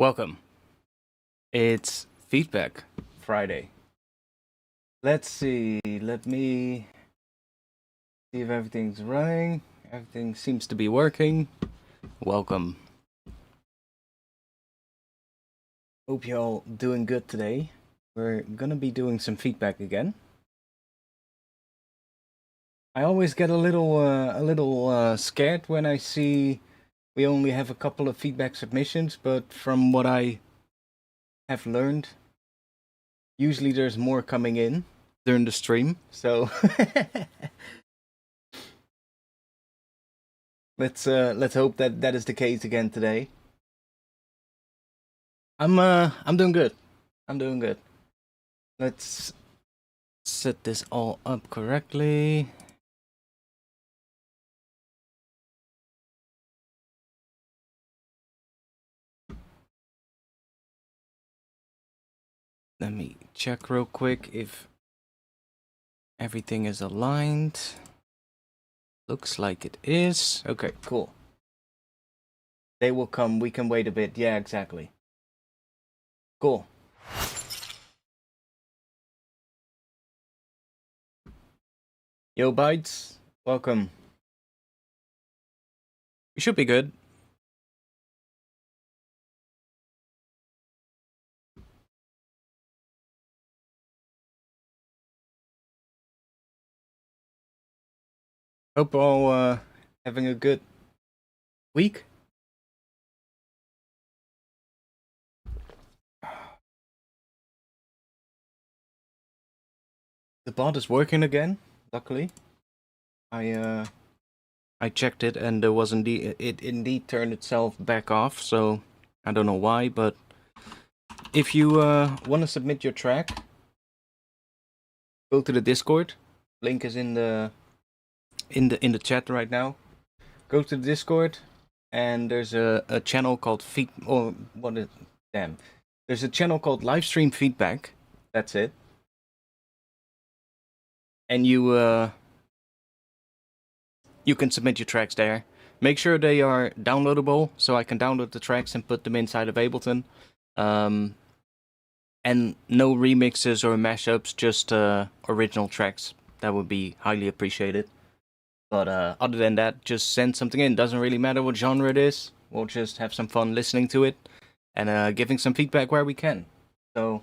Welcome. It's Feedback Friday. Let's see. Let me see if everything's running. Everything seems to be working. Welcome. Hope you're all doing good today. We're gonna be doing some feedback again. I always get a little scared when I see we only have a couple of feedback submissions, but from what I have learned, usually there's more coming in during the stream, so let's hope that that is the case again today. I'm doing good. I'm doing good. Let's set this all up correctly. Let me check real quick if everything is aligned. Looks like it is. Okay, cool. They will come. We can wait a bit. Yeah, exactly. Cool. Yo, Bites. Welcome. We should be good. Hope all having a good week. The bot is working again. Luckily, I checked it and there was indeed it indeed turned itself back off. So I don't know why, but if you want to submit your track, go to the Discord. Link is in the chat right now. Go to the Discord, and there's a channel called There's a channel called Livestream Feedback. That's it. And you can submit your tracks there. Make sure they are downloadable, so I can download the tracks and put them inside of Ableton. And no remixes or mashups, just original tracks. That would be highly appreciated. But other than that, just send something in. Doesn't really matter what genre it is. We'll just have some fun listening to it and giving some feedback where we can. So,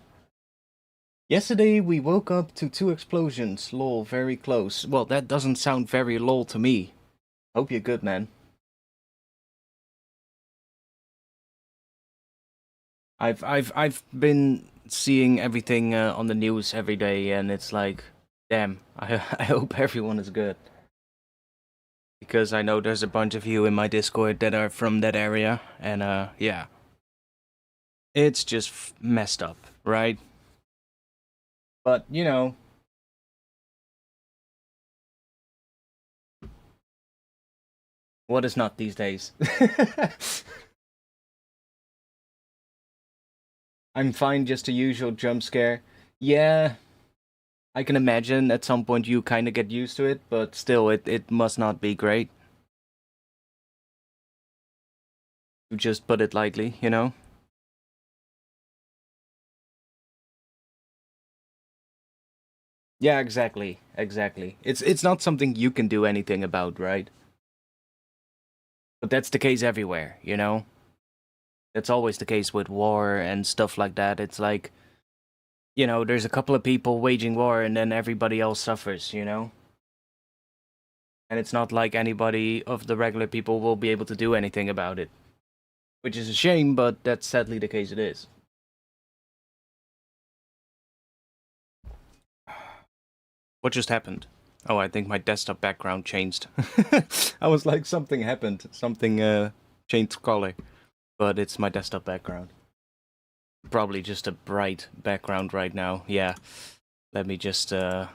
yesterday we woke up to 2 explosions. Lol, very close. Well, that doesn't sound very lol to me. Hope you're good, man. I've been seeing everything on the news every day, and it's like, damn. I hope everyone is good. Because I know there's a bunch of you in my Discord that are from that area, and yeah. It's just messed up, right? But, you know. What is not these days? I'm fine, just a usual jump scare. Yeah, I can imagine at some point you kind of get used to it, but still, it must not be great. To just put it lightly, you know? Yeah, exactly. It's not something you can do anything about, right? But that's the case everywhere, you know? That's always the case with war and stuff like that. It's like, you know, there's a couple of people waging war and then everybody else suffers, you know? And it's not like anybody of the regular people will be able to do anything about it. Which is a shame, but that's sadly the case it is. What just happened? Oh, I think my desktop background changed. I was like, something happened. Something changed color. But it's my desktop background. Probably just a bright background right now. Yeah. Let me just go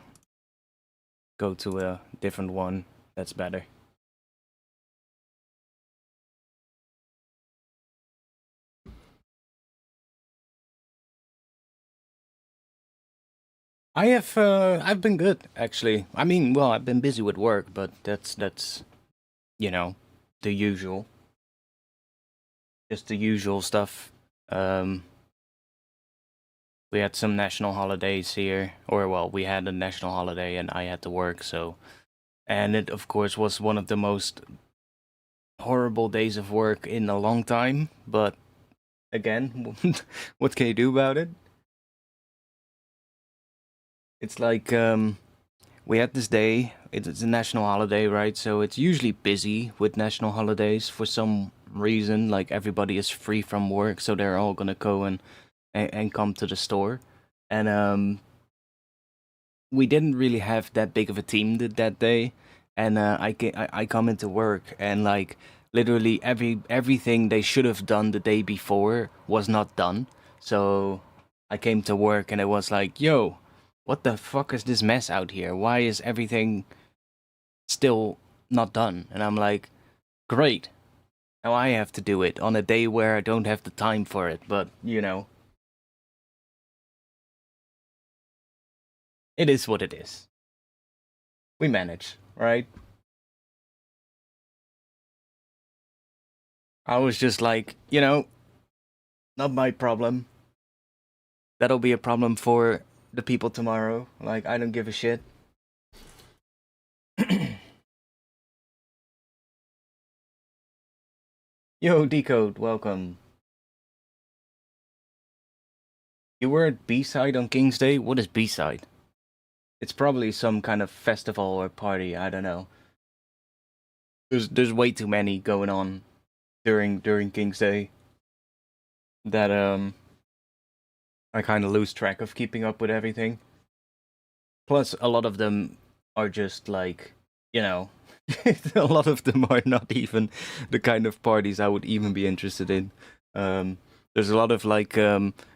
to a different one. That's better. I've been good, actually. I mean, well, I've been busy with work, but that's, you know, the usual. Just the usual stuff. Um, we had some national holidays here, or well, we had a national holiday and I had to work, so. And it, of course, was one of the most horrible days of work in a long time, but again, what can you do about it? It's like, we had this day, it's a national holiday, right? So it's usually busy with national holidays for some reason, like everybody is free from work, so they're all gonna go and come to the store. And we didn't really have that big of a team that day, and I come into work and like literally everything they should have done the day before was not done. So I came to work and it was like, yo, what the fuck is this mess out here? Why is everything still not done? And I'm like, great. Now I have to do it on a day where I don't have the time for it, but you know, it is what it is. We manage, right? I was just like, not my problem. That'll be a problem for the people tomorrow. Like, I don't give a shit. Yo, Decode, welcome. You were at B-side on King's Day? What is B-side? It's probably some kind of festival or party, I don't know. There's way too many going on during King's Day that I kind of lose track of keeping up with everything. Plus, a lot of them are just like, you know, a lot of them are not even the kind of parties I would even be interested in. There's a lot of like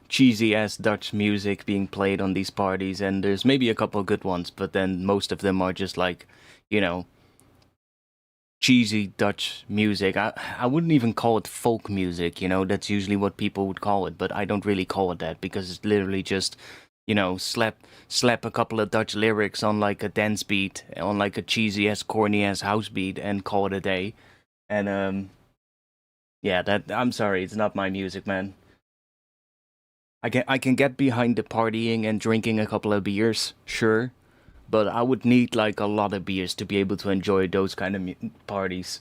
cheesy ass Dutch music being played on these parties, and there's maybe a couple good ones, but then most of them are just like, you know, cheesy Dutch music. I wouldn't even call it folk music, that's usually what people would call it, but I don't really call it that because it's literally just, slap a couple of Dutch lyrics on like a dance beat, on like a cheesy ass corny ass house beat and call it a day. And yeah, that I'm sorry, it's not my music, man. I can get behind the partying and drinking a couple of beers, sure, but I would need like a lot of beers to be able to enjoy those kind of parties.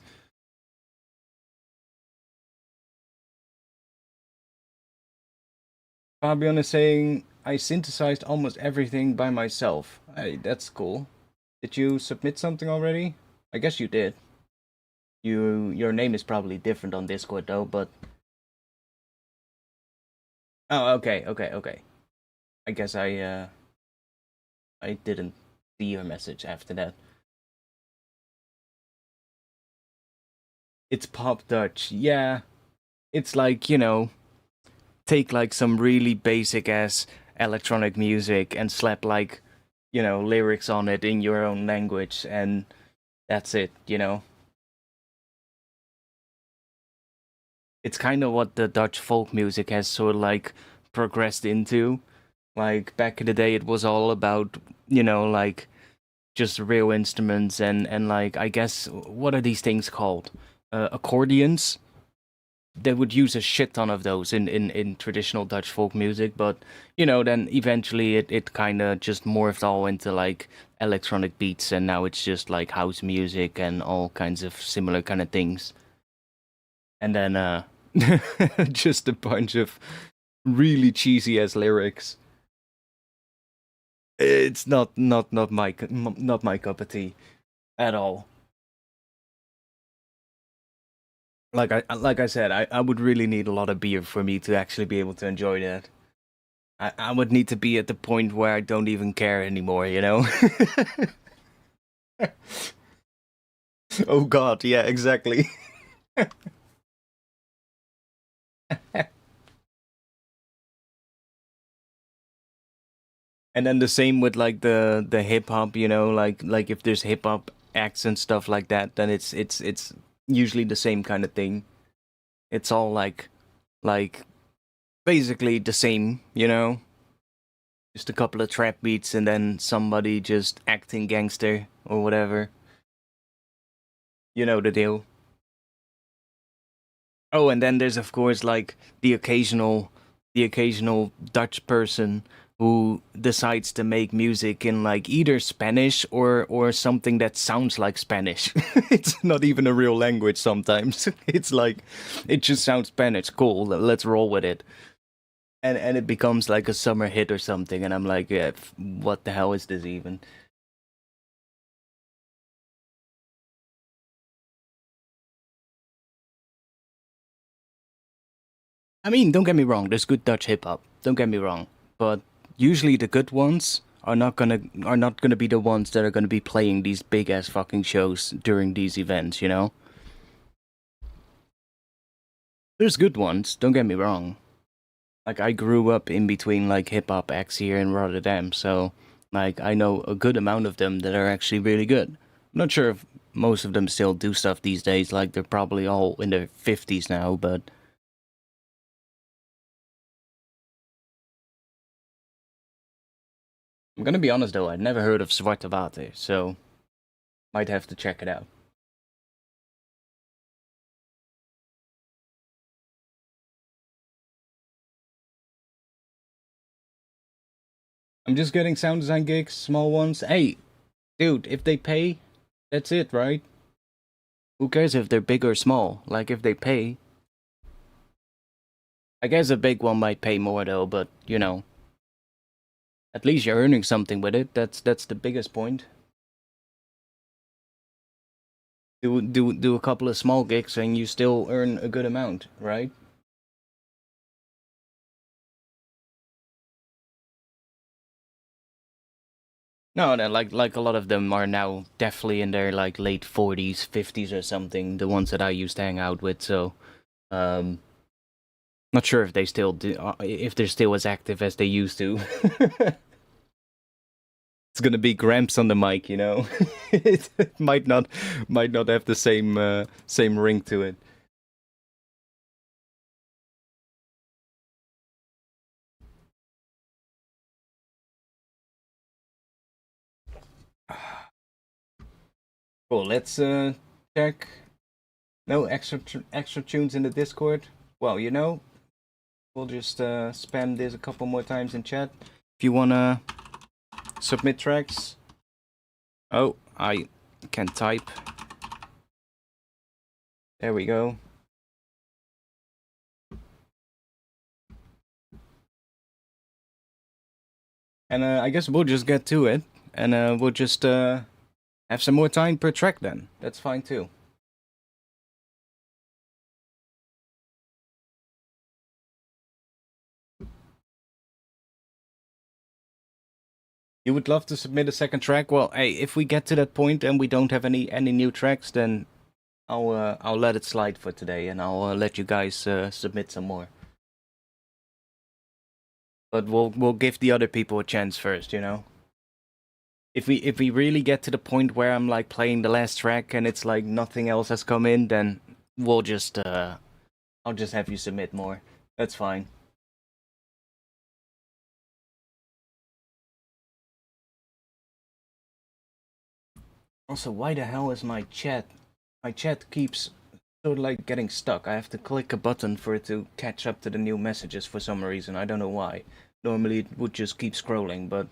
Fabian is saying, I synthesized almost everything by myself. Hey, that's cool. Did you submit something already? I guess you did. Your name is probably different on Discord though, but oh, okay. I guess I didn't see your message after that. It's pop Dutch. Yeah. It's like, take like some really basic ass electronic music and slap like, lyrics on it in your own language and that's it. It's kind of what the Dutch folk music has sort of like progressed into. Like back in the day, it was all about, like just real instruments and like, I guess, what are these things called? Accordions. They would use a shit ton of those in traditional Dutch folk music, but then eventually it kind of just morphed all into like electronic beats, and now it's just like house music and all kinds of similar kind of things. And then just a bunch of really cheesy ass lyrics. It's not my cup of tea at all. Like I said, I would really need a lot of beer for me to actually be able to enjoy that. I would need to be at the point where I don't even care anymore. Oh God, yeah, exactly. And then the same with like the hip hop, like if there's hip hop acts and stuff like that, then it's usually the same kind of thing. It's all like basically the same. Just a couple of trap beats and then somebody just acting gangster or whatever. You know the deal. Oh, and then there's of course like the occasional Dutch person who decides to make music in like either Spanish or something that sounds like Spanish. It's not even a real language sometimes. It's like it just sounds Spanish. Cool, let's roll with it. And it becomes like a summer hit or something and I'm like, yeah, what the hell is this even? I mean, don't get me wrong, there's good Dutch hip hop. Don't get me wrong, but usually the good ones are not gonna be the ones that are gonna be playing these big ass fucking shows during these events. There's good ones. Don't get me wrong. Like I grew up in between like hip hop acts here in Rotterdam, so like I know a good amount of them that are actually really good. I'm not sure if most of them still do stuff these days. Like they're probably all in their 50s now, but I'm gonna be honest though, I'd never heard of Zwarte Water, so might have to check it out. I'm just getting sound design gigs, small ones. Hey, dude, if they pay, that's it, right? Who cares if they're big or small? Like, if they pay. I guess a big one might pay more, though, but, at least you're earning something with it. That's the biggest point. Do a couple of small gigs and you still earn a good amount, right? No, no, like a lot of them are now definitely in their like late 40s, 50s or something, the ones that I used to hang out with, so um not sure if they still do, if they're still as active as they used to. It's gonna be Gramps on the mic, it might not have the same ring to it. Cool. Let's check. No extra tunes in the Discord. Well, we'll just spam this a couple more times in chat. If you wanna submit tracks. Oh, I can type. There we go. And I guess we'll just get to it, and we'll just have some more time per track then. That's fine too. You would love to submit a second track? Well, hey, if we get to that point and we don't have any new tracks, then I'll let it slide for today, and I'll let you guys submit some more. But we'll give the other people a chance first. If we really get to the point where I'm like playing the last track and it's like nothing else has come in, then we'll just I'll just have you submit more. That's fine. Also, why the hell is my chat keeps sort of like getting stuck. I have to click a button for it to catch up to the new messages for some reason. I don't know why. Normally it would just keep scrolling, but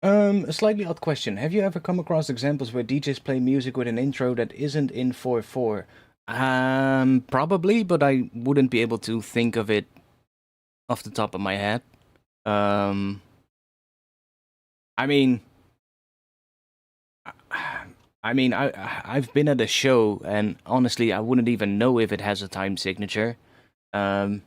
a slightly odd question. Have you ever come across examples where DJs play music with an intro that isn't in 4/4? Probably, but I wouldn't be able to think of it off the top of my head. Um, I mean, I've been at a show, and honestly, I wouldn't even know if it has a time signature. Um,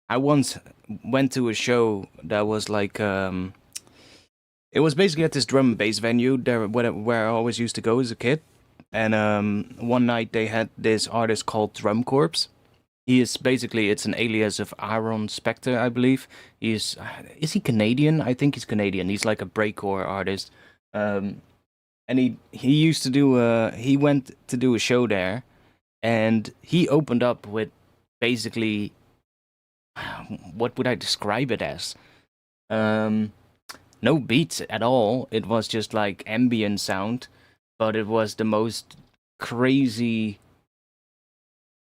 I once went to a show that was like it was basically at this drum and bass venue there where I always used to go as a kid. And one night they had this artist called Drum Corps. He is basically it's an alias of Aaron Spector, I believe. Is he Canadian? I think he's Canadian. He's like a breakcore artist. Um, and he used to do he went to do a show there, and he opened up with basically what would I describe it as? Um, no beats at all. It was just like ambient sound, but it was the most crazy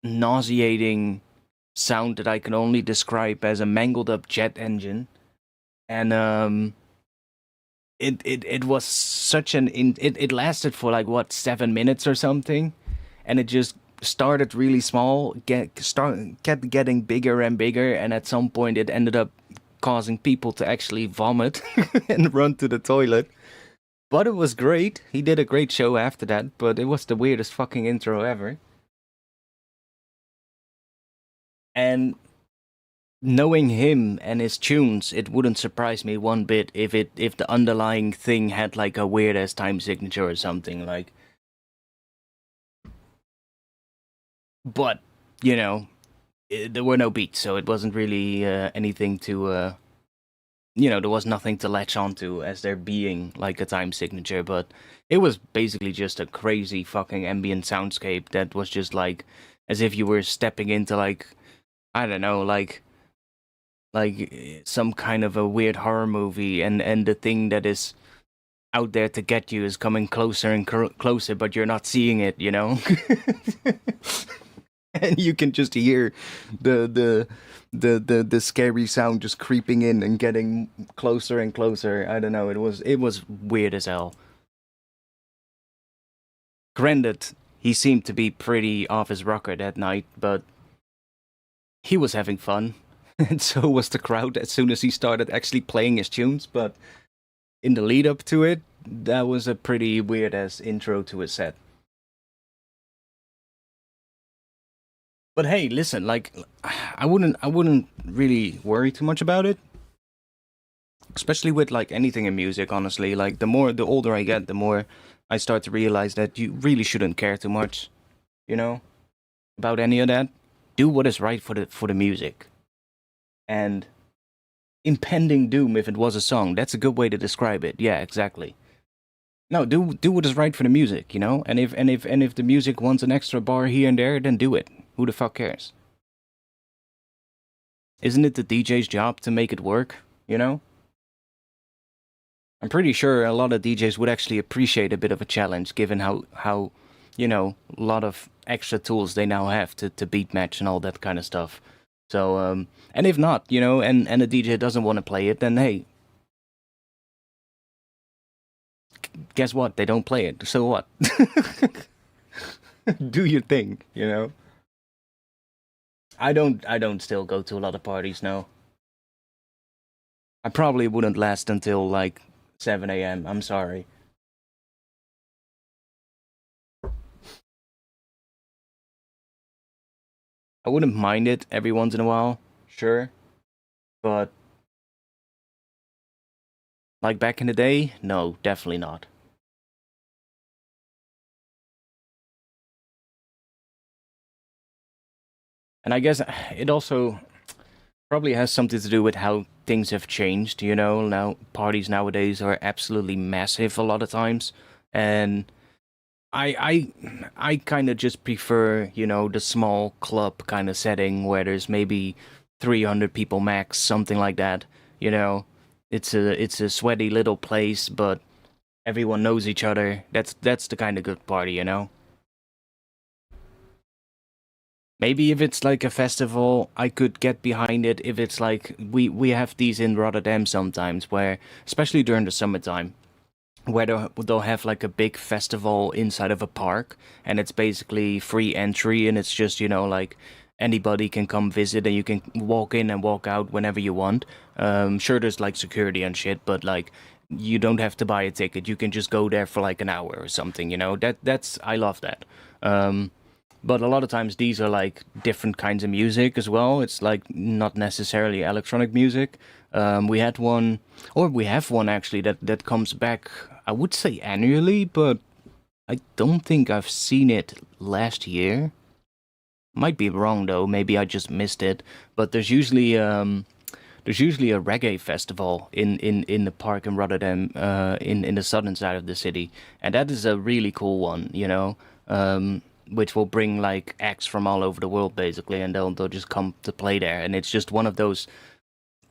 nauseating sound that I can only describe as a mangled up jet engine. And it was such it lasted for like what 7 minutes or something, and it just started really small, kept getting bigger and bigger, and at some point it ended up causing people to actually vomit and run to the toilet. But it was great. He did a great show after that, but it was the weirdest fucking intro ever. And knowing him and his tunes, it wouldn't surprise me one bit if the underlying thing had like a weird ass time signature or something like. But you know, there were no beats, so it wasn't really anything to. There was nothing to latch onto as there being like a time signature, but it was basically just a crazy fucking ambient soundscape that was just like as if you were stepping into like I don't know, like some kind of a weird horror movie, and the thing that is out there to get you is coming closer and closer, but you're not seeing it, you know. And you can just hear the scary sound just creeping in and getting closer and closer. I don't know. It was weird as hell. Granted, he seemed to be pretty off his rocker that night, but he was having fun, and so was the crowd as soon as he started actually playing his tunes. But in the lead up to it, that was a pretty weird ass intro to a set. But hey, listen, like I wouldn't really worry too much about it, especially with like anything in music, honestly. Like the older I get, the more I start to realize that you really shouldn't care too much, you know, about any of that. Do what is right for the music. And impending doom if it was a song. That's a good way to describe it. Yeah, exactly. No, do what is right for the music, you know? And if the music wants an extra bar here and there, then do it. Who the fuck cares? Isn't it the DJ's job to make it work, you know? I'm pretty sure a lot of DJs would actually appreciate a bit of a challenge given how a lot of extra tools they now have to beat match and all that kind of stuff. So and if not, and the DJ doesn't want to play it, then hey, guess what? They don't play it. So what? Do your thing, you know? I don't still go to a lot of parties now. I probably wouldn't last until like 7 a.m. I'm sorry. I wouldn't mind it every once in a while, sure, but like back in the day, no, definitely not. And I guess it also probably has something to do with how things have changed, you know? Now parties nowadays are absolutely massive a lot of times, and I kind of just prefer, the small club kind of setting where there's maybe 300 people max, something like that. You know, it's a sweaty little place, but everyone knows each other. That's the kind of good party, you know. Maybe if it's like a festival, I could get behind it. If it's like we have these in Rotterdam sometimes, where especially during the summertime, where they'll have like a big festival inside of a park, and it's basically free entry, and it's just like anybody can come visit, and you can walk in and walk out whenever you want. Sure, there's like security and shit, but like you don't have to buy a ticket. You can just go there for like an hour or something. That's I love that. Um, but a lot of times these are like different kinds of music as well. It's like not necessarily electronic music. We had one, or we have one actually that comes back. I would say annually, but I don't think I've seen it last year. Might be wrong though. Maybe I just missed it. But there's usually a reggae festival in the park in Rotterdam, in the southern side of the city, and that is a really cool one. Which will bring like acts from all over the world basically, and they'll just come to play there, and it's just one of those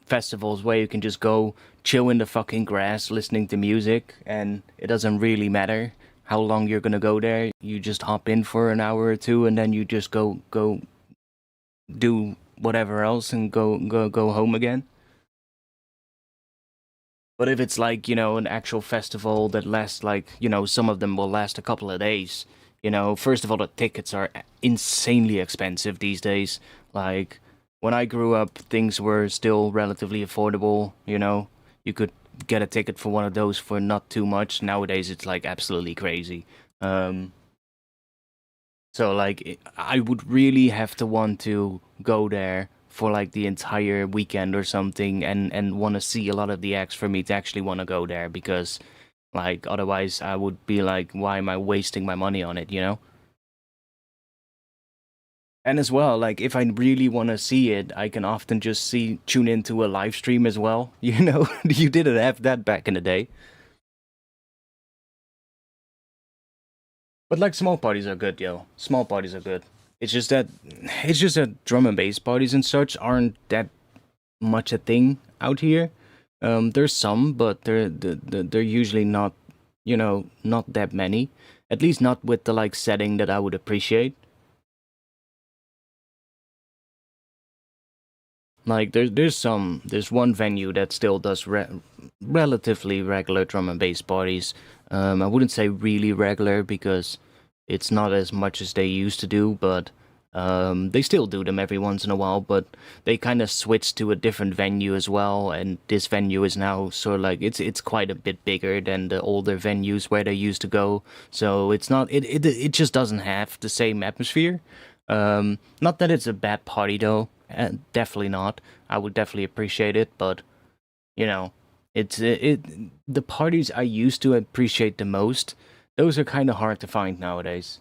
festivals where you can just go chill in the fucking grass listening to music, and it doesn't really matter how long you're gonna go there. You just hop in for an hour or two, and then you just go do whatever else and go home again. But if it's like, an actual festival that lasts like, some of them will last a couple of days. First of all, the tickets are insanely expensive these days. Like, when I grew up, things were still relatively affordable. You could get a ticket for one of those for not too much. Nowadays, it's like absolutely crazy. Um, so like, I would really have to want to go there for like the entire weekend or something, and want to see a lot of the acts for me to actually want to go there, because like otherwise I would be like, why am I wasting my money on it? And as well, like if I really want to see it, I can often just tune into a live stream as well. You didn't have that back in the day. But like small parties are good, yo. Small parties are good. It's just that drum and bass parties and such aren't that much a thing out here. There's some, but they're usually not that many. At least not with the like setting that I would appreciate. Like there's one venue that still does relatively regular drum and bass parties. I wouldn't say really regular because it's not as much as they used to do, but they still do them every once in a while. But they kind of switched to a different venue as well, and this venue is now sort of like it's quite a bit bigger than the older venues where they used to go. So it's not it just doesn't have the same atmosphere. Not that it's a bad party though. Definitely not. I would definitely appreciate it, but you know, it the parties I used to appreciate the most. Those are kind of hard to find nowadays.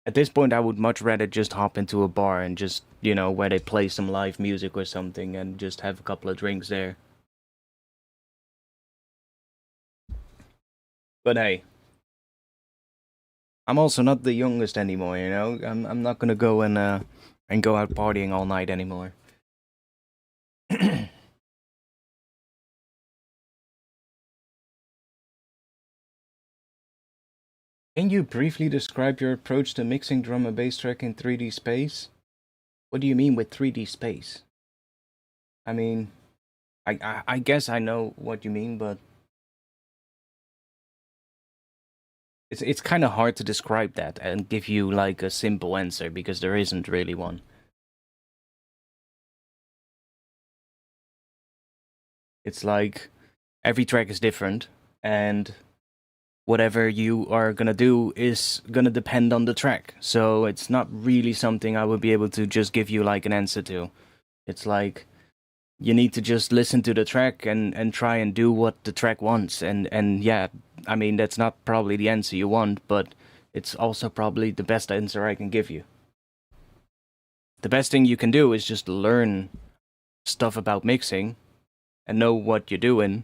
At this point, I would much rather just hop into a bar and just, where they play some live music or something and just have a couple of drinks there. But hey, I'm also not the youngest anymore. I'm not gonna go and go out partying all night anymore. Can you briefly describe your approach to mixing drum and bass track in 3D space? What do you mean with 3D space? I mean, I guess I know what you mean, but it's kind of hard to describe that and give you like a simple answer because there isn't really one. It's like every track is different, and whatever you are gonna do is gonna depend on the track. So it's not really something I would be able to just give you like an answer to. It's like you need to just listen to the track and try and do what the track wants. And yeah, I mean that's not probably the answer you want, but it's also probably the best answer I can give you. The best thing you can do is just learn stuff about mixing and know what you're doing,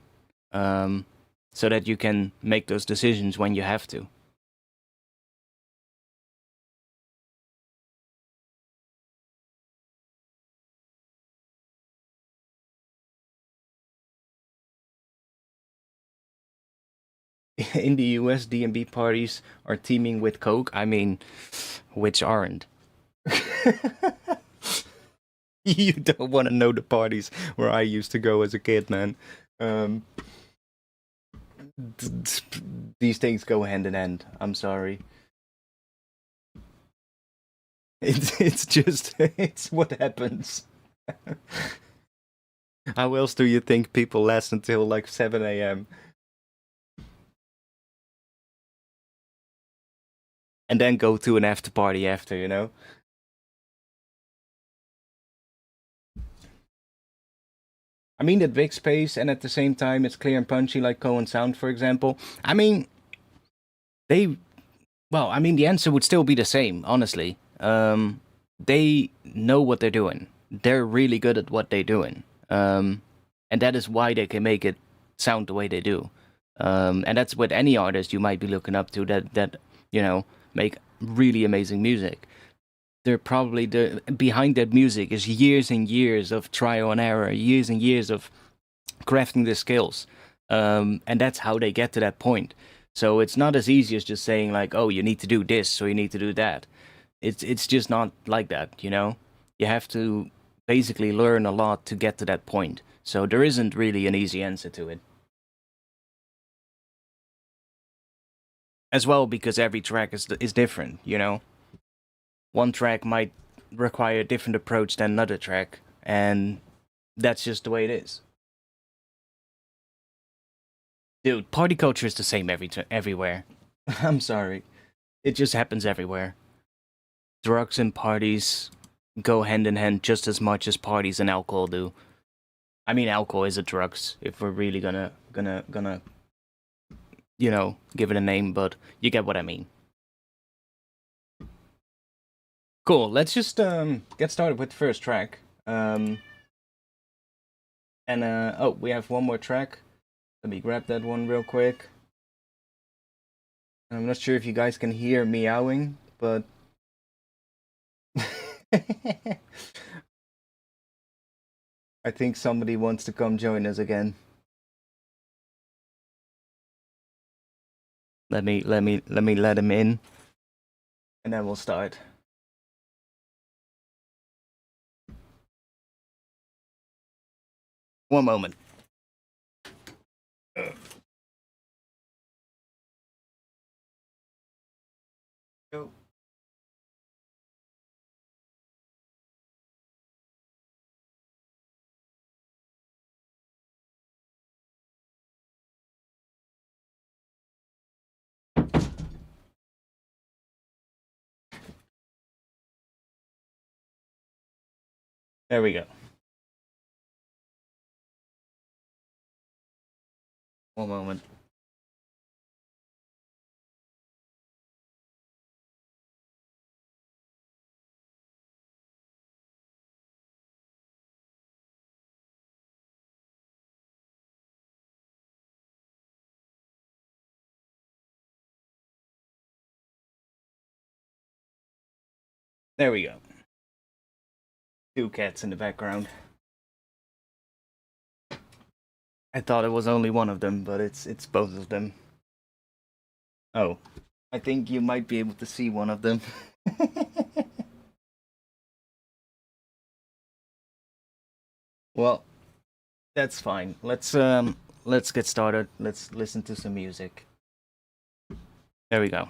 um, so that you can make those decisions when you have to. In the US, D&B parties are teeming with coke. I mean, which aren't? You don't want to know the parties where I used to go as a kid, man. Um, these things go hand in hand. I'm sorry. It's just it's what happens. How else do you think people last until like 7 a.m. and then go to an after party after? I mean, at big space, and at the same time, it's clear and punchy, like Cohen Sound, for example. I mean, they. Well, I mean, the answer would still be the same, honestly. They know what they're doing. They're really good at what they're doing. And that is why they can make it sound the way they do. And that's with any artist you might be looking up to that make really amazing music. they're probably behind that music is years and years of trial and error, years and years of crafting the skills, and that's how they get to that point. So it's not as easy as just saying like, oh, you need to do this, so you need to do that. It's just not like that, you know. You have to basically learn a lot to get to that point. So there isn't really an easy answer to it. As well, because every track is different, you know. One track might require a different approach than another track, and that's just the way it is. Dude, party culture is the same everywhere. I'm sorry. It just happens everywhere. Drugs and parties go hand in hand just as much as parties and alcohol do. I mean, alcohol is a drugs if we're really gonna you know, give it a name, but you get what I mean. Cool. Let's just get started with the first track. Oh, we have one more track. Let me grab that one real quick. I'm not sure if you guys can hear meowing, but I think somebody wants to come join us again. Let me let him in, and then we'll start. One moment. Go. There we go. One moment. There we go. Two cats in the background. I thought it was only one of them, but it's both of them. Oh, I think you might be able to see one of them. Well, that's fine. Let's get started. Let's listen to some music. There we go.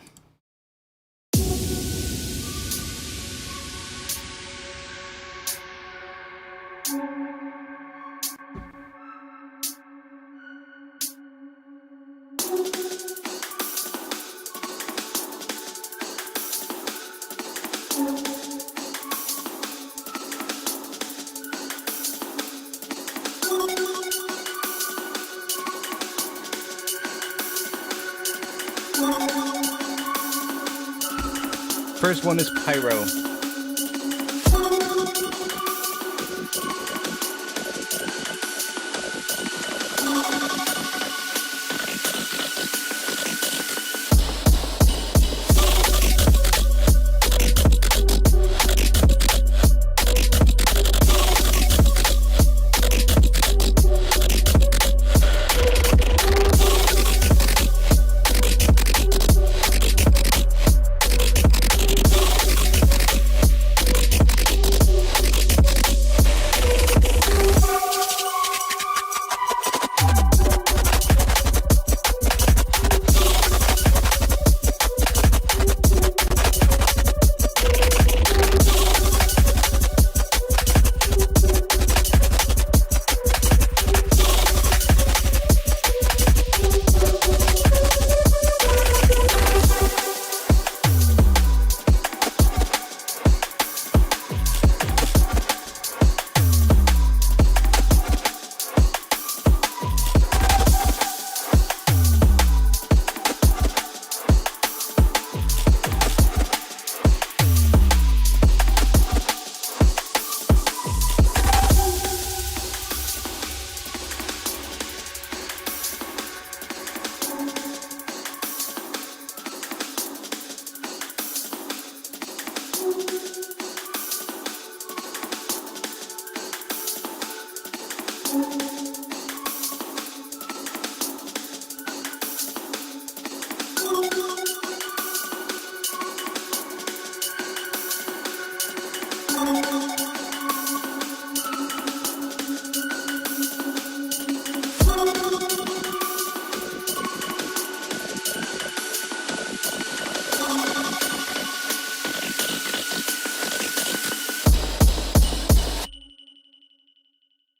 First one is Pyro.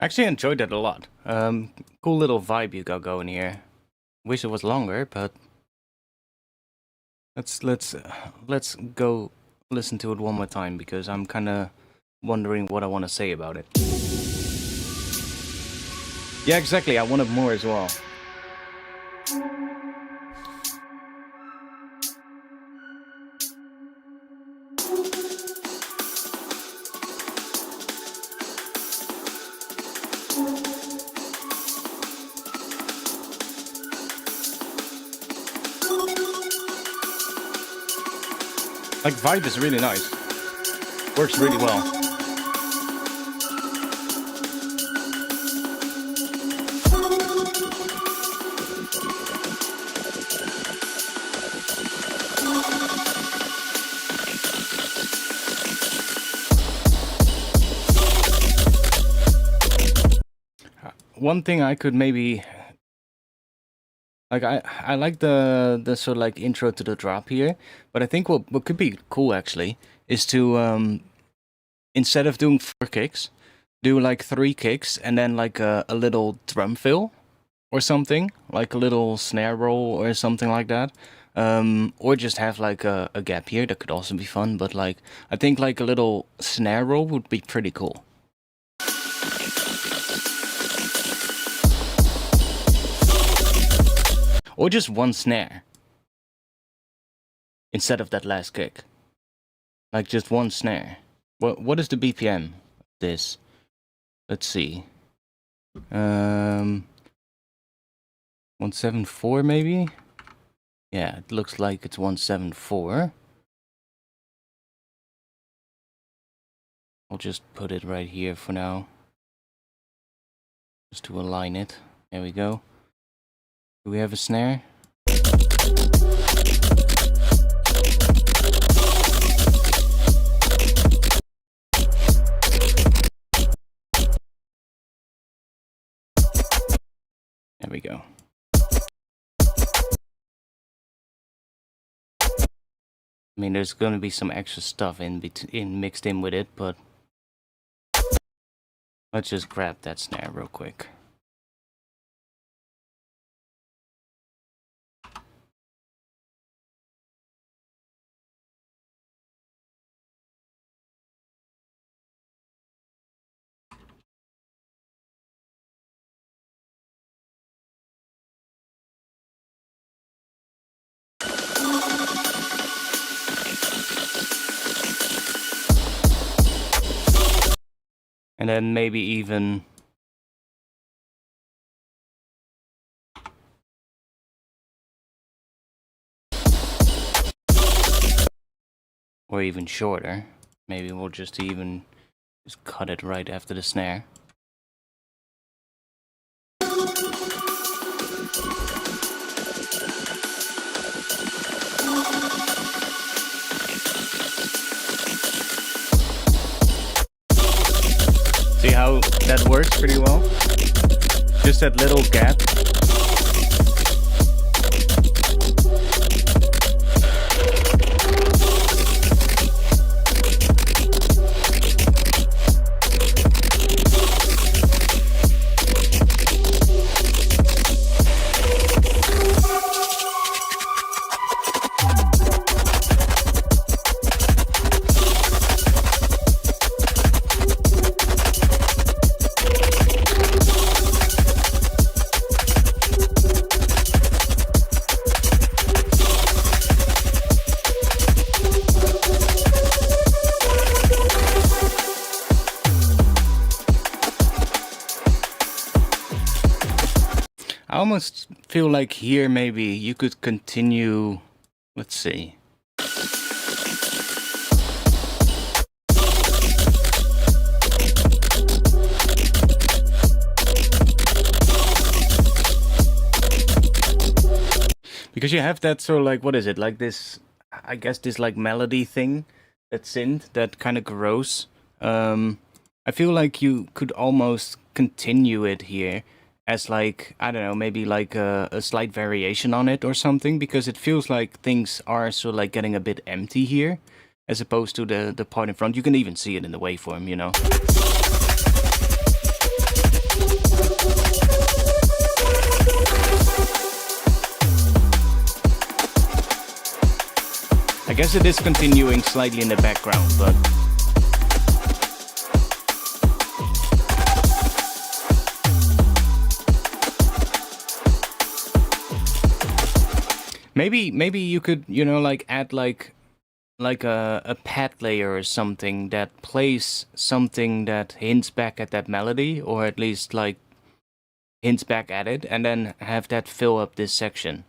Actually enjoyed it a lot. Cool little vibe you got going here. Wish it was longer, but let's go listen to it one more time because I'm kind of wondering what I want to say about it. Yeah, exactly. I wanted more as well. Like, vibe is really nice. Works really well. One thing I could maybe... Like, I like the sort of like intro to the drop here, but I think what could be cool actually is to, instead of doing 4 kicks, do like 3 kicks and then like a little drum fill or something, like a little snare roll or something like that. Or just have like a gap here, that could also be fun, but like, I think like a little snare roll would be pretty cool. Or just 1 snare. Instead of that last kick. Like just 1 snare. What is the BPM of this? Let's see. 174 maybe? Yeah, it looks like it's 174. I'll just put it right here for now. Just to align it. There we go. Do we have a snare? There we go. I mean, there's gonna be some extra stuff mixed in with it, but let's just grab that snare real quick. And then maybe even or even shorter. Maybe we'll just cut it right after the snare. See how that works pretty well? Just that little gap. I almost feel like here maybe you could continue, let's see. Because you have that sort of like, what is it, like this, I guess this like melody thing, that synth that kind of grows. I feel like you could almost continue it here as like, I don't know, maybe like a slight variation on it or something, because it feels like things are sort of like getting a bit empty here, as opposed to the part in front. You can even see it in the waveform, you know. I guess it is continuing slightly in the background, but maybe you could, you know, like add like a pad layer or something that plays something that hints back at that melody, or at least like hints back at it, and then have that fill up this section.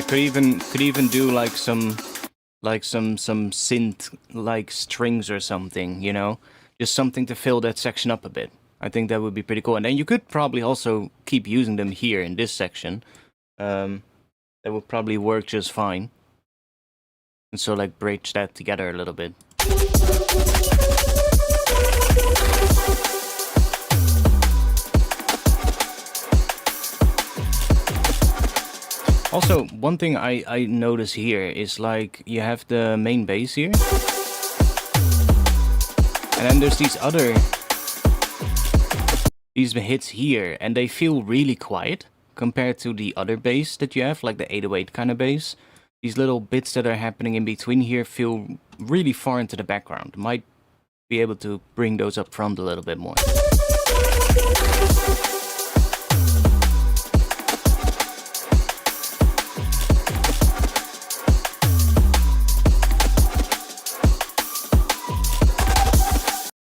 I could even do like some synth like strings or something, you know, just something to fill that section up a bit. I think that would be pretty cool. And then you could probably also keep using them here in this section. That would probably work just fine. And so like bridge that together a little bit. Also, one thing I notice here is like you have the main bass here. And then there's these hits here, and they feel really quiet compared to the other bass that you have, like the 808 kind of bass. These little bits that are happening in between here feel really far into the background. Might be able to bring those up front a little bit more.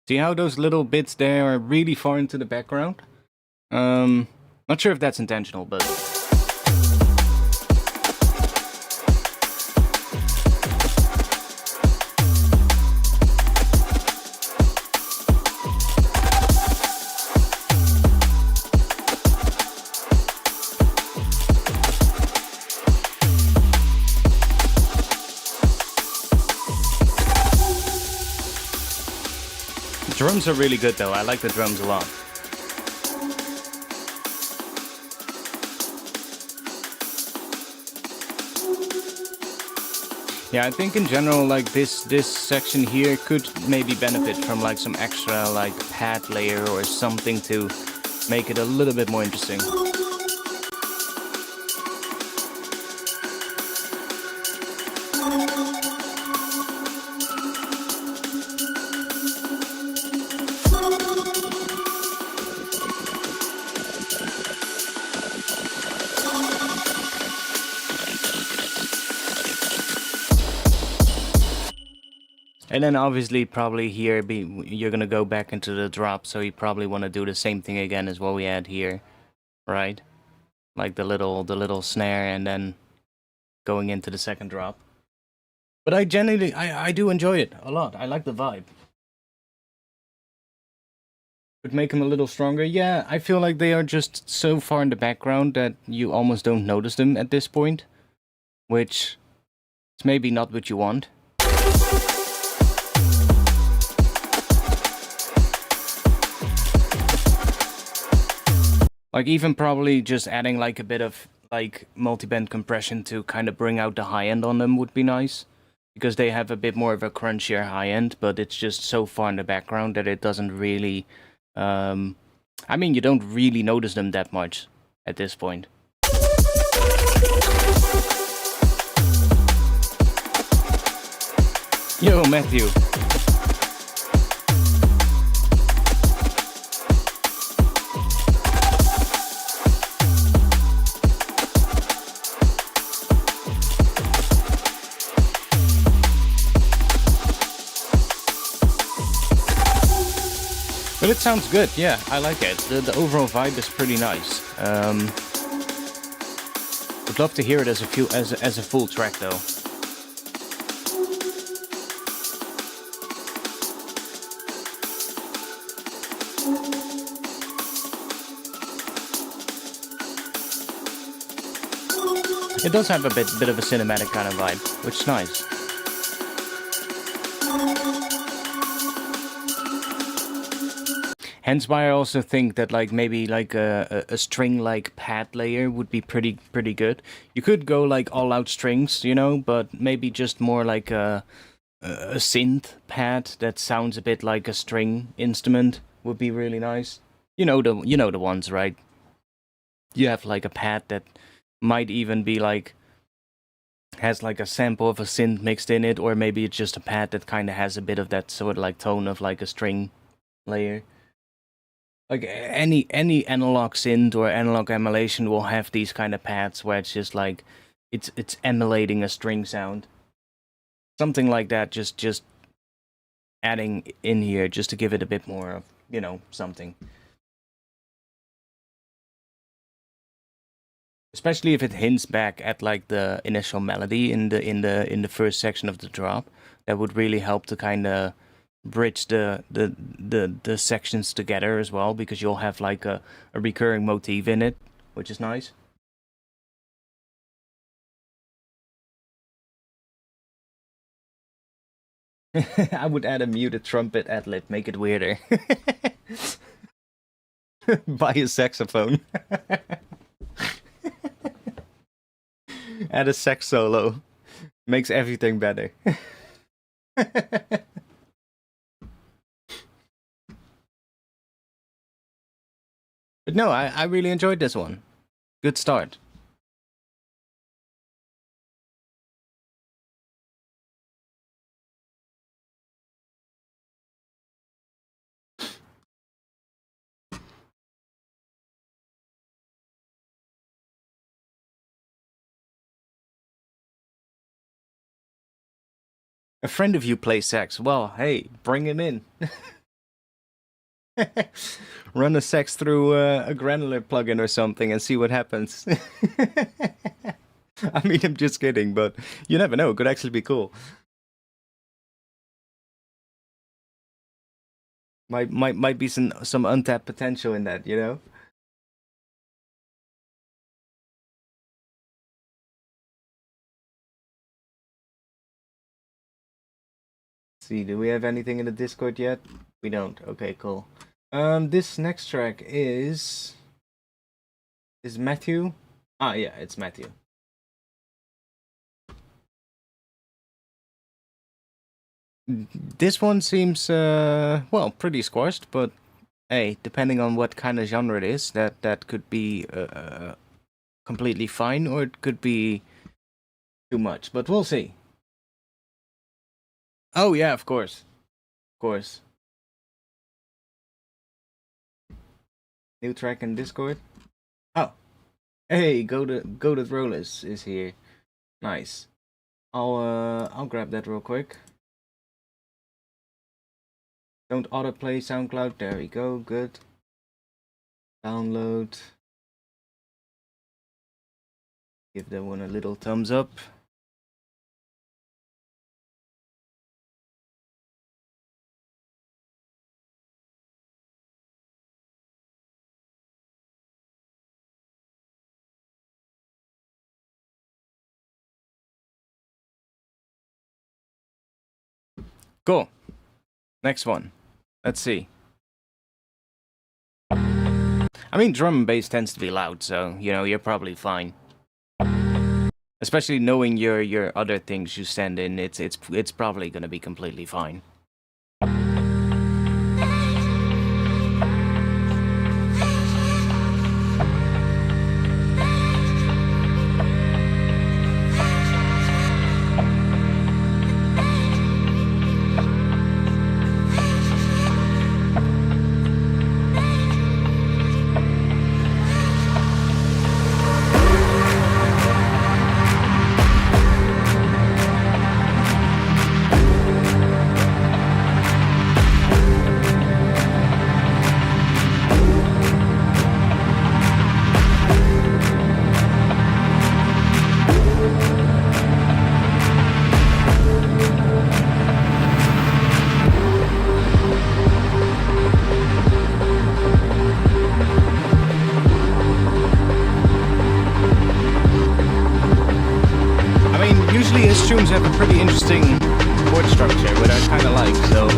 See how those little bits there are really far into the background? Not sure if that's intentional, but... Drums are really good though, I like the drums a lot. Yeah, I think in general, like this section here could maybe benefit from like some extra like pad layer or something to make it a little bit more interesting. And then obviously probably here you're gonna go back into the drop, so you probably want to do the same thing again as what we had here, right? Like the little snare and then going into the second drop. But I genuinely I do enjoy it a lot. I like the vibe. Would make them a little stronger. Yeah, I feel like they are just so far in the background that you almost don't notice them at this point, which is maybe not what you want. Like even probably just adding like a bit of like multi-band compression to kind of bring out the high end on them would be nice. Because they have a bit more of a crunchier high end, but it's just so far in the background that it doesn't really... I mean, you don't really notice them that much at this point. Yo, Matthew. But it sounds good, yeah, I like it. The overall vibe is pretty nice. Would love to hear it as a full track though. It does have a bit of a cinematic kind of vibe, which is nice. Hence why I also think that like maybe like a string like pad layer would be pretty good. You could go like all out strings, you know, but maybe just more like a synth pad that sounds a bit like a string instrument would be really nice. You know the ones, right? You have like a pad that might even be like has like a sample of a synth mixed in it, or maybe it's just a pad that kind of has a bit of that sort of like tone of like a string layer. Like any analog synth or analog emulation will have these kind of pads where it's just like it's emulating a string sound. Something like that, just adding in here just to give it a bit more of, you know, something. Especially if it hints back at like the initial melody in the first section of the drop, that would really help to kind of bridge the sections together as well, because you'll have like a recurring motif in it, which is nice. I would add a muted trumpet ad-lib, make it weirder. Buy a saxophone. Add a sax solo. Makes everything better. But no, I really enjoyed this one. Good start. A friend of you plays sax. Well, hey, bring him in. Run a sax through a granular plugin or something and see what happens. I mean, I'm just kidding, but you never know. It could actually be cool. Might be some untapped potential in that, you know? Let's see, do we have anything in the Discord yet? We don't. Okay, cool. This next track is Matthew? Ah, yeah, it's Matthew. This one seems, well, pretty squashed, but hey, depending on what kind of genre it is, that could be completely fine, or it could be too much, but we'll see. Oh yeah, of course. Of course. New track in Discord? Oh. Hey, go to Rollers is here. Nice. I'll grab that real quick. Don't autoplay SoundCloud. There we go. Good. Download. Give that one a little thumbs up. Cool. Next one. Let's see. I mean, drum and bass tends to be loud, so, you know, you're probably fine. Especially knowing your other things you send in, it's probably gonna be completely fine. these tunes have a pretty interesting chord structure, which I kind of like, so...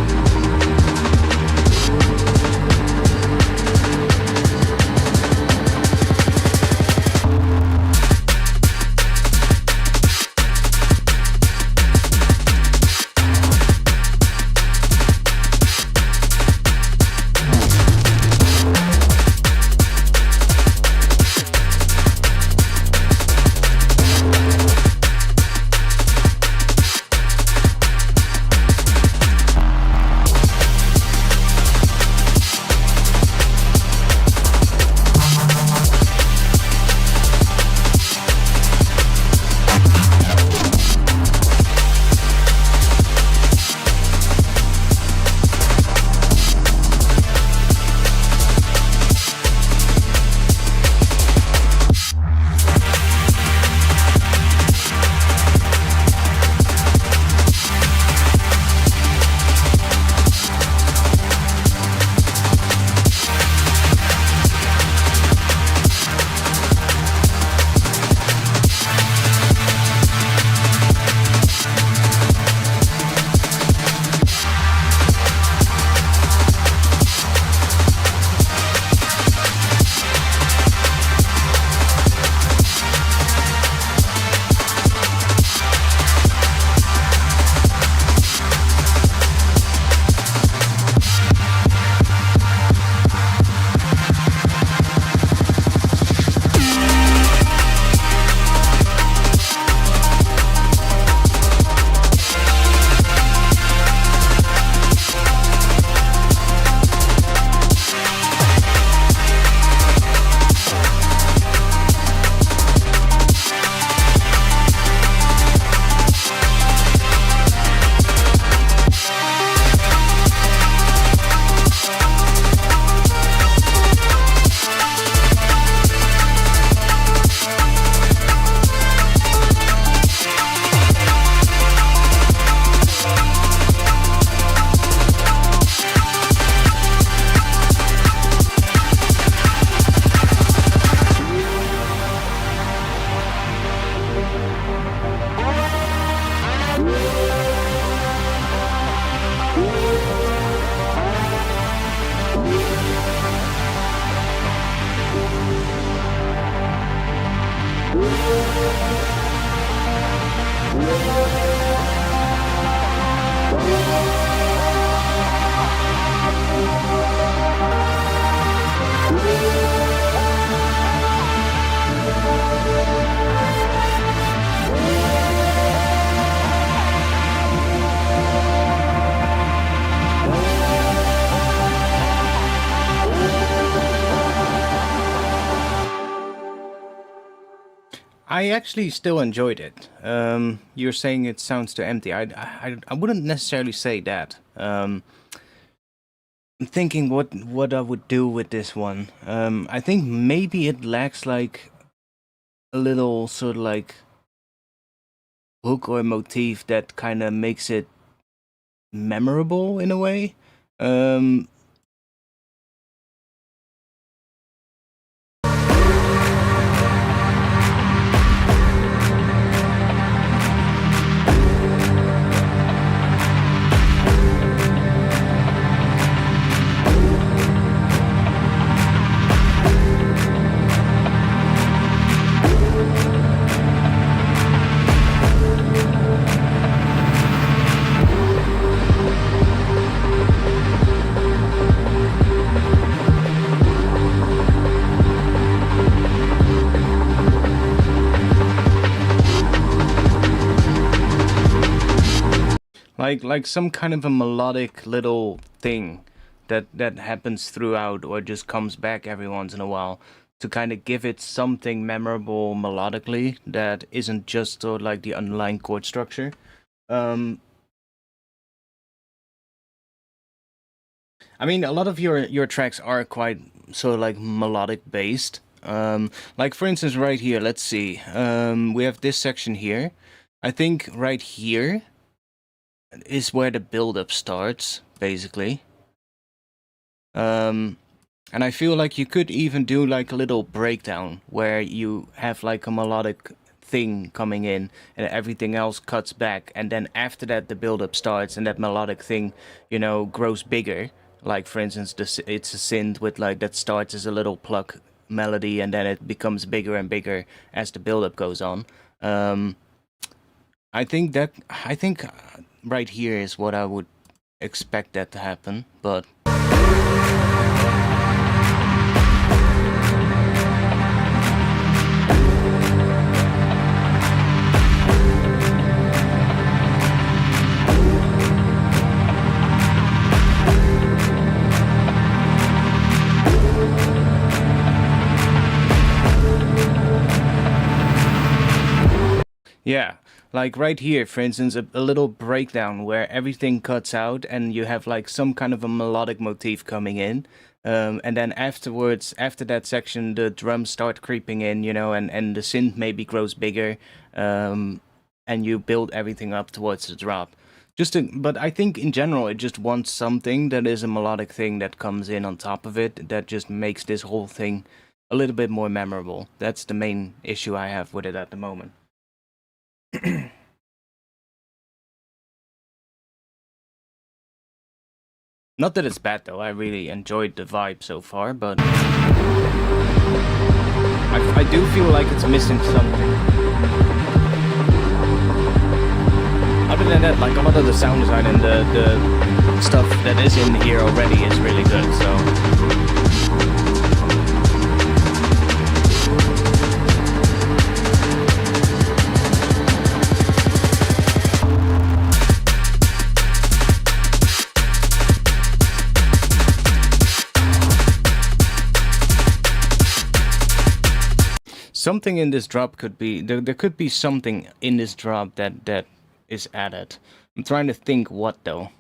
I actually still enjoyed it. You're saying it sounds too empty. I wouldn't necessarily say that. I'm thinking what I would do with this one. I think maybe it lacks like a little sort of like hook or motif that kind of makes it memorable in a way. Like some kind of a melodic little thing that happens throughout or just comes back every once in a while to kind of give it something memorable melodically that isn't just sort of like the underlying chord structure. I mean, a lot of your tracks are quite sort of like melodic based. Like for instance, right here, let's see. We have this section here. I think right here is where the build-up starts, basically. And I feel like you could even do like a little breakdown where you have like a melodic thing coming in, and everything else cuts back, and then after that the build-up starts, and that melodic thing, you know, grows bigger. Like for instance, it's a synth with like that starts as a little pluck melody, and then it becomes bigger and bigger as the build-up goes on. I think right here is what I would expect that to happen, but yeah, like right here, for instance, a little breakdown where everything cuts out and you have like some kind of a melodic motif coming in. And then afterwards, after that section, the drums start creeping in, you know, and the synth maybe grows bigger, and you build everything up towards the drop. But I think in general, it just wants something that is a melodic thing that comes in on top of it that just makes this whole thing a little bit more memorable. That's the main issue I have with it at the moment. Not that it's bad though, I really enjoyed the vibe so far, but I do feel like it's missing something. Other than that, like a lot of the sound design and the stuff that is in here already is really good, so... Something in this drop could be... There could be something in this drop that is added. I'm trying to think what, though.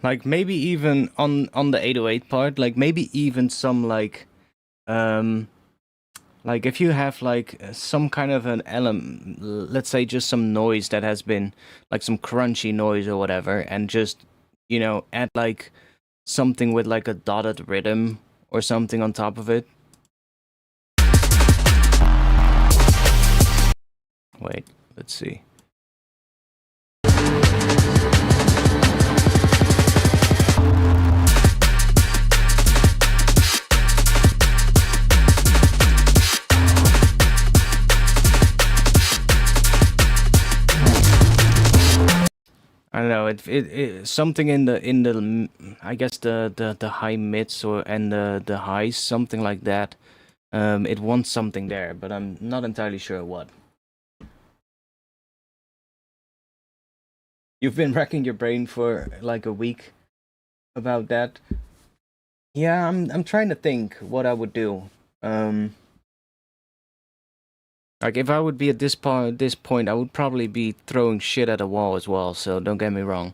Like maybe even on the 808 part, like maybe even some like if you have like some kind of an element, let's say just some noise that has been like some crunchy noise or whatever, and just, you know, add like something with like a dotted rhythm or something on top of it. Wait, let's see. I don't know. It something in the I guess the high mids and the highs, something like that. It wants something there, but I'm not entirely sure what. You've been racking your brain for like a week about that. Yeah, I'm trying to think what I would do. Like, if I would be at this point, I would probably be throwing shit at a wall as well, so don't get me wrong.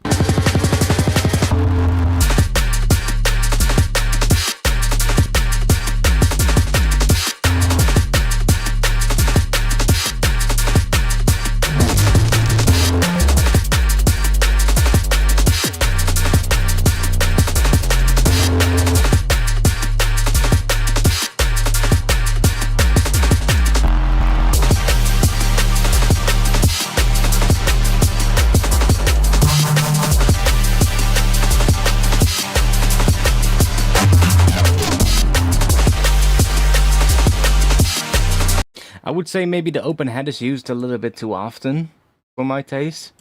I would say maybe the open head is used a little bit too often, for my taste.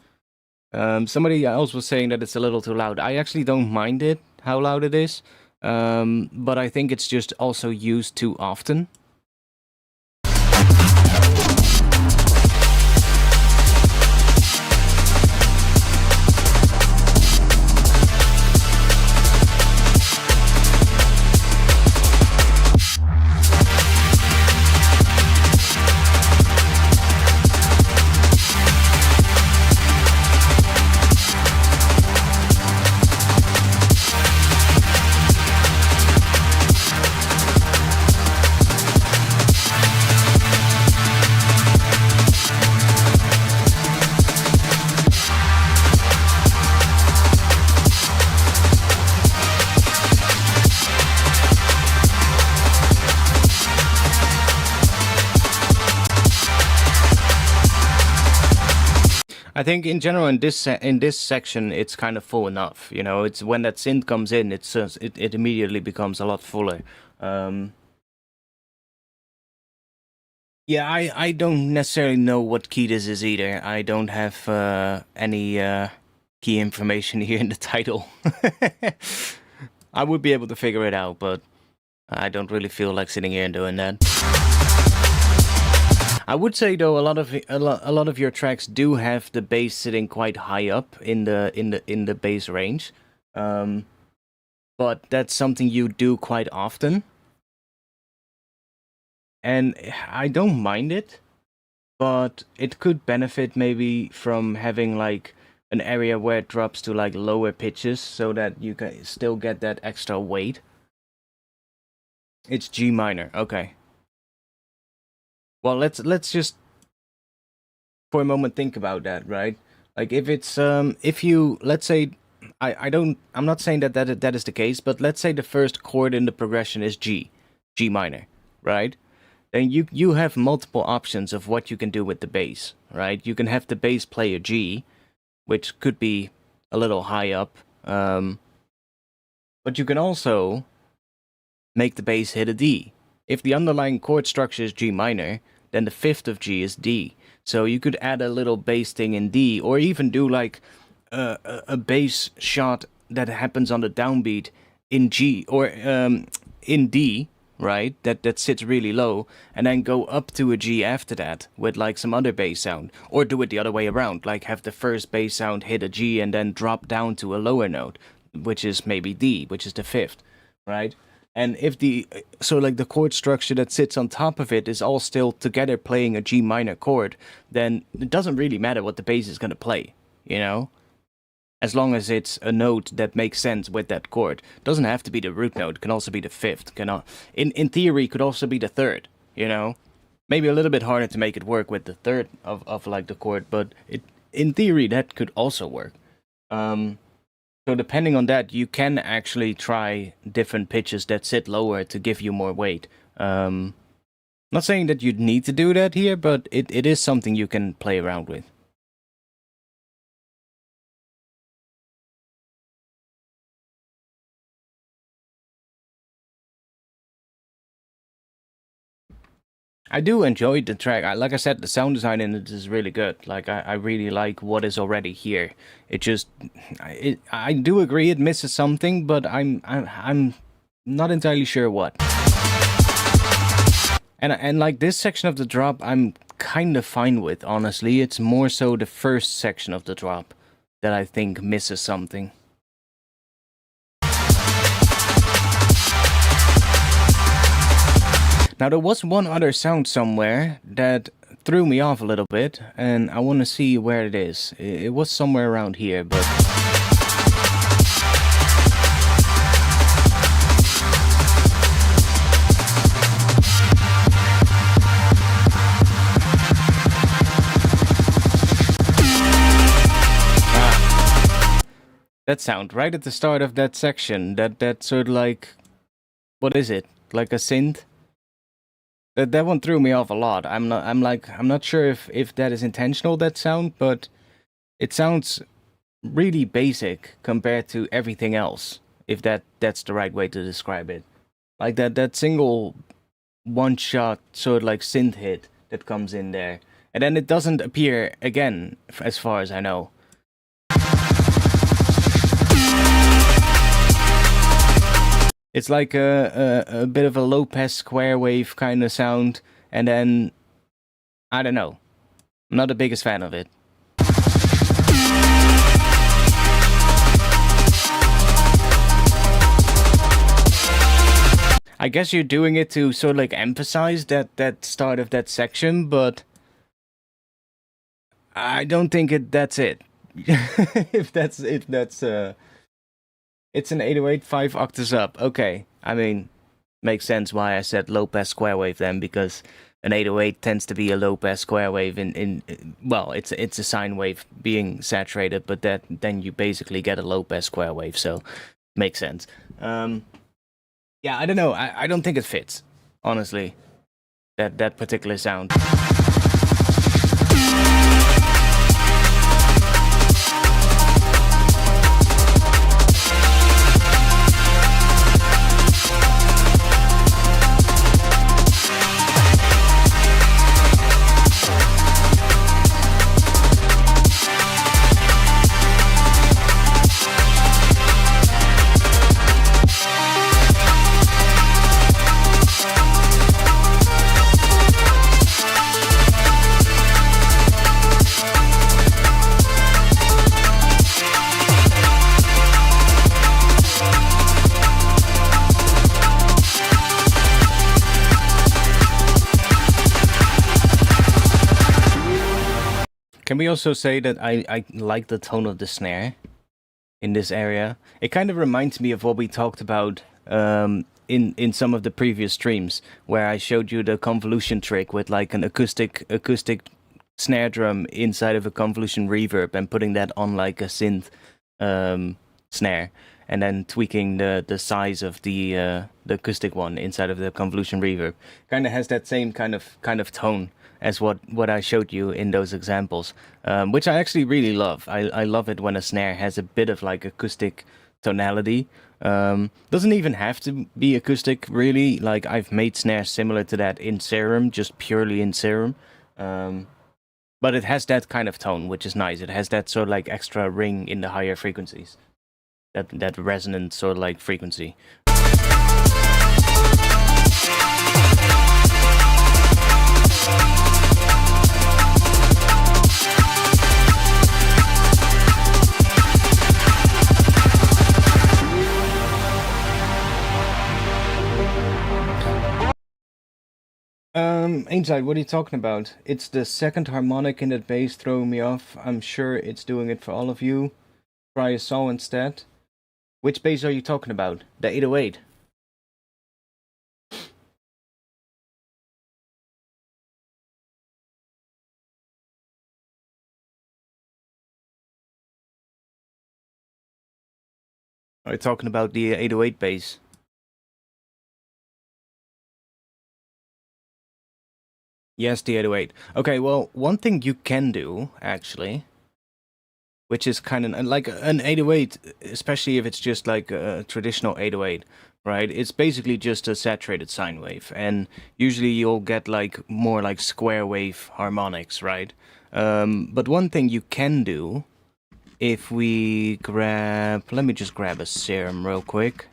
Somebody else was saying that it's a little too loud. I actually don't mind it, how loud it is. But I think it's just also used too often. I think in general in this section it's kind of full enough. You know, it's when that synth comes in, it immediately becomes a lot fuller. Yeah, I don't necessarily know what key this is either. I don't have any key information here in the title. I would be able to figure it out, but I don't really feel like sitting here and doing that. I would say though a lot of your tracks do have the bass sitting quite high up in the bass range, but that's something you do quite often. And I don't mind it, but it could benefit maybe from having like an area where it drops to like lower pitches so that you can still get that extra weight. It's G minor, okay. Well, let's just for a moment think about that, right? Like if it's if you let's say I'm not saying that is the case, but let's say the first chord in the progression is G minor, right? Then you have multiple options of what you can do with the bass, right? You can have the bass play a G, which could be a little high up, but you can also make the bass hit a D. If the underlying chord structure is G minor, then the fifth of G is D. So you could add a little bass thing in D, or even do like a bass shot that happens on the downbeat in G, or in D, right? That sits really low, and then go up to a G after that with like some other bass sound. Or do it the other way around, like have the first bass sound hit a G and then drop down to a lower note, which is maybe D, which is the fifth, right? And if the chord structure that sits on top of it is all still together playing a G minor chord, then it doesn't really matter what the bass is going to play, you know? As long as it's a note that makes sense with that chord. It doesn't have to be the root note, it can also be the fifth. In theory, it could also be the third, you know? Maybe a little bit harder to make it work with the third of like the chord, but in theory, that could also work. So depending on that, you can actually try different pitches that sit lower to give you more weight. Not saying that you'd need to do that here, but it is something you can play around with. I do enjoy the track. Like I said, the sound design in it is really good. Like I really like what is already here. It just, I do agree it misses something, but I'm not entirely sure what. And like this section of the drop, I'm kind of fine with. Honestly, it's more so the first section of the drop that I think misses something. Now, there was one other sound somewhere that threw me off a little bit, and I want to see where it is. It was somewhere around here, but... that sound, right at the start of that section, that sort of like... What is it? Like a synth? That one threw me off a lot. I'm not sure if that is intentional, that sound, but it sounds really basic compared to everything else, if that's the right way to describe it. Like that single one shot sort of like synth hit that comes in there, and then it doesn't appear again as far as I know. It's like a bit of a low-pass square wave kind of sound, and then, I don't know. I'm not the biggest fan of it. I guess you're doing it to sort of like emphasize that start of that section, but I don't think that's it. if that's it's an 808 5 octaves up. Okay, I mean, makes sense why I said low-pass square wave then, because an 808 tends to be a low-pass square wave well, it's a sine wave being saturated, but then you basically get a low-pass square wave, so makes sense. Yeah, I don't know. I don't think it fits, honestly, that particular sound. Can we also say that I like the tone of the snare in this area? It kind of reminds me of what we talked about in some of the previous streams, where I showed you the convolution trick with like an acoustic snare drum inside of a convolution reverb and putting that on like a synth snare, and then tweaking the size of the acoustic one inside of the convolution reverb. Kind of has that same kind of tone as what I showed you in those examples, which I actually really love. I love it when a snare has a bit of like acoustic tonality. Doesn't even have to be acoustic, really. Like, I've made snares similar to that in Serum, just purely in Serum. But it has that kind of tone, which is nice. It has that sort of like extra ring in the higher frequencies. That resonant sort of like frequency. Ainside, what are you talking about? It's the second harmonic in that bass throwing me off. I'm sure it's doing it for all of you. Try a saw instead. Which bass are you talking about? The 808? Are you talking about the 808 bass? Yes, the 808. Okay, well, one thing you can do, actually, which is kind of like an 808, especially if it's just like a traditional 808, right? It's basically just a saturated sine wave, and usually you'll get like more like square wave harmonics, right? But one thing you can do, if we grab... Let me just grab a Serum real quick.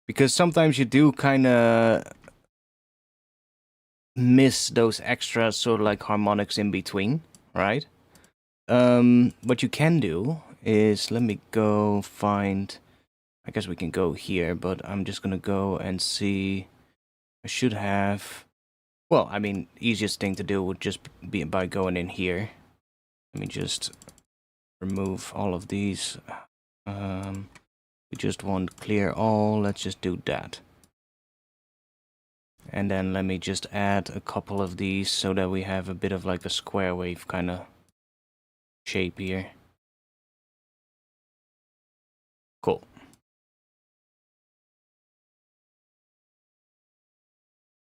Because sometimes you do kind of miss those extra sort of like harmonics in between, right? What you can do is, let me go find... I guess we can go here, but I'm just gonna go and see... I should have... Well, I mean, easiest thing to do would just be by going in here. Let me just remove all of these. We just want clear all. Let's just do that. And then let me just add a couple of these so that we have a bit of like a square wave kind of shape here. Cool.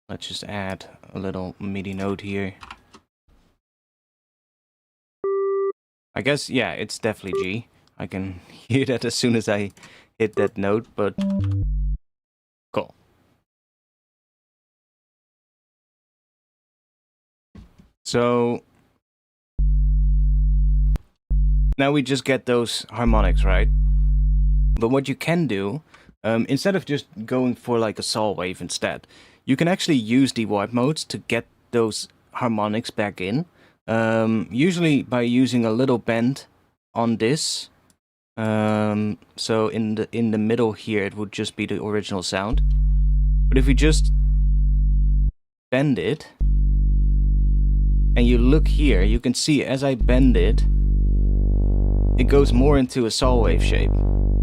Let's just add a little MIDI note here. I guess, yeah, it's definitely G. I can hear that as soon as I hit that note, but cool. So now we just get those harmonics, right? But what you can do, instead of just going for like a saw wave instead, you can actually use the warp modes to get those harmonics back in. Usually by using a little bend on this. So in the middle here, it would just be the original sound. But if we just bend it, and you look here, you can see as I bend it, it goes more into a saw wave shape.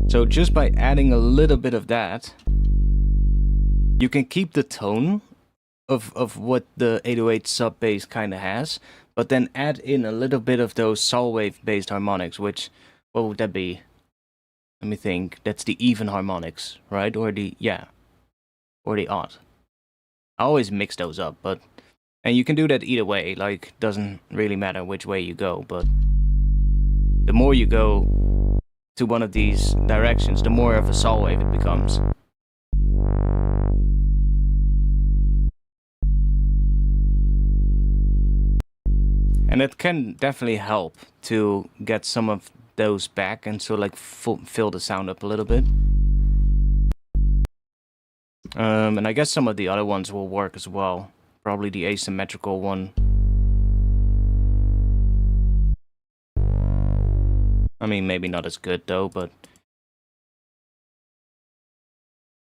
So just by adding a little bit of that, you can keep the tone of what the 808 sub bass kind of has, but then add in a little bit of those saw wave based harmonics, which, what would that be? Let me think. That's the even harmonics, right? Or the, yeah, or the odd. I always mix those up, but, and you can do that either way, like, doesn't really matter which way you go, but the more you go to one of these directions, the more of a saw wave it becomes. And it can definitely help to get some of those back and so like fill the sound up a little bit. And I guess some of the other ones will work as well. Probably the asymmetrical one. I mean, maybe not as good though, but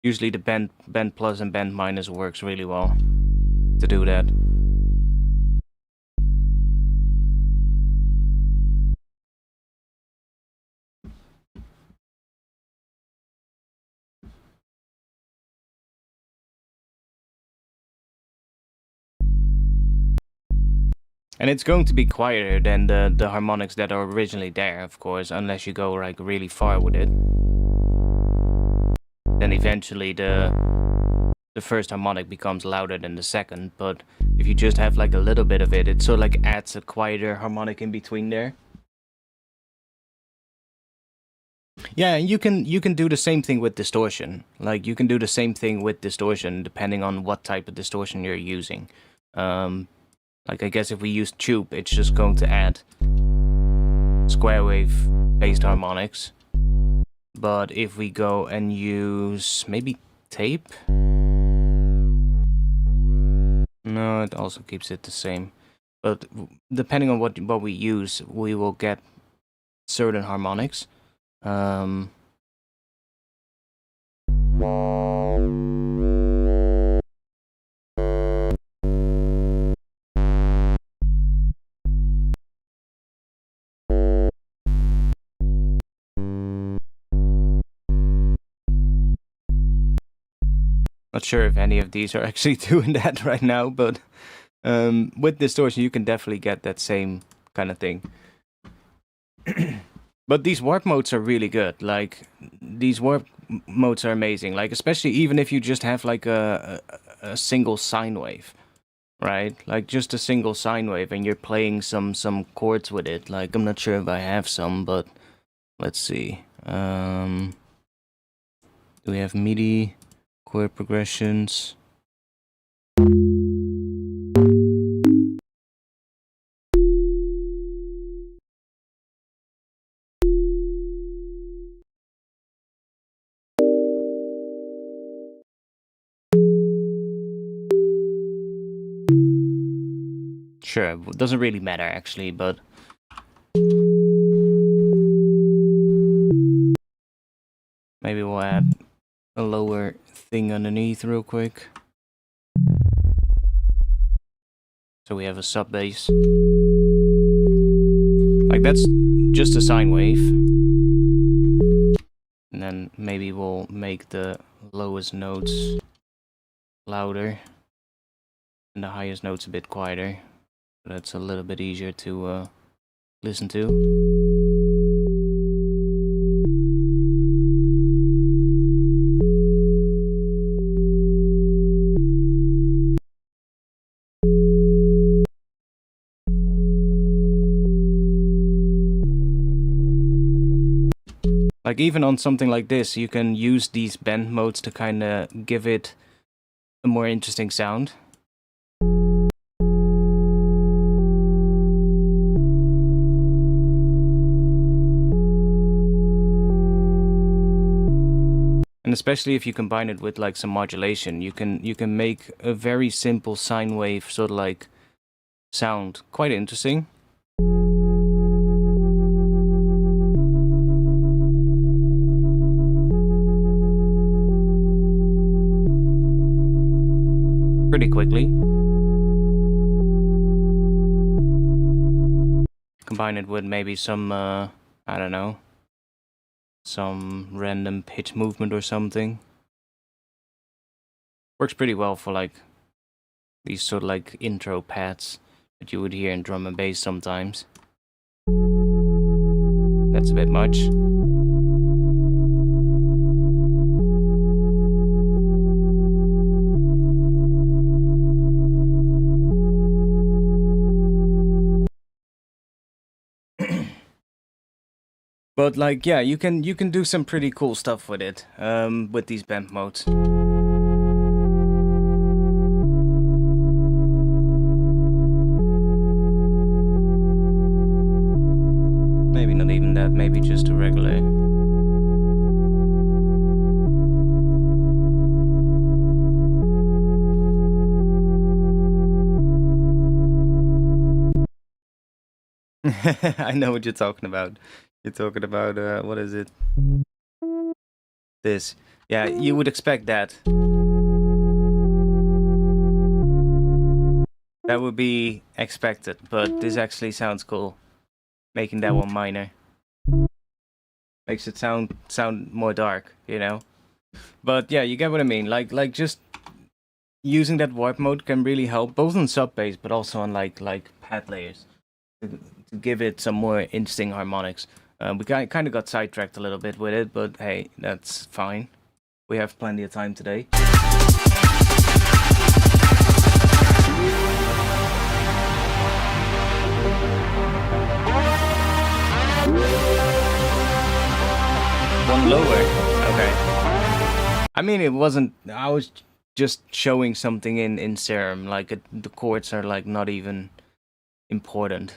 usually the bend plus and bend minus works really well to do that. And it's going to be quieter than the harmonics that are originally there, of course, unless you go like really far with it. Then eventually the first harmonic becomes louder than the second, but if you just have like a little bit of it, it sort of like adds a quieter harmonic in between there. Yeah, and you can do the same thing with distortion. Like you can do the same thing with distortion depending on what type of distortion you're using. Like I guess if we use tube, it's just going to add square wave based harmonics. But if we go and use maybe tape, no, it also keeps it the same. But depending on what we use, we will get certain harmonics. Not sure if any of these are actually doing that right now, but with distortion you can definitely get that same kind of thing. But these warp modes are really good. Like these warp modes are amazing. Like especially even if you just have like a single sine wave, right? Like just a single sine wave, and you're playing some chords with it. Like I'm not sure if I have some, but let's see. Do we have MIDI chord progressions? Sure, it doesn't really matter actually, but maybe we'll add a lower thing underneath real quick. So we have a sub bass. Like that's just a sine wave. And then maybe we'll make the lowest notes louder and the highest notes a bit quieter. That's a little bit easier to listen to. Like even on something like this, you can use these bend modes to kind of give it a more interesting sound. And especially if you combine it with like some modulation, you can make a very simple sine wave sort of like sound quite interesting. Pretty quickly. Combine it with maybe some I don't know, some random pitch movement or something. Works pretty well for like these sort of like intro pads that you would hear in drum and bass sometimes. That's a bit much. But like, yeah, you can do some pretty cool stuff with it, with these bend modes. Maybe not even that, maybe just a regular. I know what you're talking about. You're talking about, what is it? This. Yeah, you would expect that. That would be expected, but this actually sounds cool. Making that one minor. Makes it sound more dark, you know? But yeah, you get what I mean. Like just using that warp mode can really help, both on sub bass but also on like pad layers, to give it some more interesting harmonics. We kind of got sidetracked a little bit with it, but hey, that's fine. We have plenty of time today. One lower. Okay. I mean, it wasn't. I was just showing something in Serum. Like the chords are like not even important.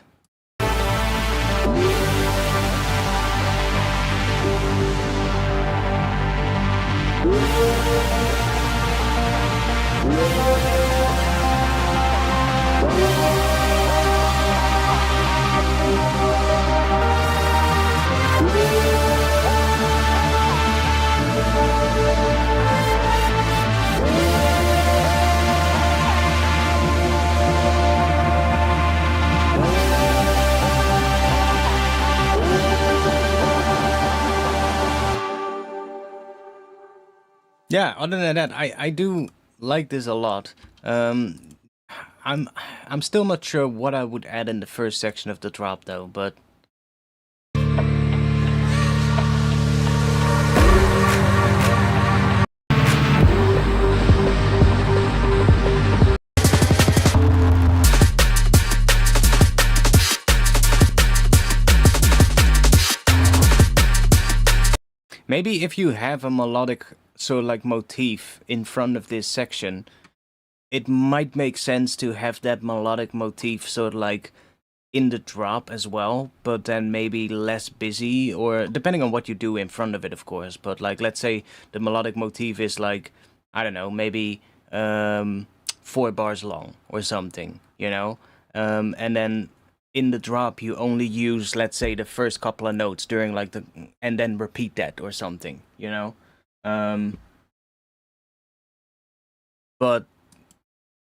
Yeah, other than that, I do like this a lot. I'm still not sure what I would add in the first section of the drop though, but maybe if you have a melodic motif in front of this section, it might make sense to have that melodic motif in the drop as well, but then maybe less busy, or depending on what you do in front of it, of course. But let's say the melodic motif is I don't know, maybe 4 bars long or something, you know? And then in the drop you only use, let's say, the first couple of notes during and then repeat that or something, you know? But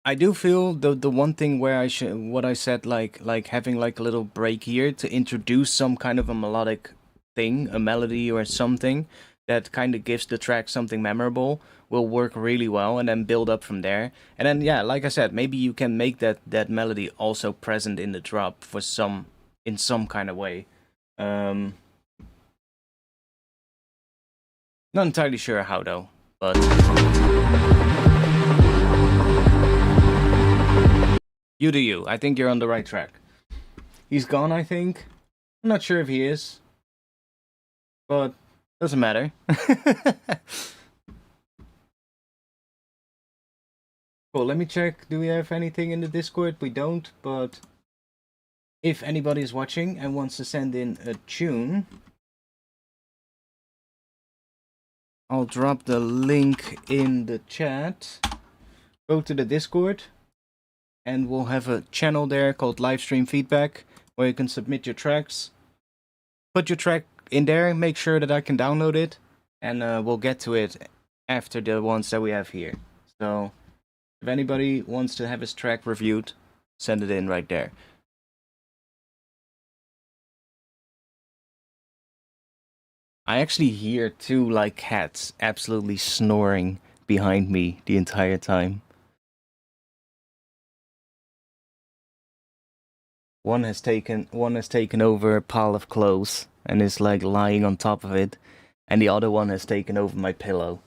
I do feel the one thing where what I said, having a little break here to introduce some kind of a melodic thing, a melody or something that kind of gives the track something memorable, will work really well, and then build up from there. And then, yeah, like I said, maybe you can make that melody also present in the drop in some kind of way. Not entirely sure how though, but you do you. I think you're on the right track. He's gone, I think. I'm not sure if he is, but doesn't matter. Cool, let me check. Do we have anything in the Discord? We don't, but if anybody is watching and wants to send in a tune, I'll drop the link in the chat. Go to the Discord, and we'll have a channel there called Livestream Feedback, where you can submit your tracks. Put your track in there, make sure that I can download it, and we'll get to it after the ones that we have here. So if anybody wants to have his track reviewed, send it in right there. I actually hear 2 cats absolutely snoring behind me the entire time. One has taken over a pile of clothes and is lying on top of it, and the other one has taken over my pillow.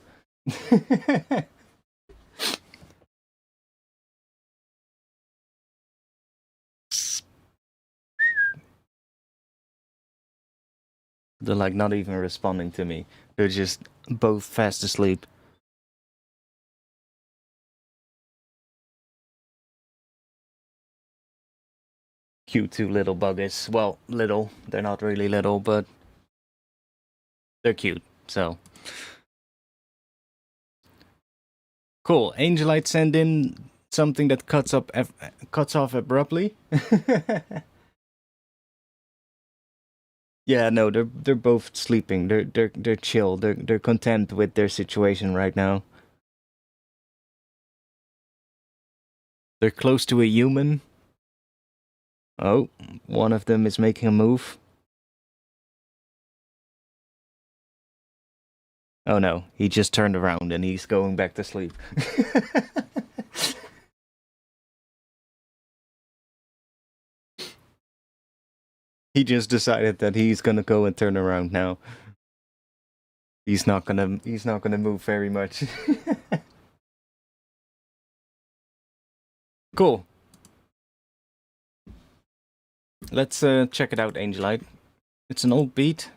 They're not even responding to me. They're just both fast asleep. Cute 2 little buggers. Well, little. They're not really little, but they're cute, so. Cool. Angelite send in something that cuts off abruptly. Yeah, no, they're both sleeping. They're chill. They're content with their situation right now. They're close to a human. Oh, one of them is making a move. Oh no, he just turned around and he's going back to sleep. He just decided that he's gonna go and turn around now. He's not gonna move very much. Cool. Let's check it out, Angelite. It's an old beat.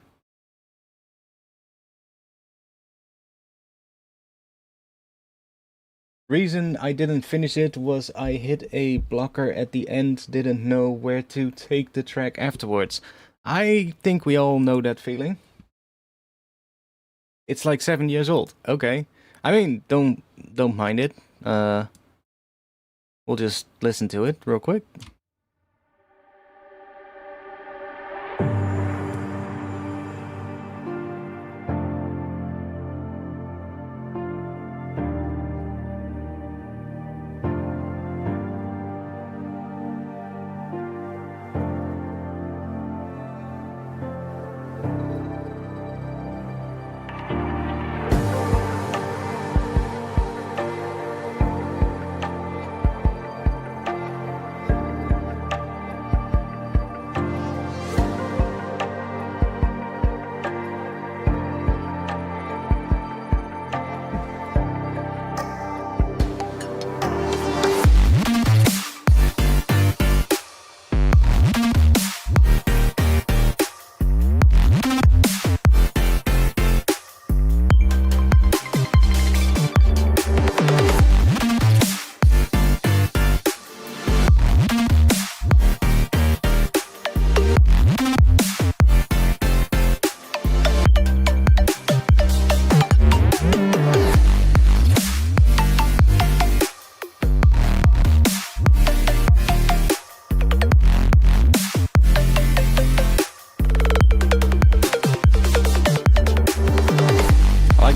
Reason I didn't finish it was I hit a blocker at the end, didn't know where to take the track afterwards. I think we all know that feeling. It's like 7 years old. Okay. I mean, don't mind it. We'll just listen to it real quick.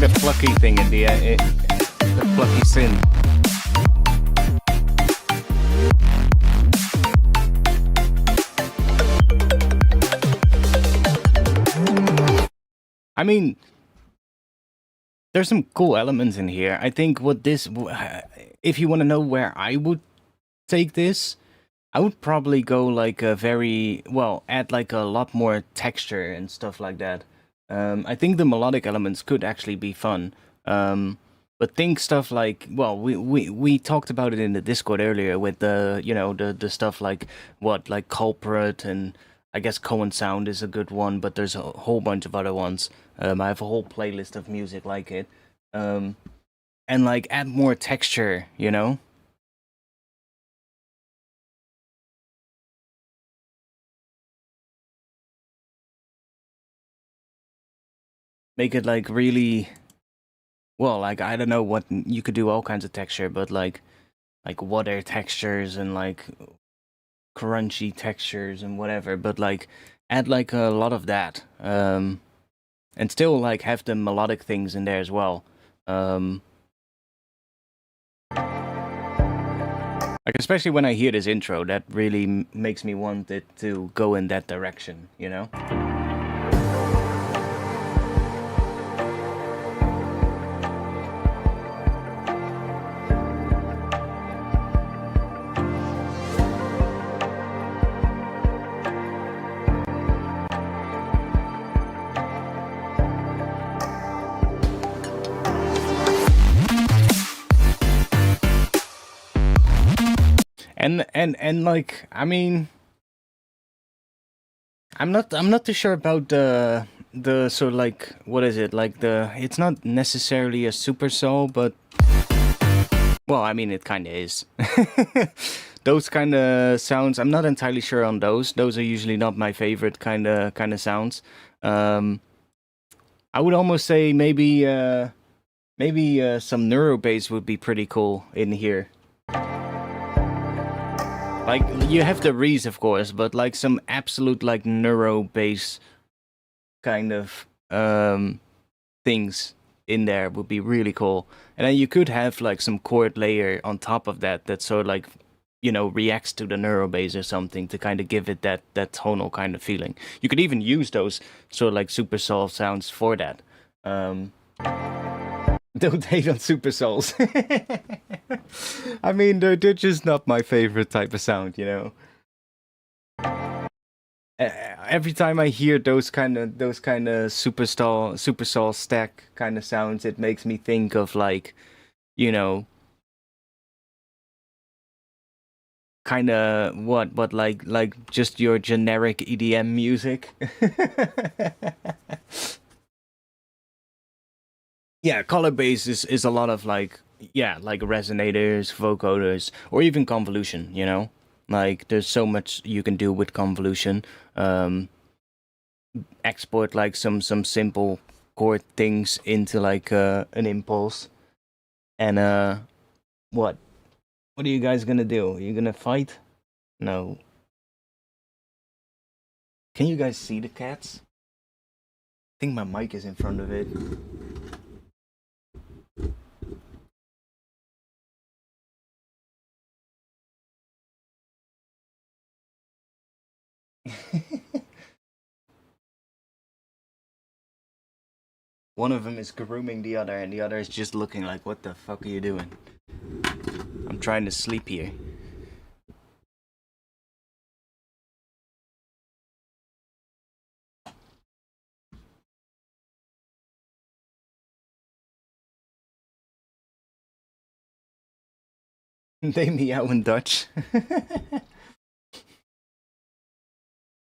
The plucky thing in the plucky synth. I mean, there's some cool elements in here. I think what this, if you want to know where I would take this, I would probably go like a very, well, add like a lot more texture and stuff like that. I think the melodic elements could actually be fun. But think stuff like, well, we talked about it in the Discord earlier with the, you know, the stuff like like Culprit, and I guess Cohen Sound is a good one, but there's a whole bunch of other ones. I have a whole playlist of music like it. And like add more texture, you know? Make it like really, well, like I don't know what, you could do all kinds of texture, but like water textures and like crunchy textures and whatever, but like add like a lot of that, and still like have the melodic things in there as well. Like especially when I hear this intro, that really makes me want it to go in that direction, you know? And like, I mean, I'm not too sure about the sort of like, what is it, like it's not necessarily a super soul, but well, I mean it kind of is. Those kind of sounds, I'm not entirely sure on those. Those are usually not my favorite kind of sounds. I would almost say maybe some neuro bass would be pretty cool in here. Like, you have the Reese, of course, but like some absolute like neuro bass kind of things in there would be really cool. And then you could have like some chord layer on top of that that sort of like, you know, reacts to the neuro bass or something to kind of give it that tonal kind of feeling. You could even use those sort of like super soul sounds for that. Don't hate on super souls. I mean, they're just not my favorite type of sound, you know. Every time I hear those kind of superstar stack kind of sounds, it makes me think of like, you know, kind of what like just your generic EDM music. Yeah, color bass is a lot of like, yeah, like resonators, vocoders, or even convolution, you know? Like there's so much you can do with convolution. Um Export like some simple chord things into like an impulse. And what? What are you guys gonna do? Are you gonna fight? No. Can you guys see the cats? I think my mic is in front of it. One of them is grooming the other, and the other is just looking like, what the fuck are you doing? I'm trying to sleep here. They meow in Dutch.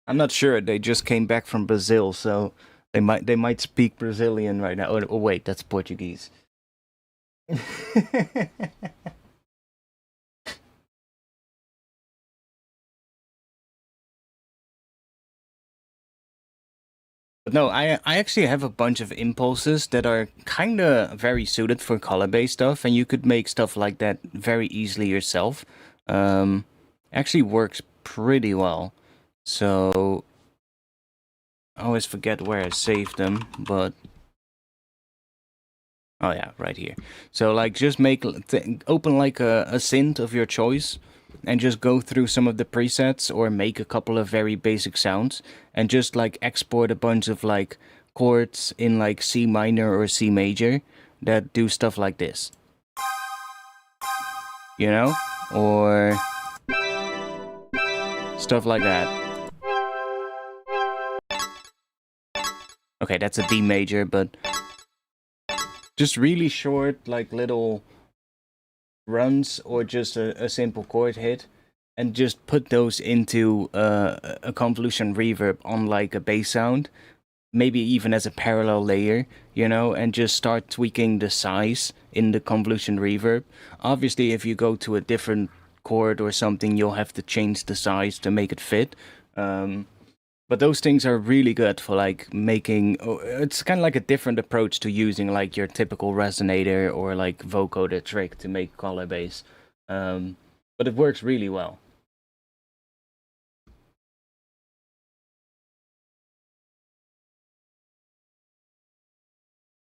I'm not sure. They just came back from Brazil, so they might speak Brazilian right now. Oh wait, that's Portuguese. But no, I actually have a bunch of impulses that are kind of very suited for color-based stuff, and you could make stuff like that very easily yourself. Um, Actually works pretty well. So I always forget where I saved them, but oh yeah, right here. So like just open like a synth of your choice and just go through some of the presets or make a couple of very basic sounds and just like export a bunch of like chords in like C minor or C major that do stuff like this. You know? Or stuff like that. Okay, that's a D major, but just really short like little runs or just a simple chord hit and just put those into a convolution reverb on like a bass sound, maybe even as a parallel layer, you know, and just start tweaking the size in the convolution reverb. Obviously, if you go to a different chord or something, you'll have to change the size to make it fit. But those things are really good for like making. It's kind of like a different approach to using like your typical resonator or like vocoder trick to make color bass. But it works really well.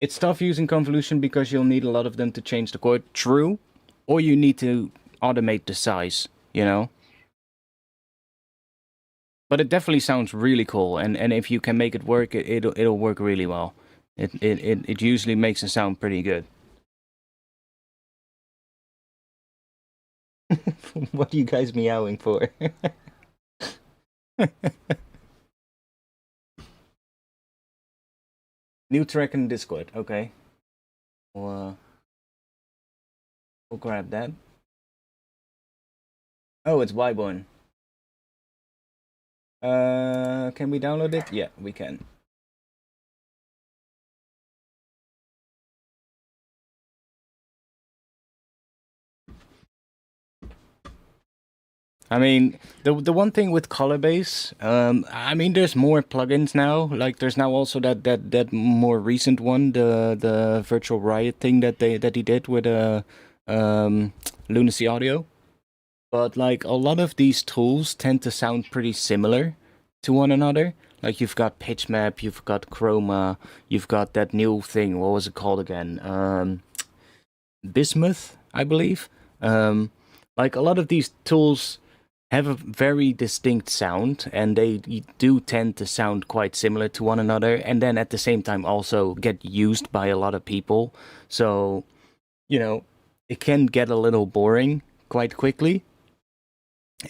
It's tough using convolution because you'll need a lot of them to change the chord. True, or you need to automate the size. You know. But it definitely sounds really cool, and if you can make it work, it'll work really well. It usually makes it sound pretty good. What are you guys meowing for? New track in Discord. Okay, we'll, we'll grab that. Oh, it's Wyborn. Can we download it? Yeah, we can. I mean, the one thing with Colorbase, I mean, there's more plugins now. Like, there's now also that more recent one, the Virtual Riot thing that he did with Lunacy Audio. But like a lot of these tools tend to sound pretty similar to one another. Like you've got pitch map, you've got chroma, you've got that new thing. What was it called again? Bismuth, I believe. Like a lot of these tools have a very distinct sound, and they do tend to sound quite similar to one another, and then at the same time also get used by a lot of people. So, you know, it can get a little boring quite quickly.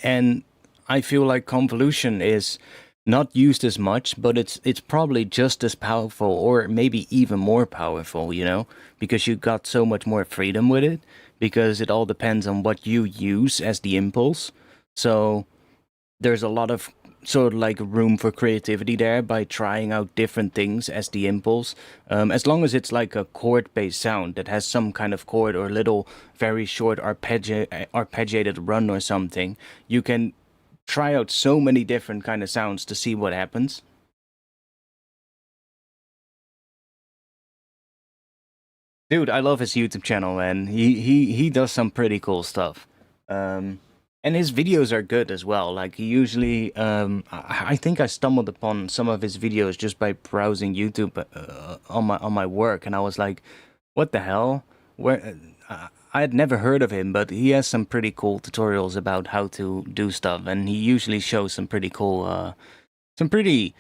And I feel like convolution is not used as much, but it's probably just as powerful or maybe even more powerful, you know, because you got so much more freedom with it because it all depends on what you use as the impulse. So there's a lot of sort of like room for creativity there by trying out different things as the impulse. As long as it's like a chord-based sound that has some kind of chord or little very short arpeggiated run or something, you can try out so many different kind of sounds to see what happens. Dude, I love his YouTube channel, man. He does some pretty cool stuff. Um, and his videos are good as well. Like he usually, I think I stumbled upon some of his videos just by browsing YouTube on my work, and I was like, "What the hell?" Where I had never heard of him, but he has some pretty cool tutorials about how to do stuff, and he usually shows some pretty cool, some pretty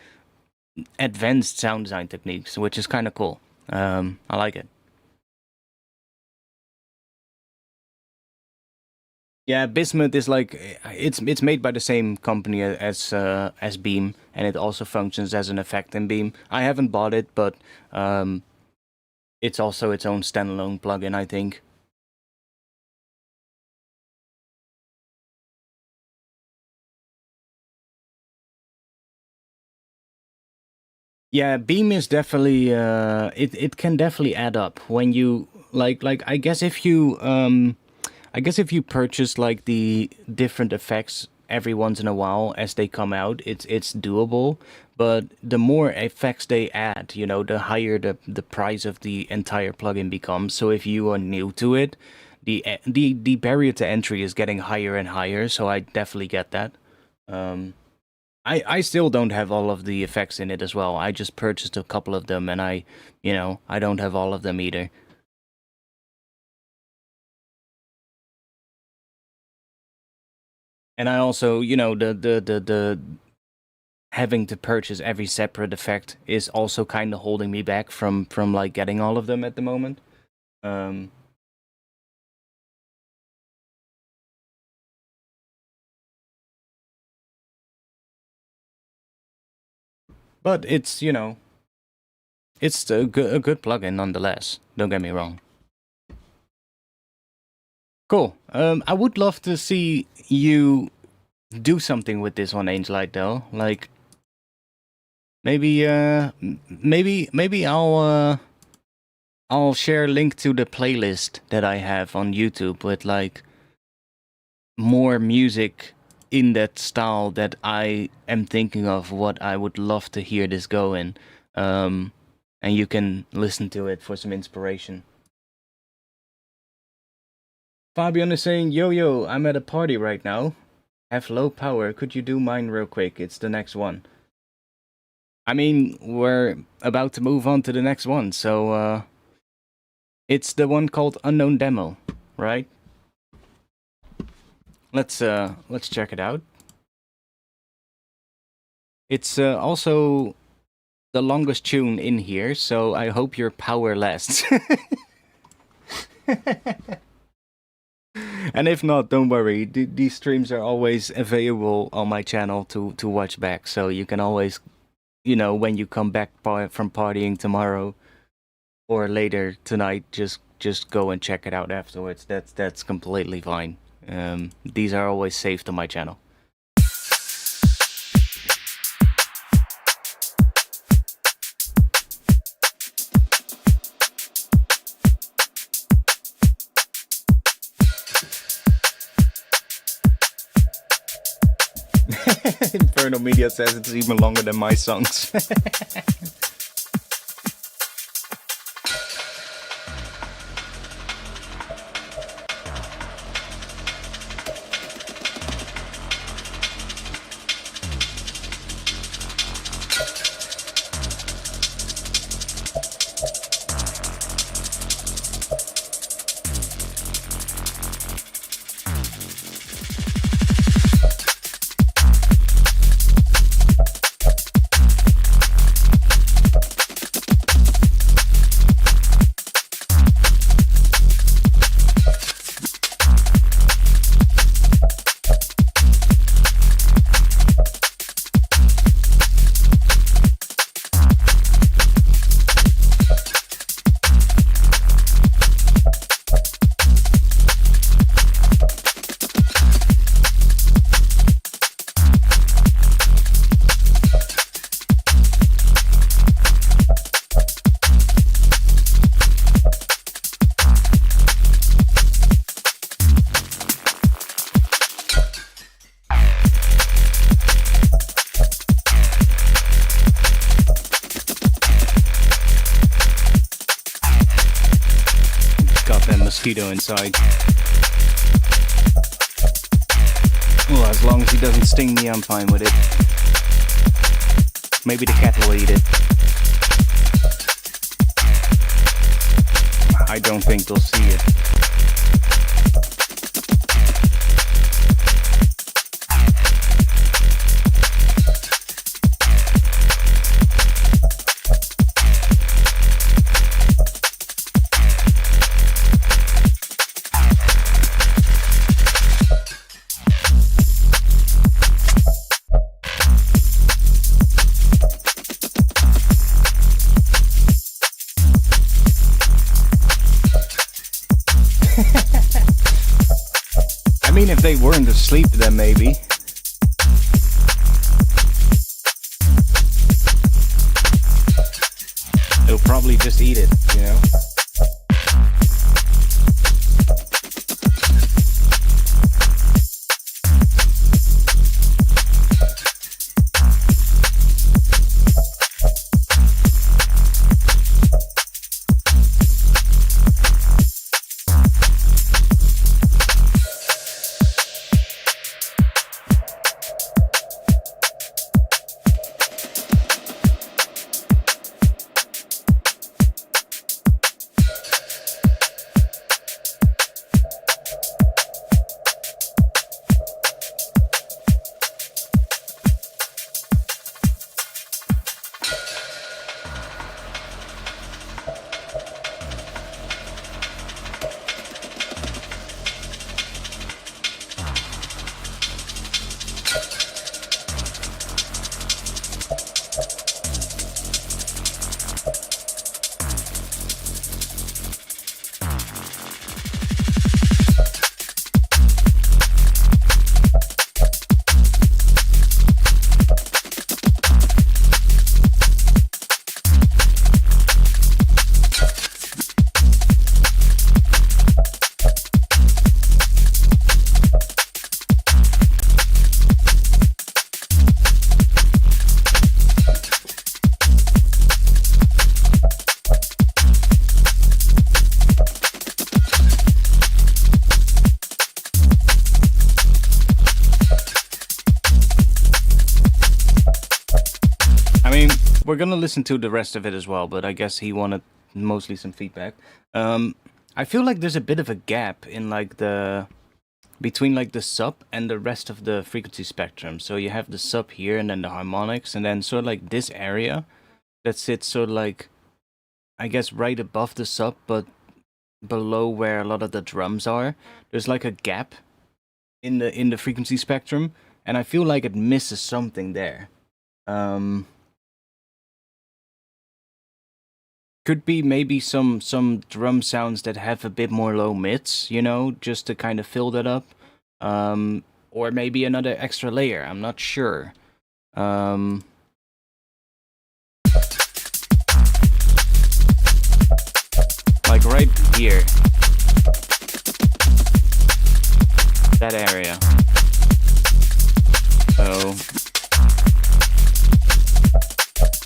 advanced sound design techniques, which is kind of cool. I like it. Yeah, Bismuth is like it's made by the same company as Beam, and it also functions as an effect in Beam. I haven't bought it, but it's also its own standalone plugin, I think. Yeah, Beam is definitely it can definitely add up when you like I guess if you purchase like the different effects every once in a while as they come out, it's doable. But the more effects they add, you know, the higher the price of the entire plugin becomes. So if you are new to it, the barrier to entry is getting higher and higher. So I definitely get that. Um, I still don't have all of the effects in it as well. I just purchased a couple of them, and you know, I don't have all of them either. And I also, you know, the having to purchase every separate effect is also kind of holding me back from like getting all of them at the moment. Um, but it's, you know, it's a good plugin nonetheless. Don't get me wrong. Cool. I would love to see you do something with this on Angelite though. Like maybe maybe I'll share a link to the playlist that I have on YouTube with like more music in that style that I am thinking of what I would love to hear this go in. And you can listen to it for some inspiration. Fabian is saying, yo, I'm at a party right now. Have low power. Could you do mine real quick? It's the next one. I mean, we're about to move on to the next one, so it's the one called Unknown Demo, right? Let's check it out. It's also the longest tune in here, so I hope your power lasts. And if not, don't worry. These streams are always available on my channel to watch back, so you can always, you know, when you come back from partying tomorrow or later tonight, just go and check it out afterwards. That's completely fine. These are always saved to my channel. Inferno Media says it's even longer than my songs. mosquito inside. Well, as long as he doesn't sting me, I'm fine with it. Maybe the cat will eat it. I don't think they'll see it. I mean, if they weren't asleep, then maybe. They'll probably just eat it, you know? We're gonna listen to the rest of it as well, but I guess he wanted mostly some feedback. I feel like there's a bit of a gap in like between like the sub and the rest of the frequency spectrum. So you have the sub here and then the harmonics, and then sort of like this area that sits sort of like, I guess, right above the sub, but below where a lot of the drums are. There's like a gap in the frequency spectrum, and I feel like it misses something there. Could be maybe some drum sounds that have a bit more low mids, you know, just to kind of fill that up. Or maybe another extra layer, I'm not sure. Like right here. That area. So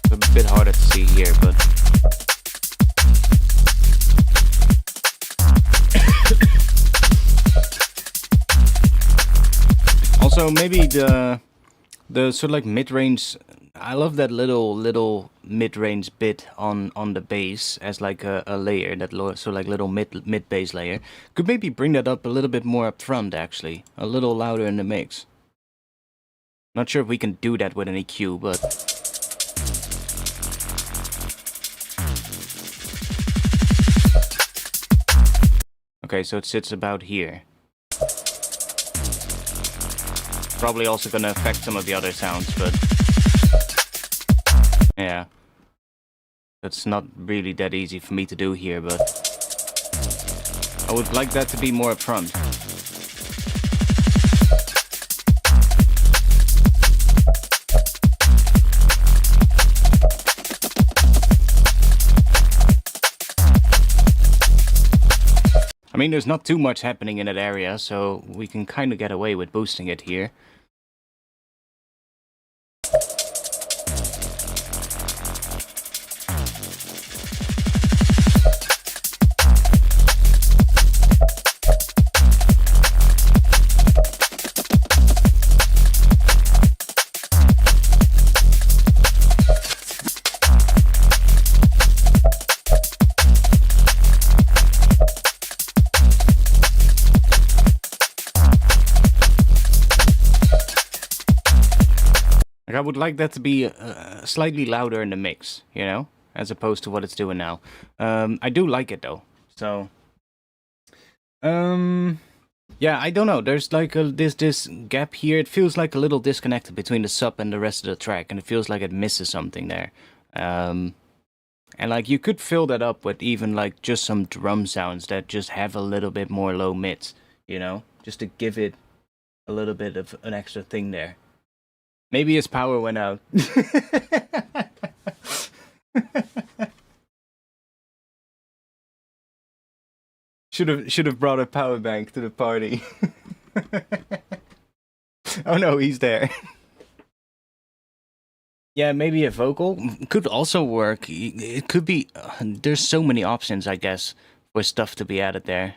it's a bit harder to see here, but also maybe the sort of like mid-range. I love that little mid-range bit on the bass as like a layer, that sort of like little mid bass layer. Could maybe bring that up a little bit more up front, actually, a little louder in the mix. Not sure if we can do that with an EQ, but okay, so it sits about here. Probably also gonna affect some of the other sounds, but yeah, that's not really that easy for me to do here, but I would like that to be more upfront. I mean, there's not too much happening in that area, so we can kind of get away with boosting it here. I would like that to be slightly louder in the mix, you know, as opposed to what it's doing now. I do like it though. So, yeah, I don't know. There's like this gap here. It feels like a little disconnected between the sub and the rest of the track, and it feels like it misses something there. And like you could fill that up with even like just some drum sounds that just have a little bit more low mids, you know, just to give it a little bit of an extra thing there. Maybe his power went out. Should have brought a power bank to the party. Oh no, he's there. Yeah, maybe a vocal could also work. It could be. There's so many options, I guess, for stuff to be added there.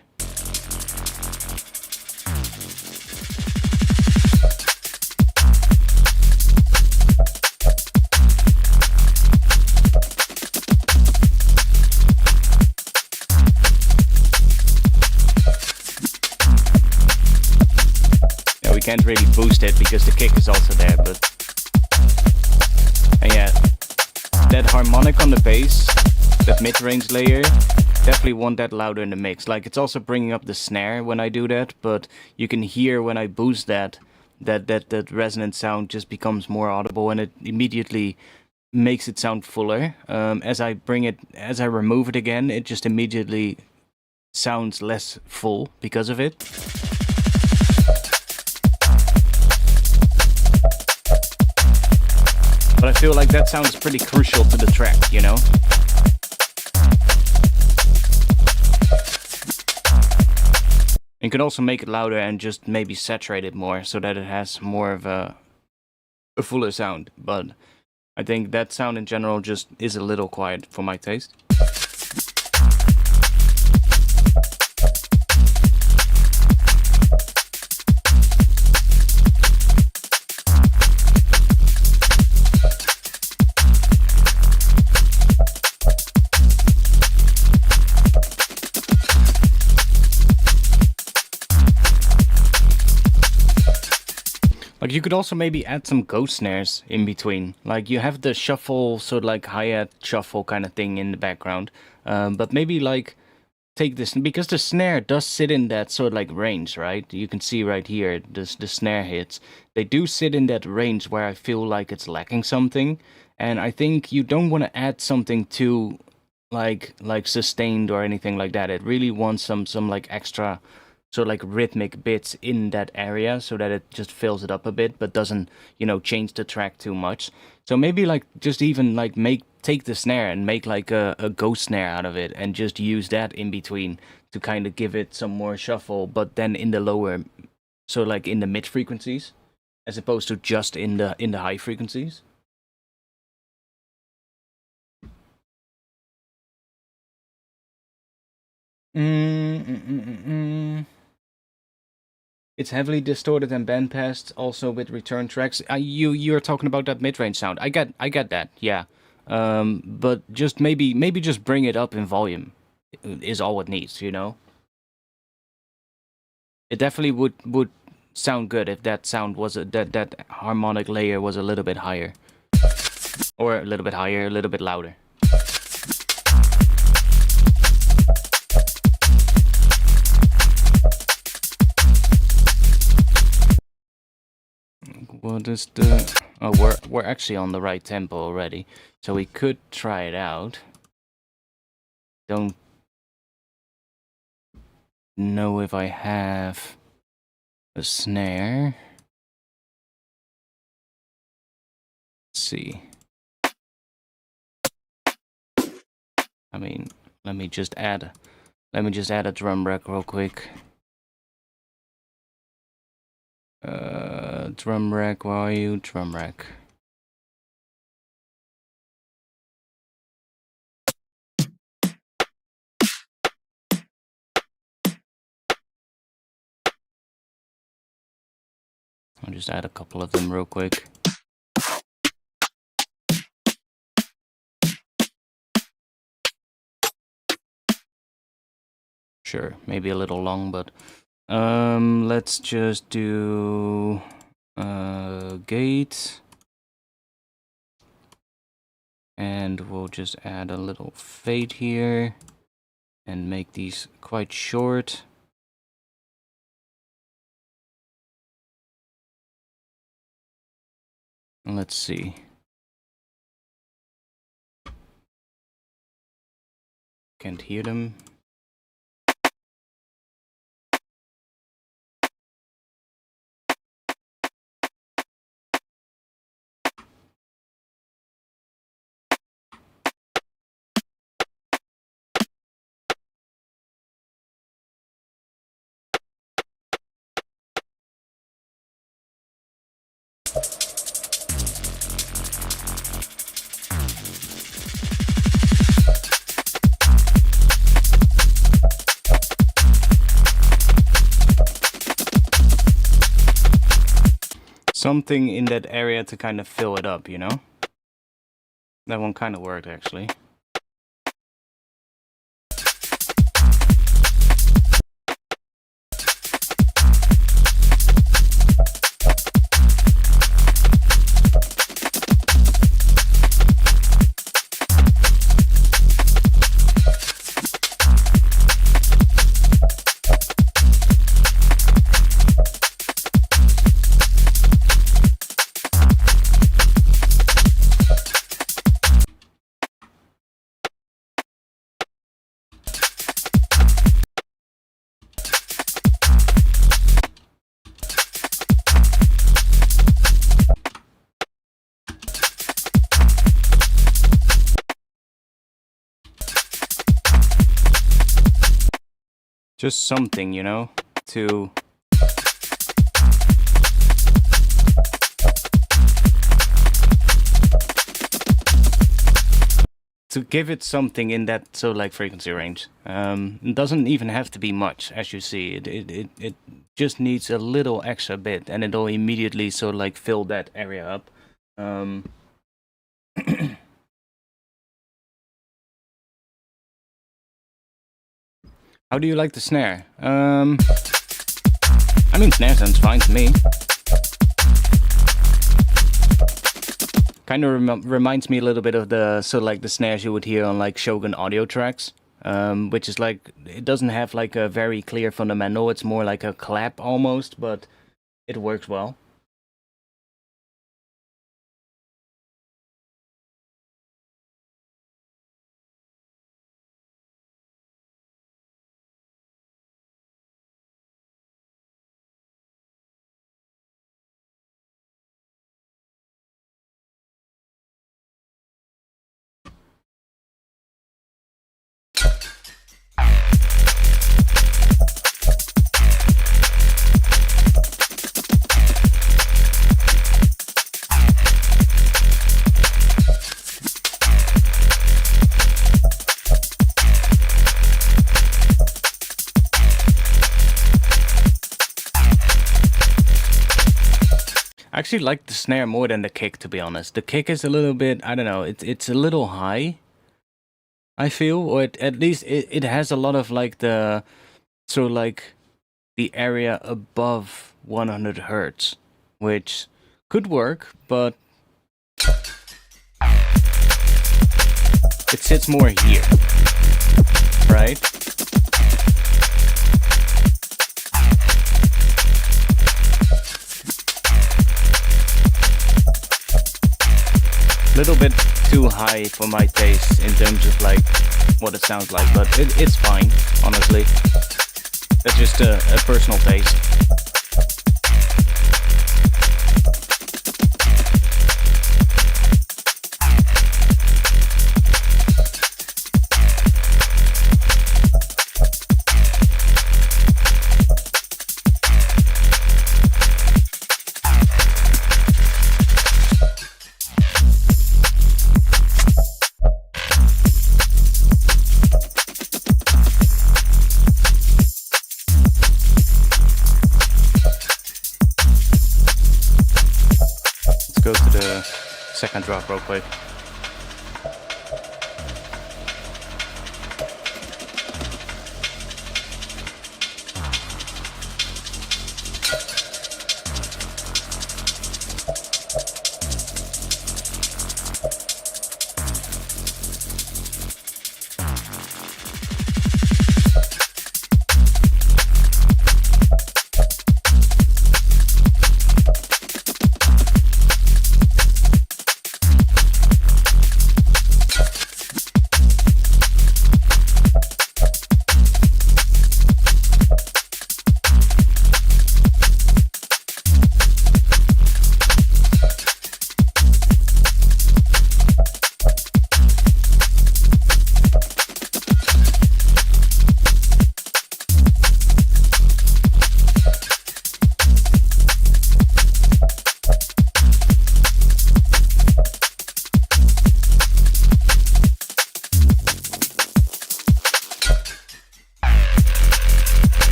Yeah, we can't really boost it because the kick is also there, but. And yeah, that harmonic on the bass, that mid-range layer, definitely want that louder in the mix. Like, it's also bringing up the snare when I do that, but you can hear when I boost that resonant sound just becomes more audible, and it immediately makes it sound fuller. As I remove it again, it just immediately sounds less full because of it. But I feel like that sound is pretty crucial to the track, you know? You can also make it louder and just maybe saturate it more so that it has more of a fuller sound. But I think that sound in general just is a little quiet for my taste. Like, you could also maybe add some ghost snares in between. Like, you have the shuffle, sort of like hi-hat shuffle kind of thing in the background. But maybe, like, take this, because the snare does sit in that sort of like range, right? You can see right here, the snare hits. They do sit in that range where I feel like it's lacking something. And I think you don't want to add something too, like sustained or anything like that. It really wants some like extra... so like rhythmic bits in that area so that it just fills it up a bit but doesn't, you know, change the track too much. So maybe like just even like take the snare and make like a ghost snare out of it and just use that in between to kind of give it some more shuffle, but then in the lower, so like in the mid frequencies as opposed to just in the high frequencies. It's heavily distorted and bandpassed, also with return tracks. You're talking about that mid-range sound. I get that, yeah. But just maybe just bring it up in volume is all it needs, you know. It definitely would sound good if that sound was that harmonic layer was a little bit higher, or a little bit higher, a little bit louder. What is the... Oh, we're actually on the right tempo already, so we could try it out. Don't know if I have a snare. Let's see. I mean, let me just add a drum rack real quick. Drum rack, where are you? Drum rack. I'll just add a couple of them real quick. Sure, maybe a little long, but let's just do gate. And we'll just add a little fade here and make these quite short. Let's see. Can't hear them. Something in that area to kind of fill it up, you know? That one kind of worked, actually. Just something, you know, to give it something in that like frequency range. It doesn't even have to be much, as you see. It just needs a little extra bit, and it'll immediately like fill that area up. How do you like the snare? I mean, snare sounds fine to me. Kind of reminds me a little bit of the like the snares you would hear on like Shogun audio tracks, which is like, it doesn't have like a very clear fundamental. It's more like a clap almost, but it works well. I actually like the snare more than the kick, to be honest. The kick is a little bit, I don't know, it's a little high, I feel, or at least it has a lot of like the, like the area above 100 hertz, which could work, but it sits more here, right? Little bit too high for my taste in terms of like what it sounds like, but it's fine, honestly. That's just a personal taste. Go to the second drop real quick.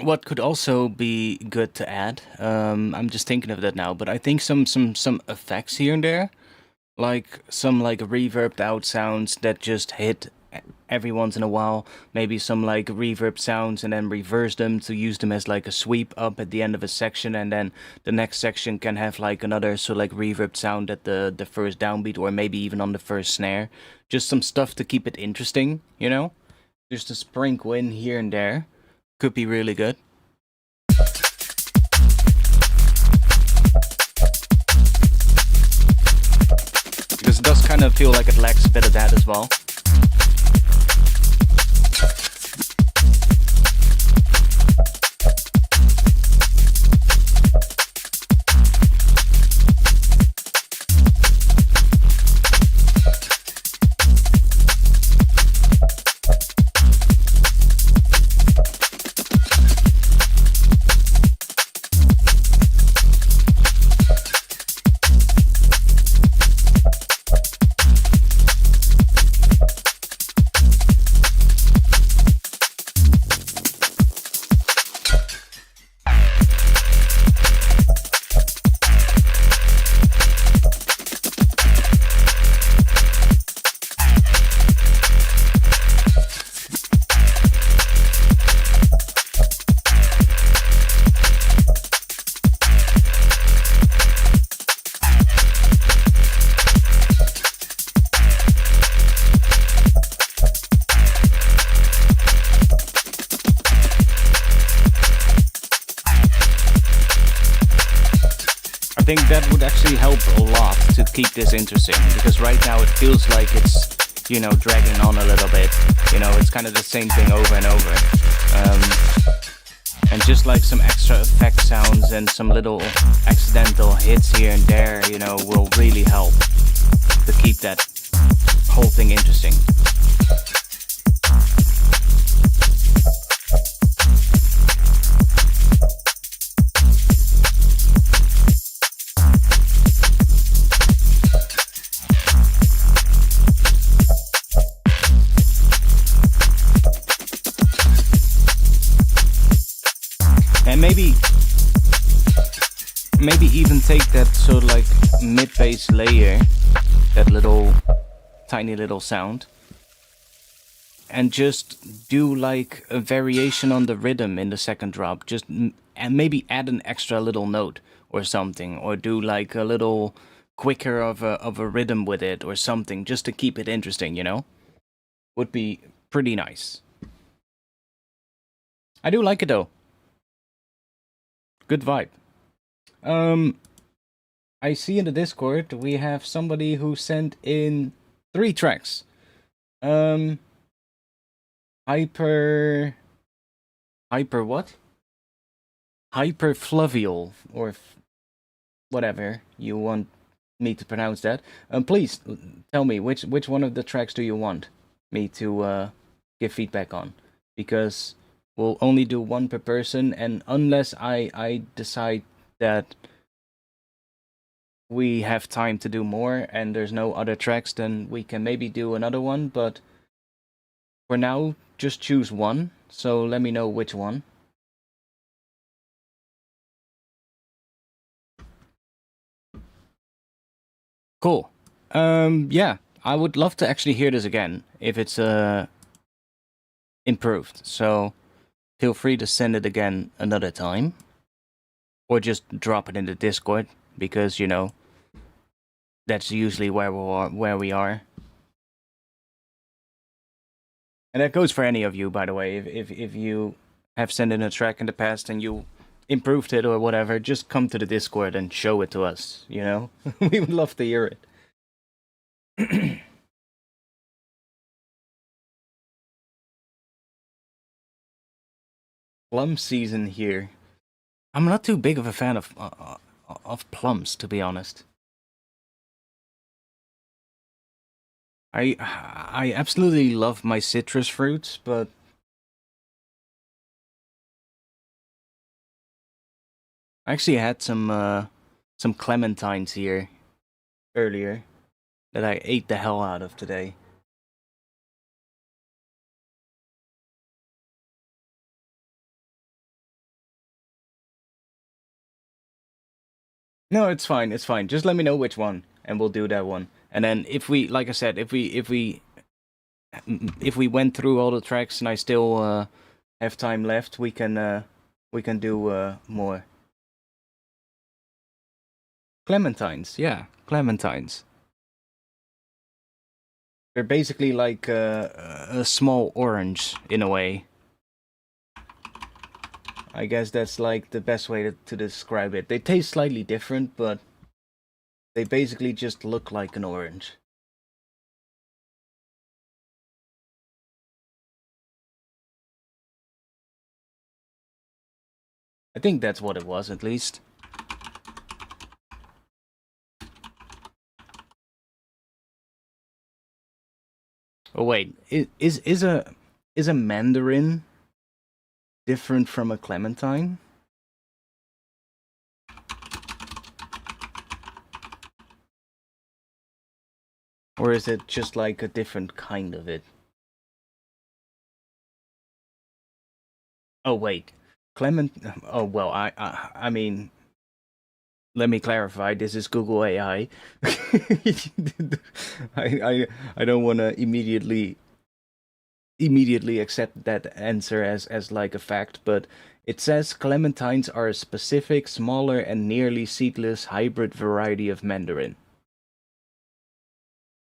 What could also be good to add, I'm just thinking of that now, but I think some effects here and there, like some like reverbed out sounds that just hit every once in a while, maybe some like reverb sounds and then reverse them to use them as like a sweep up at the end of a section, and then the next section can have like another so like reverb sound at the first downbeat, or maybe even on the first snare. Just some stuff to keep it interesting, you know? Just a sprinkle in here and there could be really good. Because it does kind of feel like it lacks a bit of that as well. I think that would actually help a lot to keep this interesting, because right now it feels like it's, you know, dragging on a little bit. You know, it's kind of the same thing over and over. And just like some extra effect sounds and some little accidental hits here and there, you know, will really help to keep that whole thing interesting. And maybe even take that sort of like mid-bass layer, that little tiny little sound, and just do like a variation on the rhythm in the second drop, just and maybe add an extra little note or something, or do like a little quicker of a rhythm with it or something, just to keep it interesting, you know? Would be pretty nice. I do like it though. Good vibe. I see in the Discord we have somebody who sent in 3 tracks. Hyper what? Hyper fluvial, or whatever you want me to pronounce that. Please tell me which one of the tracks do you want me to give feedback on, because we'll only do one per person, and unless I decide that we have time to do more and there's no other tracks, then we can maybe do another one, but for now, just choose one, so let me know which one. Cool. Yeah, I would love to actually hear this again, if it's improved, so feel free to send it again another time, or just drop it in the Discord, because, you know, that's usually where we are. And that goes for any of you, by the way. If you have sent in a track in the past and you improved it or whatever, just come to the Discord and show it to us, you know? We would love to hear it. Plum season here. I'm not too big of a fan of plums, to be honest. I absolutely love my citrus fruits, but I actually had some clementines here earlier that I ate the hell out of today. No, it's fine. It's fine. Just let me know which one, and we'll do that one. And then if we, like I said, if we went through all the tracks and I still have time left, we can do more. Clementines, yeah, clementines. They're basically like a small orange in a way. I guess that's like the best way to describe it. They taste slightly different, but they basically just look like an orange. I think that's what it was, at least. Oh wait, is a mandarin different from a clementine? Or is it just like a different kind of it? Oh wait, Oh well, I mean, let me clarify. This is Google AI. I don't want to immediately accept that answer as like a fact, but it says clementines are a specific, smaller, and nearly seedless hybrid variety of mandarin.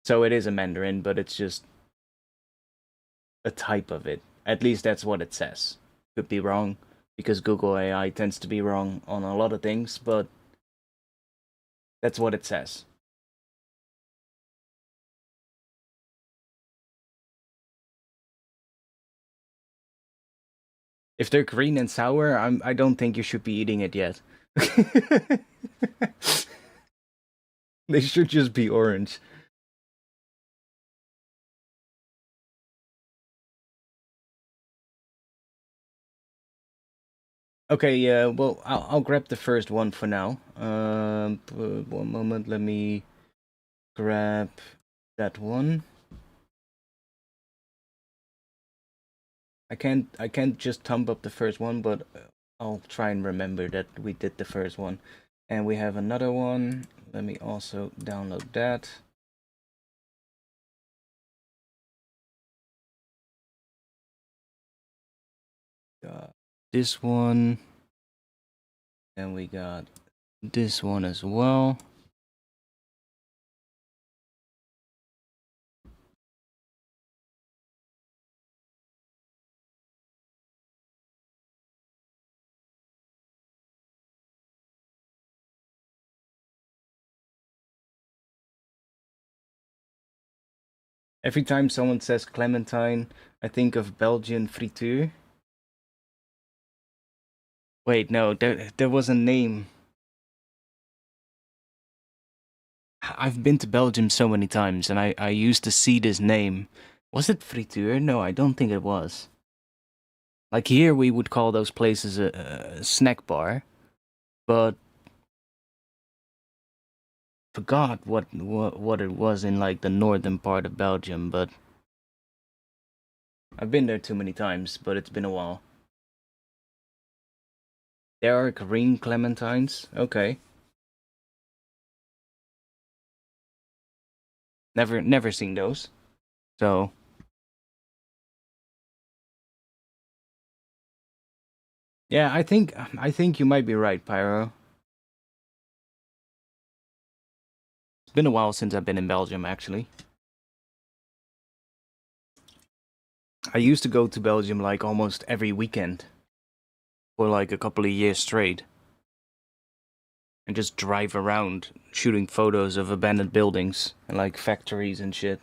So it is a mandarin, but it's just a type of it. At least that's what it says. Could be wrong, because Google AI tends to be wrong on a lot of things, but that's what it says. If they're green and sour, I don't think you should be eating it yet. They should just be orange. Okay, yeah, well, I'll grab the first one for now. One moment, let me grab that one. I can't just thumb up the first one, but I'll try and remember that we did the first one. And we have another one. Let me also download that. Got this one. And we got this one as well. Every time someone says clementine, I think of Belgian frituur. Wait, no, there was a name. I've been to Belgium so many times, and I used to see this name. Was it frituur? No, I don't think it was. Like here, we would call those places a snack bar, but forgot what it was in like the northern part of Belgium. But I've been there too many times, but it's been a while. There are green clementines. Okay. Never seen those. So yeah, I think you might be right, Pyro. It's been a while since I've been in Belgium, actually. I used to go to Belgium like almost every weekend for like a couple of years straight. And just drive around shooting photos of abandoned buildings and like factories and shit.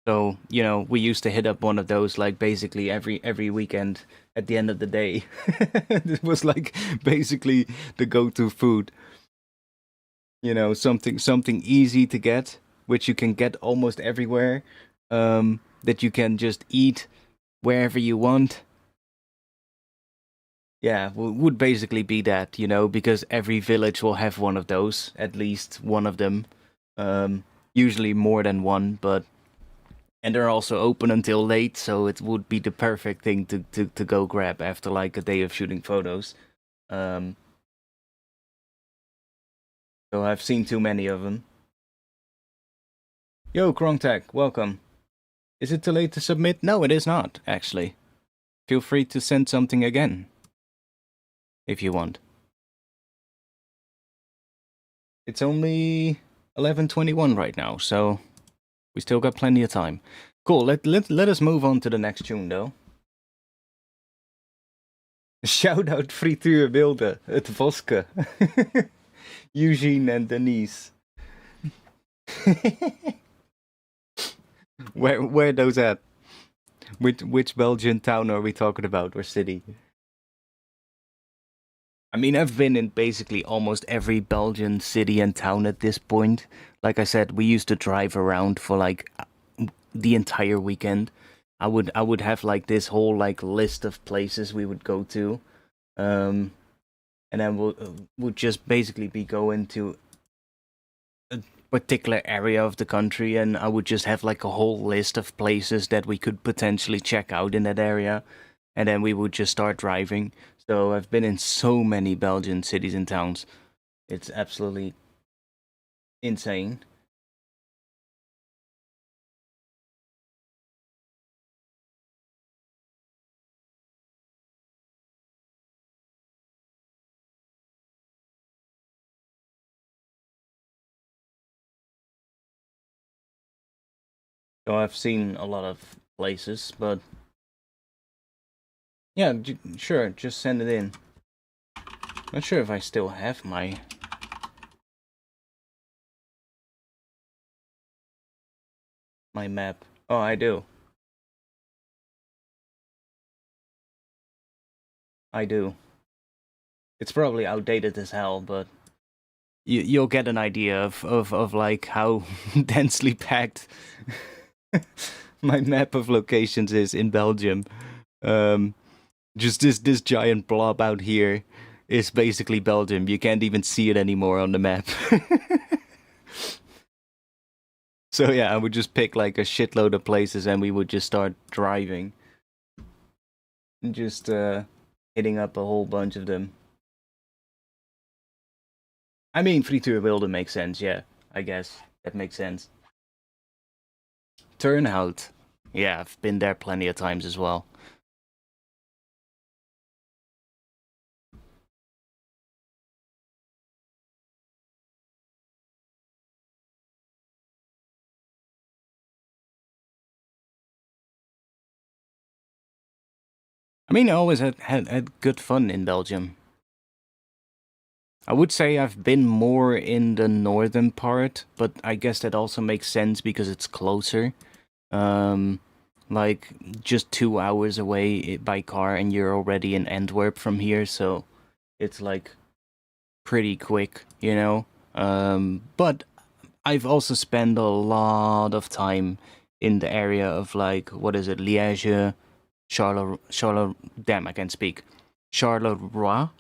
So, we used to hit up one of those like basically every weekend at the end of the day. It was like basically the go-to food. Something easy to get, which you can get almost everywhere. That you can just eat wherever you want. Yeah, would basically be that, because every village will have one of those, at least one of them. Usually more than one, and they're also open until late, so it would be the perfect thing to go grab after like a day of shooting photos. Um, So I've seen too many of them. Yo, Krongtech, welcome. Is it too late to submit? No, it is not, actually. Feel free to send something again. If you want. It's only 11:21 right now, so we still got plenty of time. Cool, let us move on to the next tune, though. Shout out Frituurbeelden, het Voske. Eugene and Denise. Where those at? Which Belgian town are we talking about, or city? I mean, I've been in basically almost every Belgian city and town at this point. Like I said, we used to drive around for like the entire weekend. I would have like this whole like list of places we would go to, and then we'll just basically be going to a particular area of the country, and I would just have like a whole list of places that we could potentially check out in that area, and then we would just start driving. So I've been in so many Belgian cities and towns. It's absolutely insane. So I've seen a lot of places, but yeah, sure, just send it in. Not sure if I still have my map. Oh, I do. I do. It's probably outdated as hell, but you'll get an idea of like how densely packed my map of locations is in Belgium. Just this giant blob out here is basically Belgium. You can't even see it anymore on the map. So yeah, I would just pick like a shitload of places and we would just start driving. Just hitting up a whole bunch of them. I mean, Frituurbeelden makes sense, yeah. I guess that makes sense. Turnhout. Yeah, I've been there plenty of times as well. I mean, I always had good fun in Belgium. I would say I've been more in the northern part, but I guess that also makes sense because it's closer. Um, like just 2 hours away by car, and you're already in Antwerp from here, so it's like pretty quick, you know. But I've also spent a lot of time in the area of like what is it, Liège, Charleroi. Damn, I can't speak. Charleroi.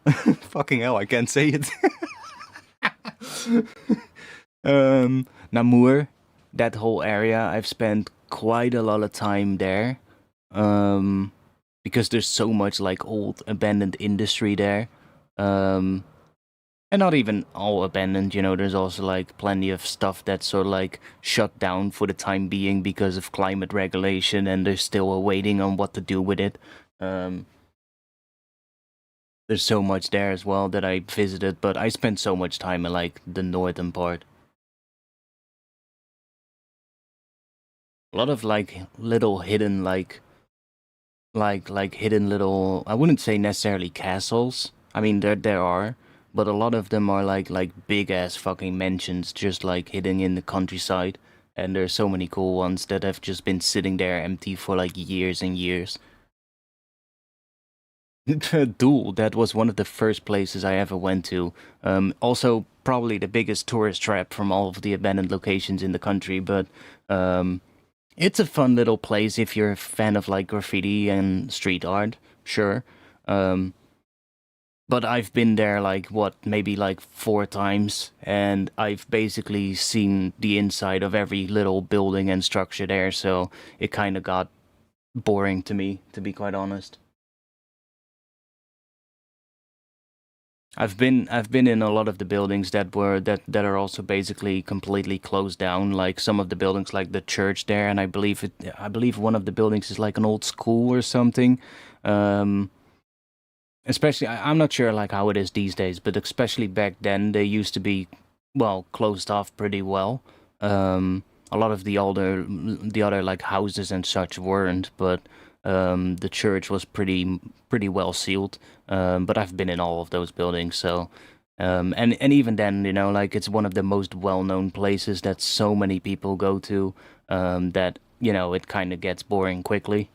Fucking hell, I can't say it. Namur, that whole area. I've spent quite a lot of time there. Um, because there's so much like old abandoned industry there. Um, and not even all abandoned, you know, there's also like plenty of stuff that's sort of like shut down for the time being because of climate regulation and they're still waiting on what to do with it. Um, there's so much there as well that I visited, but I spent so much time in like the northern part. A lot of like little hidden like hidden little, I wouldn't say necessarily castles. I mean there are, but a lot of them are like big ass fucking mansions just like hidden in the countryside. And there's so many cool ones that have just been sitting there empty for like years and years. Doel, that was one of the first places I ever went to. Also, probably the biggest tourist trap from all of the abandoned locations in the country, but um, it's a fun little place if you're a fan of like graffiti and street art, sure. Um, but I've been there like what, maybe like 4 times, and I've basically seen the inside of every little building and structure there, so it kind of got boring to me, to be quite honest. I've been in a lot of the buildings that are also basically completely closed down. Like some of the buildings, like the church there, and I believe one of the buildings is like an old school or something. Um, Especially, I'm not sure like how it is these days, but especially back then, they used to be well closed off pretty well. A lot of the other like houses and such weren't, but the church was pretty well sealed. But I've been in all of those buildings, so and even then, like it's one of the most well-known places that so many people go to, that it kind of gets boring quickly.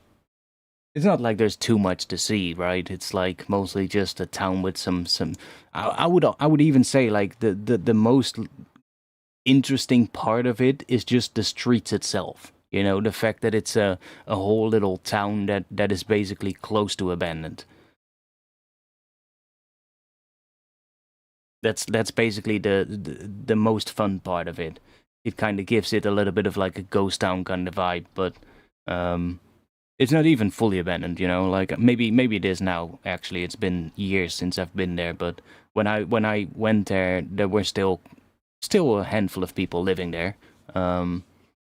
It's not like there's too much to see, right? It's like mostly just a town with some. I would even say like the most interesting part of it is just the streets itself. The fact that it's a whole little town that is basically close to abandoned. That's basically the most fun part of it. It kind of gives it a little bit of like a ghost town kind of vibe, but um, it's not even fully abandoned. Like maybe it is now. Actually, it's been years since I've been there, but when I went there, there were still a handful of people living there. Um,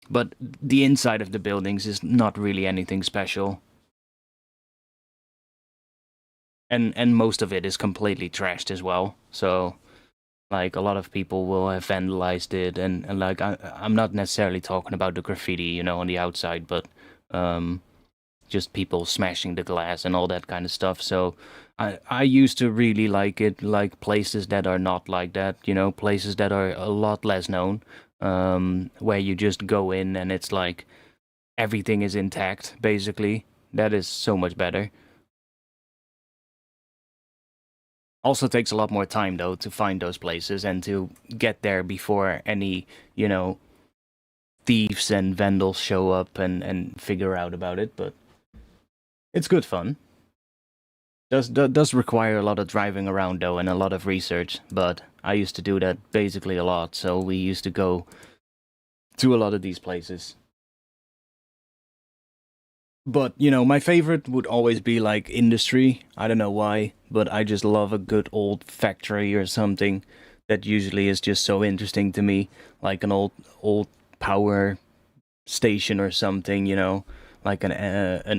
but the inside of the buildings is not really anything special, and most of it is completely trashed as well. So like a lot of people will have vandalized it, and like I'm not necessarily talking about the graffiti, on the outside, but um, just people smashing the glass and all that kind of stuff. So I used to really like it, like places that are not like that, places that are a lot less known, where you just go in and it's like everything is intact, basically. That is so much better. Also takes a lot more time though to find those places and to get there before any, you know, thieves and vandals show up and figure out about it, but it's good fun. Does require a lot of driving around though and a lot of research, but I used to do that basically a lot, so we used to go to a lot of these places. But, my favorite would always be like industry. I don't know why, but I just love a good old factory or something. That usually is just so interesting to me, like an old power station or something, like an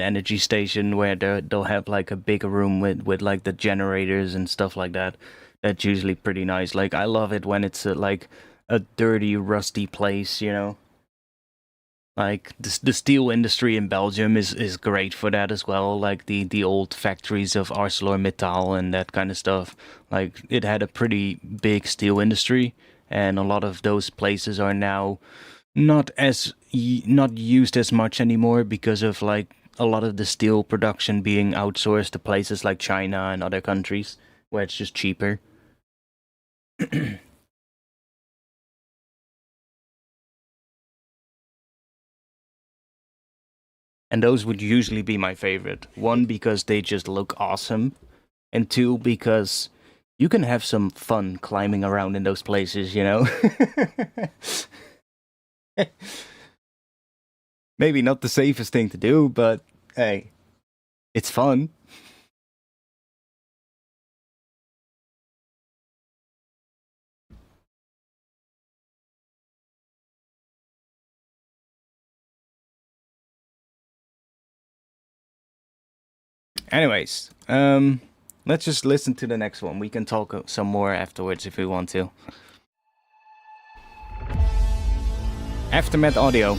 energy station where they'll have like a big room with like the generators and stuff like that. That's usually pretty nice. Like I love it when it's like a dirty, rusty place. Like the steel industry in Belgium is great for that as well. Like the old factories of ArcelorMittal and that kind of stuff. Like it had a pretty big steel industry, and a lot of those places are now not used as much anymore because of like a lot of the steel production being outsourced to places like China and other countries where it's just cheaper. And those would usually be my favorite. One, because they just look awesome, and two, because you can have some fun climbing around in those places. Maybe not the safest thing to do, but hey, it's fun. Anyways, let's just listen to the next one. We can talk some more afterwards if we want to. Aftermath audio.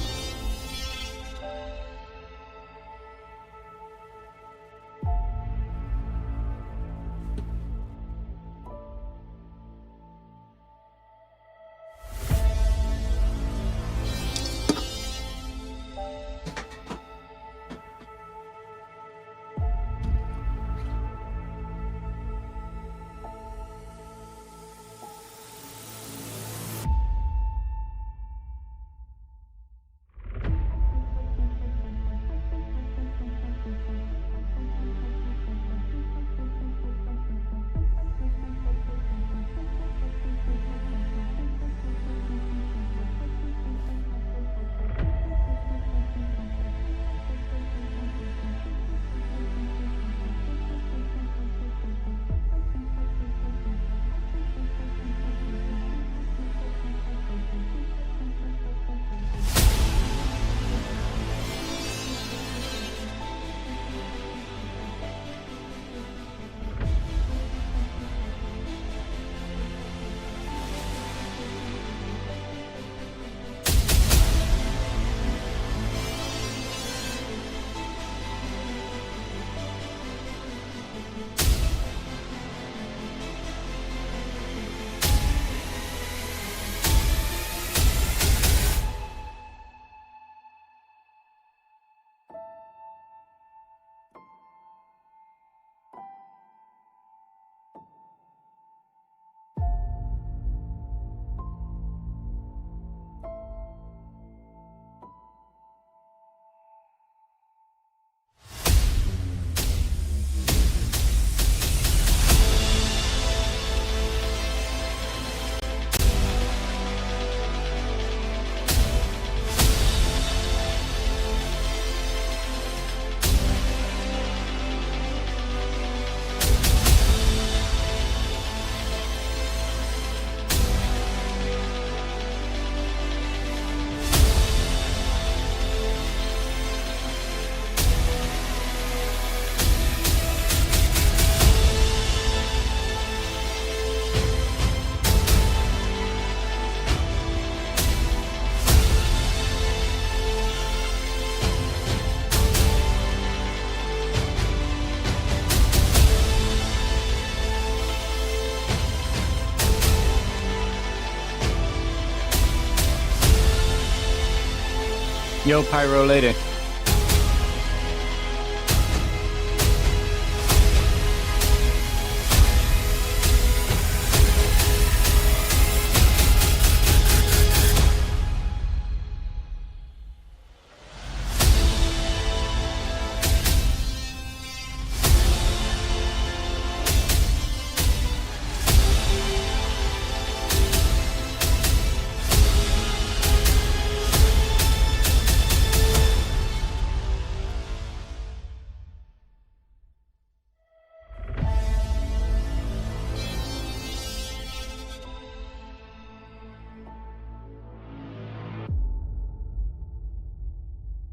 Yo, Pyro, later.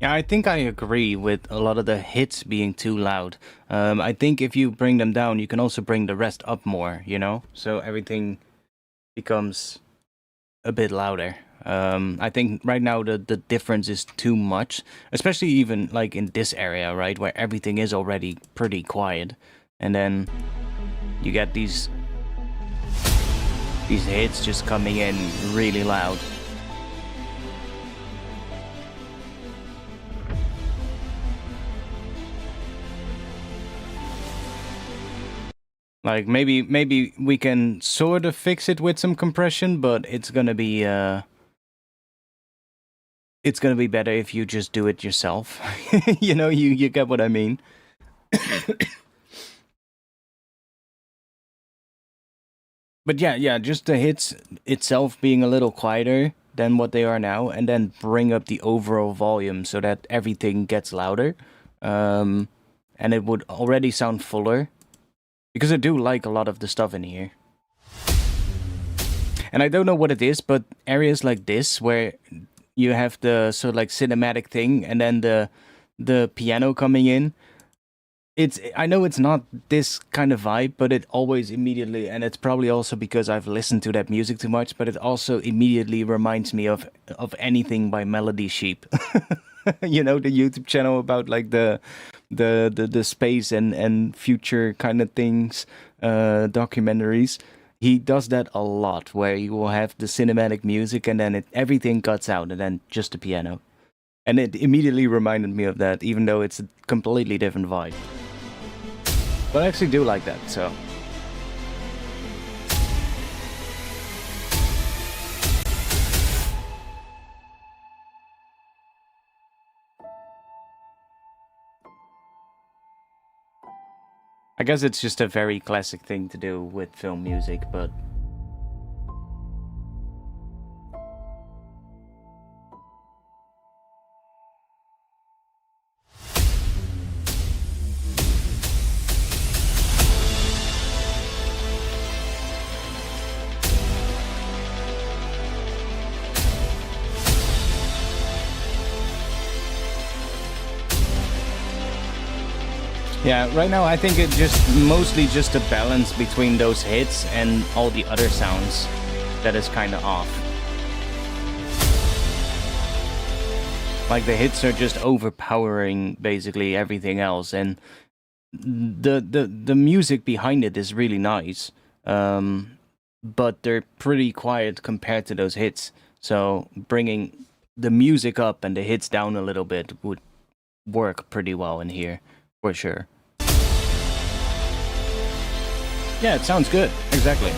Yeah, I think I agree with a lot of the hits being too loud. I think if you bring them down, you can also bring the rest up more, you know? So everything becomes a bit louder. I think right now the difference is too much, especially even like in this area, right? Where everything is already pretty quiet. And then you get these hits just coming in really loud. Like maybe we can sort of fix it with some compression, but it's gonna be better if you just do it yourself. You know, you get what I mean. But yeah, just the hits itself being a little quieter than what they are now, and then bring up the overall volume so that everything gets louder, and it would already sound fuller. Because I do like a lot of the stuff in here. And I don't know what it is, but areas like this, where you have the sort of like cinematic thing, and then the piano coming in, I know it's not this kind of vibe, but it always immediately, and it's probably also because I've listened to that music too much, but it also immediately reminds me of anything by Melody Sheep. You know, the YouTube channel about like the space and future kind of things, documentaries. He does that a lot, where you will have the cinematic music and then everything cuts out and then just the piano. And it immediately reminded me of that, even though it's a completely different vibe. But I actually do like that, so... I guess it's just a very classic thing to do with film music, but... Yeah, right now I think it's just mostly just a balance between those hits and all the other sounds that is kind of off. Like the hits are just overpowering basically everything else, and the music behind it is really nice, but they're pretty quiet compared to those hits. So bringing the music up and the hits down a little bit would work pretty well in here, for sure. Yeah, it sounds good. Exactly.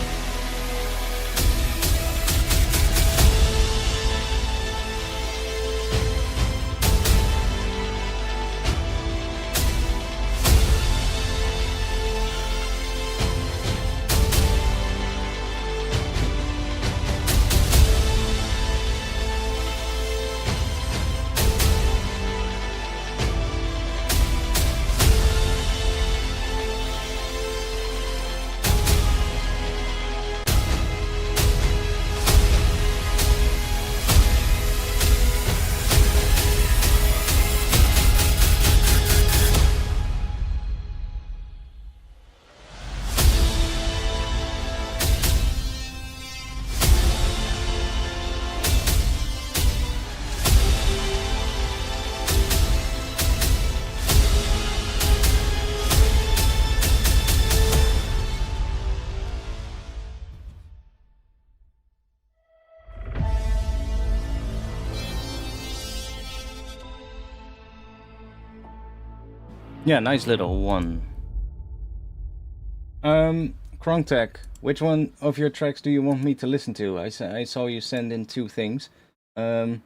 Yeah, nice little one. Krongtech, which one of your tracks do you want me to listen to? I saw you send in two things. The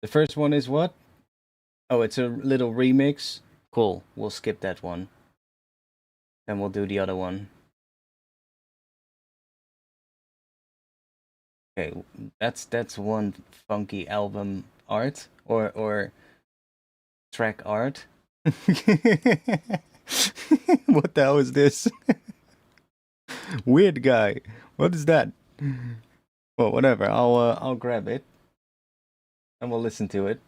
first one is what? Oh, it's a little remix. Cool. We'll skip that one. Then we'll do the other one. Okay, that's one funky album art or track art. What the hell is this? Weird guy. What is that? Well, whatever. I'll grab it and we'll listen to it.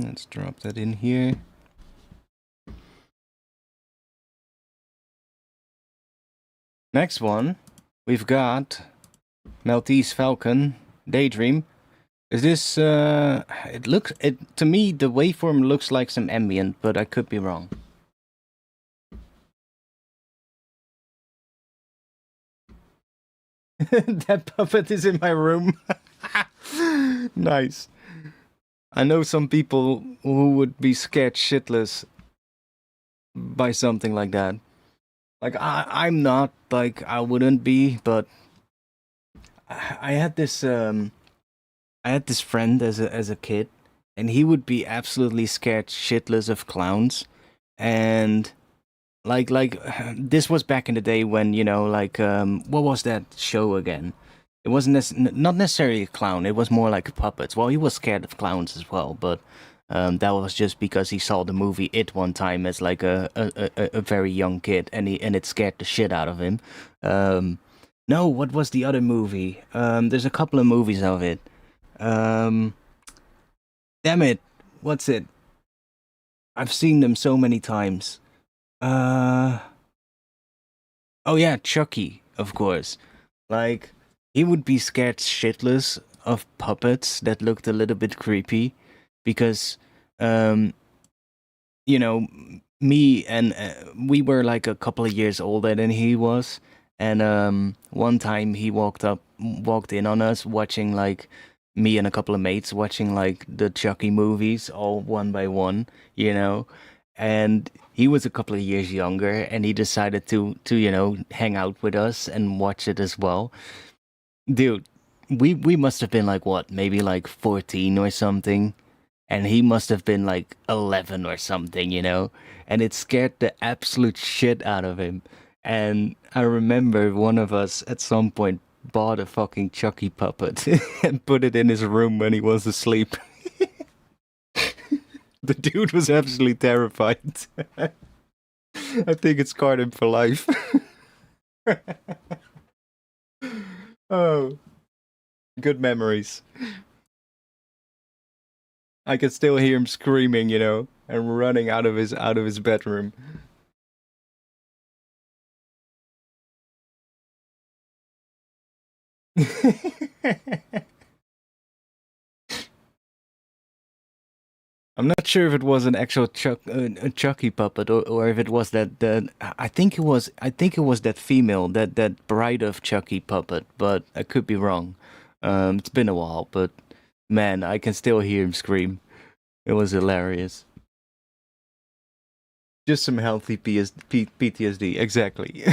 Let's drop that in here. Next one, we've got Maltese Falcon Daydream. Is this it to me the waveform looks like some ambient, but I could be wrong. That puppet is in my room. Nice. I know some people who would be scared shitless by something like that. Like I'm not, like I wouldn't be, but I had this friend as a kid, and he would be absolutely scared shitless of clowns, and like this was back in the day when what was that show again? It wasn't not necessarily a clown. It was more like puppets. Well, he was scared of clowns as well, but that was just because he saw the movie It one time as like a very young kid, and it scared the shit out of him. No, what was the other movie? There's a couple of movies of it. Damn it, what's it? I've seen them so many times. Oh yeah, Chucky, of course. Like he would be scared shitless of puppets that looked a little bit creepy, because you know, me and we were like a couple of years older than he was, and one time he walked in on us watching, like, me and a couple of mates watching like the Chucky movies all one by one, and he was a couple of years younger, and he decided to hang out with us and watch it as well. Dude, we must have been like, what, maybe like 14 or something, and he must have been like 11 or something. And it scared the absolute shit out of him. And I remember one of us at some point bought a fucking Chucky puppet and put it in his room when he was asleep. The dude was absolutely terrified. I think it scarred him for life. Oh, good memories. I can still hear him screaming, and running out of his bedroom. I'm not sure if it was an actual a Chucky puppet, or if it was that I think it was that female, that bride of Chucky puppet, but I could be wrong. It's been a while, but man, I can still hear him scream. It was hilarious. Just some healthy PTSD, exactly.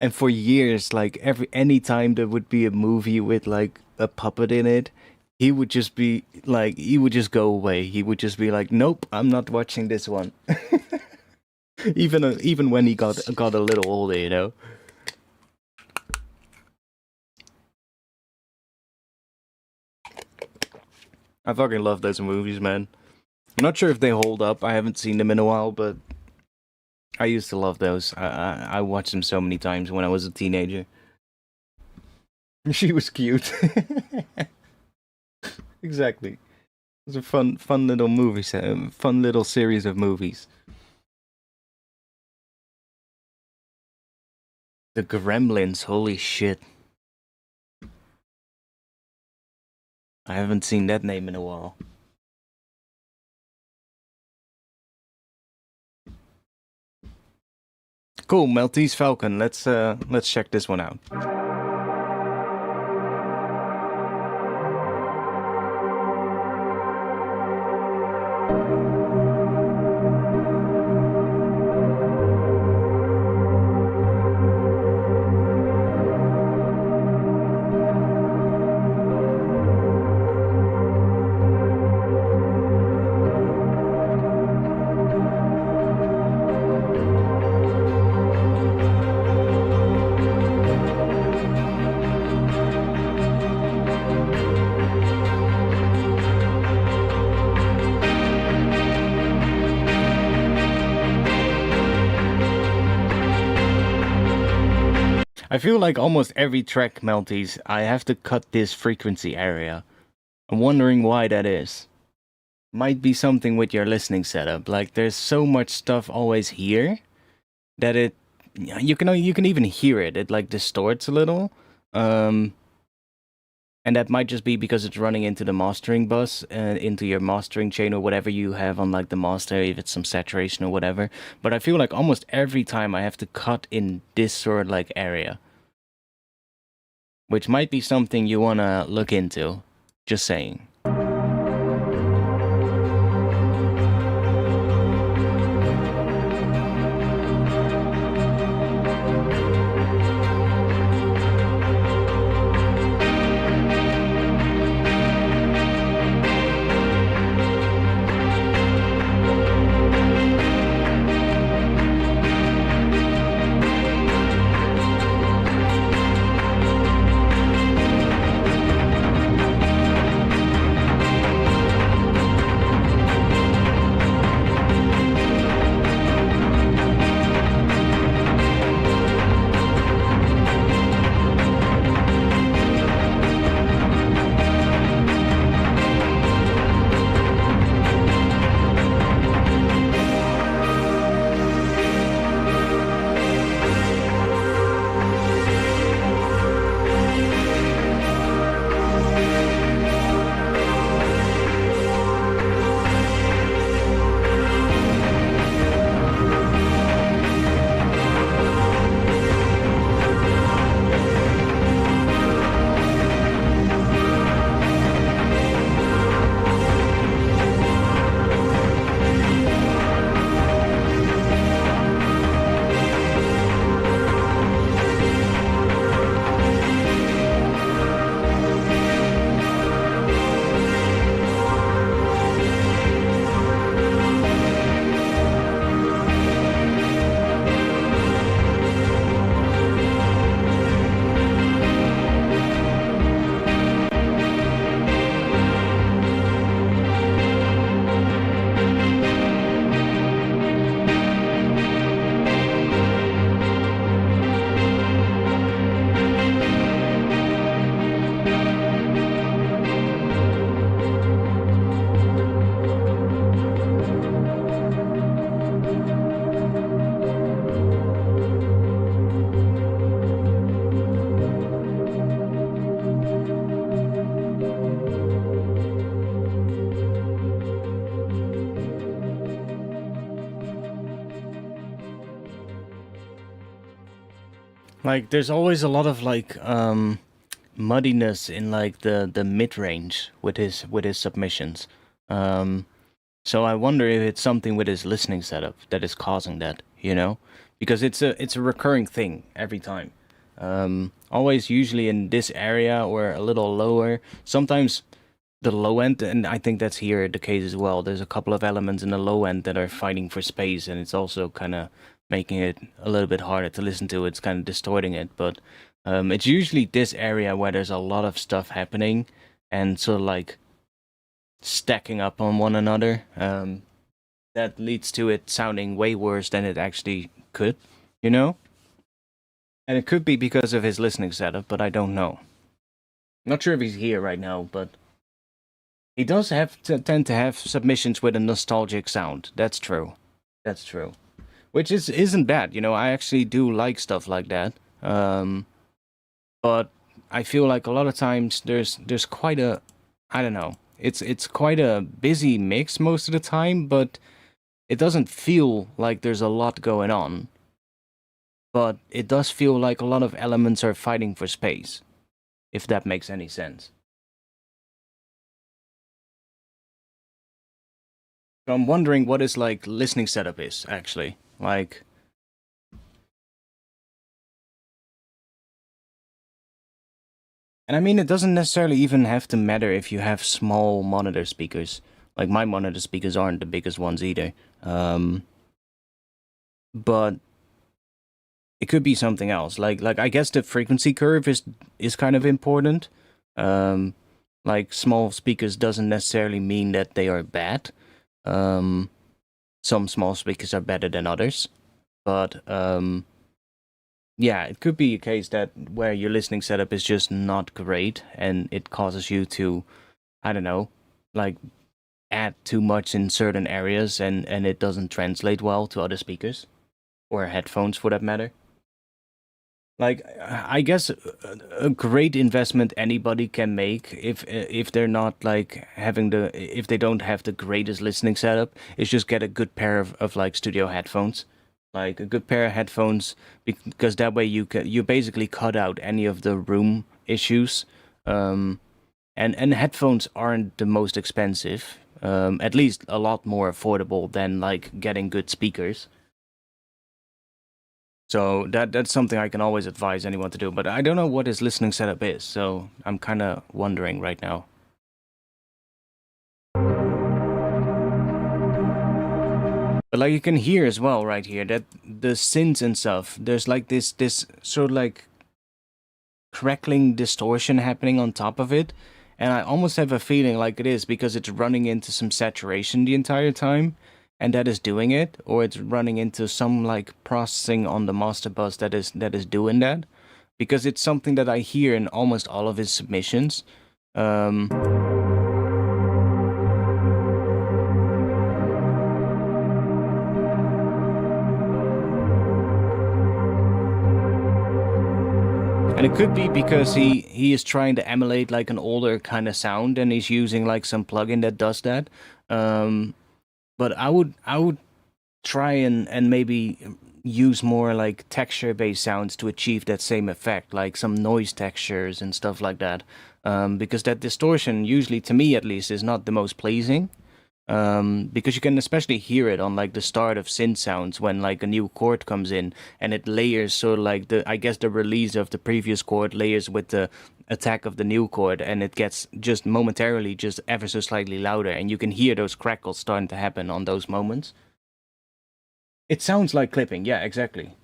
And for years, like any time there would be a movie with like a puppet in it, he would just go away. He would just be like, "Nope, I'm not watching this one." Even when he got a little older. I fucking love those movies, man. I'm not sure if they hold up. I haven't seen them in a while, but I used to love those. I watched them so many times when I was a teenager. She was cute. Exactly. It was a fun little movie set, fun little series of movies. The Gremlins, holy shit. I haven't seen that name in a while. Cool, Maltese Falcon. Let's check this one out. I feel like almost every track, Melties, I have to cut this frequency area. I'm wondering why that is. Might be something with your listening setup. Like, there's so much stuff always here that you can even hear it. It like distorts a little. And that might just be because it's running into the mastering bus, into your mastering chain or whatever you have on like the master, if it's some saturation or whatever. But I feel like almost every time I have to cut in this sort of like area. Which might be something you want to look into. Just saying. Like, there's always a lot of like muddiness in like the mid range with his submissions. So I wonder if it's something with his listening setup that is causing that, you know, because it's a recurring thing every time. Always usually in this area or a little lower. Sometimes the low end, and I think that's here the case as well. There's a couple of elements in the low end that are fighting for space, and it's also kind of making it a little bit harder to listen to. It's kind of distorting it, but it's usually this area where there's a lot of stuff happening and sort of like stacking up on one another. That leads to it sounding way worse than it actually could, you know? And it could be because of his listening setup, but I don't know. Not sure if he's here right now, but he does tend to have submissions with a nostalgic sound. That's true. That's true. Which isn't bad, you know. I actually do like stuff like that. But I feel like a lot of times there's quite a, I don't know, it's quite a busy mix most of the time, but it doesn't feel like there's a lot going on. But it does feel like a lot of elements are fighting for space, if that makes any sense. So I'm wondering what his like listening setup is actually. Like, and I mean, it doesn't necessarily even have to matter if you have small monitor speakers. Like my monitor speakers aren't the biggest ones either. But it could be something else. Like I guess the frequency curve is kind of important. Um, like small speakers doesn't necessarily mean that they are bad. Um, some small speakers are better than others, but yeah, it could be a case that where your listening setup is just not great and it causes you to, I don't know, like add too much in certain areas and it doesn't translate well to other speakers or headphones for that matter. Like I guess a great investment anybody can make if they're not like having the if they don't have the greatest listening setup is just get a good pair of like studio headphones, like a good pair of headphones, because that way you basically cut out any of the room issues. um and headphones aren't the most expensive, at least a lot more affordable than like getting good speakers. So that's something I can always advise anyone to do. But I don't know what his listening setup is, so I'm kind of wondering right now. But like you can hear as well right here that the synths and stuff, there's like this sort of like crackling distortion happening on top of it. And I almost have a feeling like it is because it's running into some saturation the entire time, and that is doing it, or it's running into some like processing on the master bus that is doing that. Because it's something that I hear in almost all of his submissions. Um, And it could be because he is trying to emulate like an older kind of sound, and he's using like some plugin that does that. Um, but I would try and maybe use more like texture based sounds to achieve that same effect, like some noise textures and stuff like that. Because that distortion usually, to me at least, is not the most pleasing. Because you can especially hear it on like the start of synth sounds when like a new chord comes in and it layers sort of like the, I guess, the release of the previous chord layers with the attack of the new chord, and it gets just momentarily just ever so slightly louder, and you can hear those crackles starting to happen on those moments. It sounds like clipping, yeah, exactly.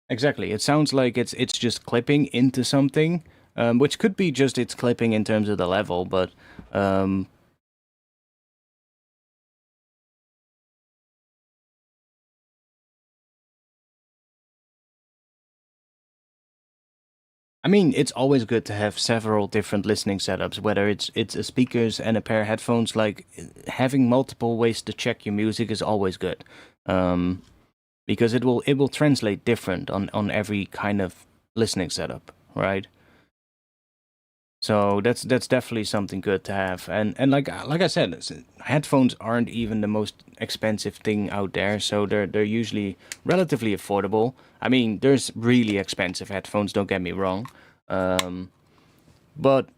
Exactly. It sounds like it's just clipping into something, which could be just it's clipping in terms of the level, but um, I mean, it's always good to have several different listening setups, whether it's a speakers and a pair of headphones. Like having multiple ways to check your music is always good, um, because it will translate different on every kind of listening setup, right? So that's definitely something good to have. And like I said, headphones aren't even the most expensive thing out there, so they're usually relatively affordable. I mean, there's really expensive headphones. Don't get me wrong, but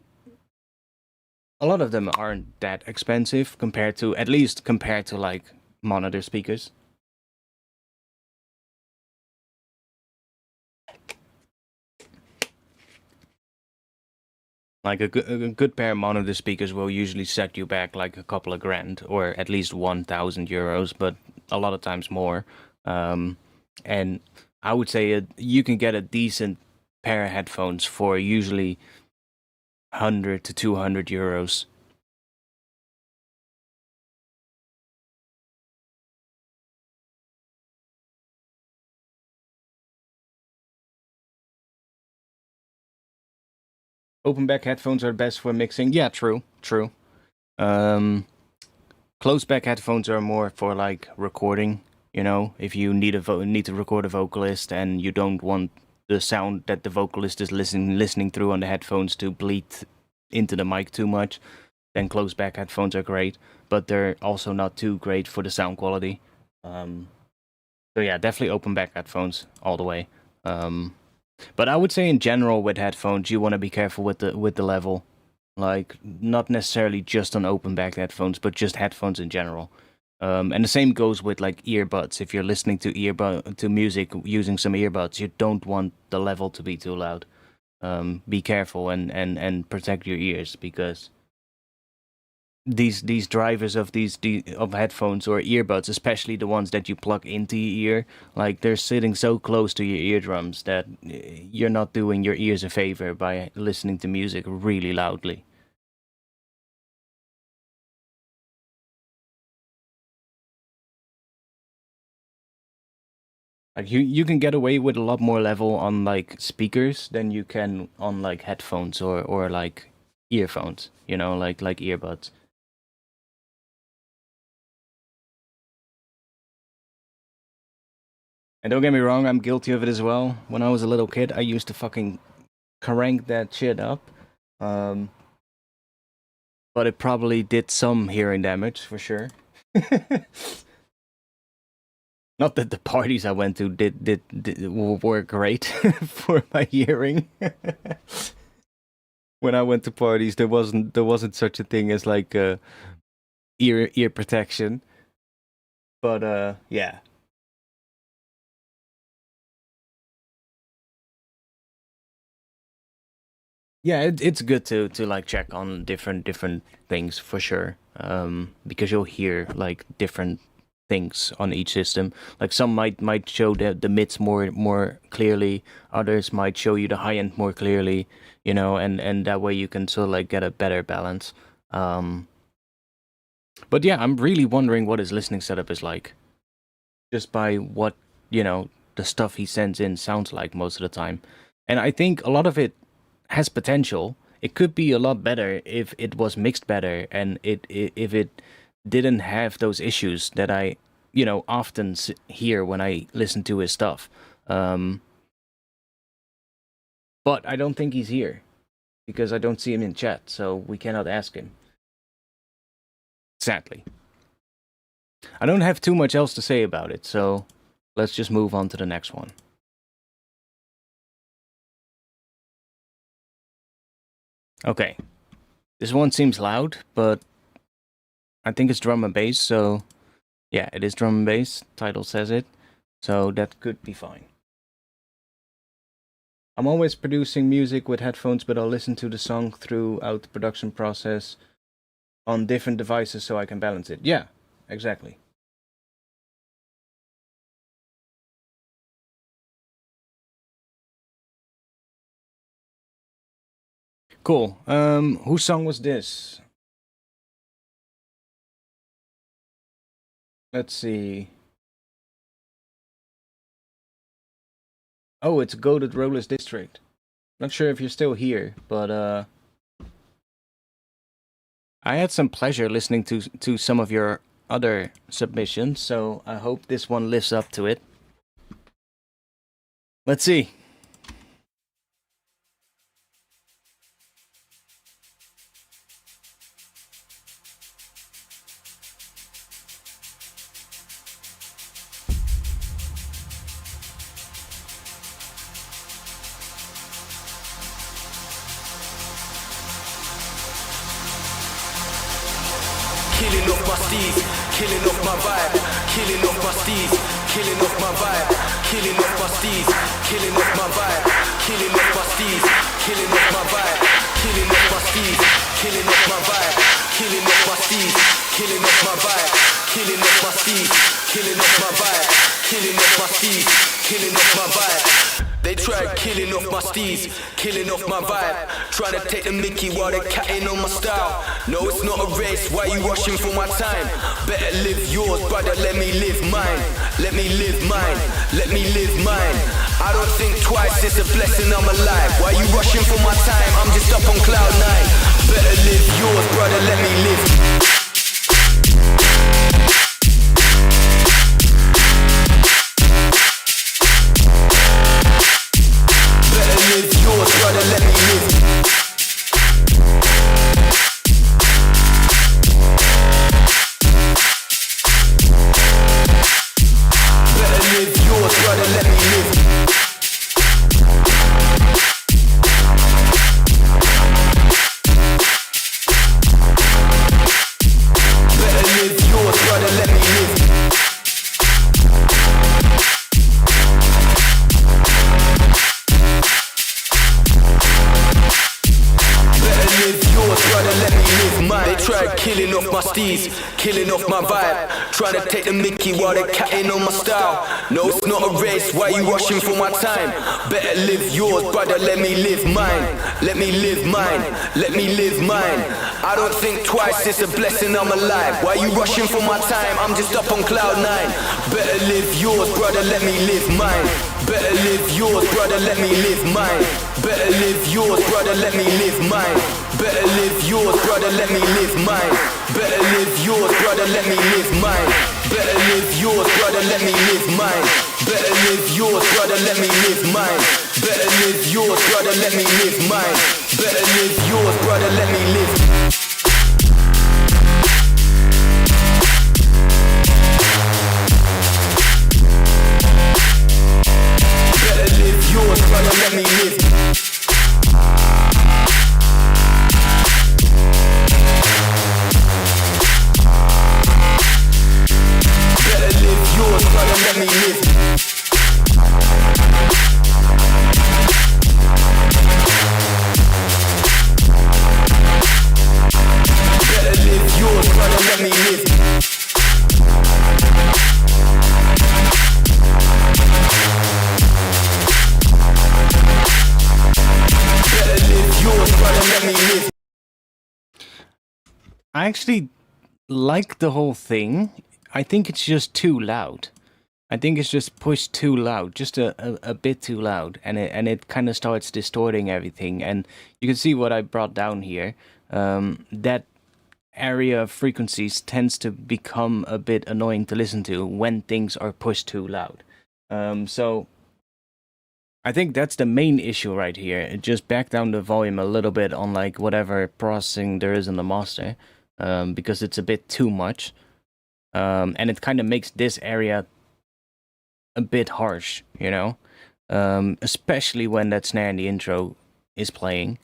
a lot of them aren't that expensive compared to, at least compared to like monitor speakers. Like a good pair of monitor speakers will usually set you back like a couple of grand or at least 1,000 euros, but a lot of times more. Um, and I would say you can get a decent pair of headphones for usually 100 to 200 euros. Open back headphones are best for mixing. Yeah, true, true. Um, Closed back headphones are more for like recording, You know, if you need need to record a vocalist and you don't want the sound that the vocalist is listening through on the headphones to bleed into the mic too much, then closed back headphones are great, but they're also not too great for the sound quality. So yeah, definitely open back headphones all the way. But I would say in general with headphones, you want to be careful with the level, like not necessarily just on open back headphones, but just headphones in general. And the same goes with like earbuds. If you're listening to music using some earbuds, you don't want the level to be too loud. Be careful and protect your ears, because these drivers of of headphones or earbuds, especially the ones that you plug into your ear, like they're sitting so close to your eardrums that you're not doing your ears a favor by listening to music really loudly. Like you can get away with a lot more level on like speakers than you can on like headphones or like earphones, you know, like earbuds. And don't get me wrong, I'm guilty of it as well. When I was a little kid, I used to fucking crank that shit up. Um, but it probably did some hearing damage for sure. Not that the parties I went to were great for my hearing. When I went to parties, there wasn't such a thing as like ear protection. But yeah. Yeah, it's good to like check on different things for sure. Because you'll hear like different things on each system. Like some might show the mids more clearly, others might show you the high end more clearly, you know, and that way you can sort of like get a better balance. Um, but yeah, I'm really wondering what his listening setup is like, just by what, you know, the stuff he sends in sounds like most of the time. And I think a lot of it has potential. It could be a lot better if it was mixed better, and if it didn't have those issues that I, you know, often hear when I listen to his stuff. Um, but I don't think he's here because I don't see him in chat, so we cannot ask him. Sadly. I don't have too much else to say about it, so let's just move on to the next one. Okay. This one seems loud, but I think it's drum and bass, so yeah, it is drum and bass. Title says it, so that could be fine. I'm always producing music with headphones, but I'll listen to the song throughout the production process on different devices so I can balance it. Yeah, exactly. Cool. Whose song was this? Let's see. Oh, it's Goated Rollers District. Not sure if you're still here, but I had some pleasure listening to some of your other submissions, so I hope this one lives up to it. Let's see. Killing off my steez, killing off my vibe, killing off my steez, killing off my vibe, killing off my steez, killing off my vibe, killing off my steez, killing off my vibe, killing off my steez, killing off my vibe, killing off my steez, killing off my vibe, killing off my steez, killing off my vibe, killing off my steez, killing off my vibe. They tried killing off my steez, killing off my vibe. Try to take the mickey while they're catting on my style. No, it's not a race, why you rushing for my time? Better live yours, brother, let me live mine. Let me live mine, let me live mine. I don't think twice, it's a blessing I'm alive. Why you rushing for my time? I'm just up on cloud nine. Better live yours, brother, let me live. steez, killing off my vibe. Trying to take the mickey while they're catting on my style. No, it's not a race, why you rushing for my time? Better live yours, brother, let me live mine. Let me live mine, let me live mine. I don't think twice, it's a blessing I'm alive. Why you rushing for my time? I'm just up on cloud 9. Better live yours, brother, let me live mine. Better live yours, brother, let me live mine. Better live yours, brother, let me live mine. Better live yours, brother, let me live mine. Better live yours, brother, let me live mine. Better live yours, brother, let me live mine. Better live yours, brother, let me live mine. Better live yours, brother, let me live mine. Better live yours, brother, let me live. Better live yours, brother, let me live. Better live yours, brother, let me live. Better live yours, brother, let me live. Better live yours, brother, let me live. I actually like the whole thing. I think it's just too loud. I think it's just pushed too loud, just a bit too loud, and it kind of starts distorting everything. And you can see what I brought down here. That area of frequencies tends to become a bit annoying to listen to when things are pushed too loud. So I think that's the main issue right here. Just back down the volume a little bit on like whatever processing there is in the master, because it's a bit too much. And it kind of makes this area a bit harsh, you know? Especially when that snare in the intro is playing.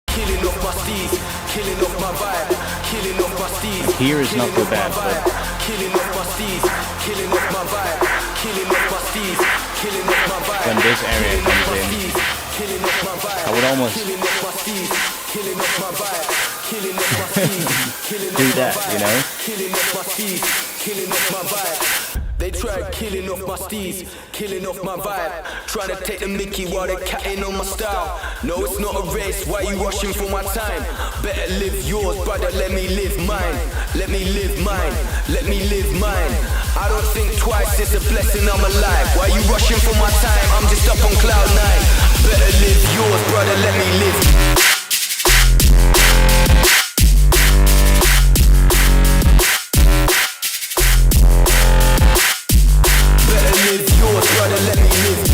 Killing off my steez, killing off my vibe, killing off my steez. Here is not so bad, but killing off my steez, killing off my vibe, killing off my steez, killing off my vibe. when this area comes in, Killing off my vibe, I would almost killing off my steez, killing off my vibe, killing off my steez, killing do off my that, you know? killing off my steez, killing off my vibe. They tried killing off my steez, killing off my vibe. Trying to take the mickey while they're catting on my style. No, it's not a race, why you rushing for my time? Better live yours, brother, let me live mine. Let me live mine, let me live mine. I don't think twice, it's a blessing I'm alive. Why you rushing for my time? I'm just up on cloud 9. Better live yours, brother, let me live. Let me live.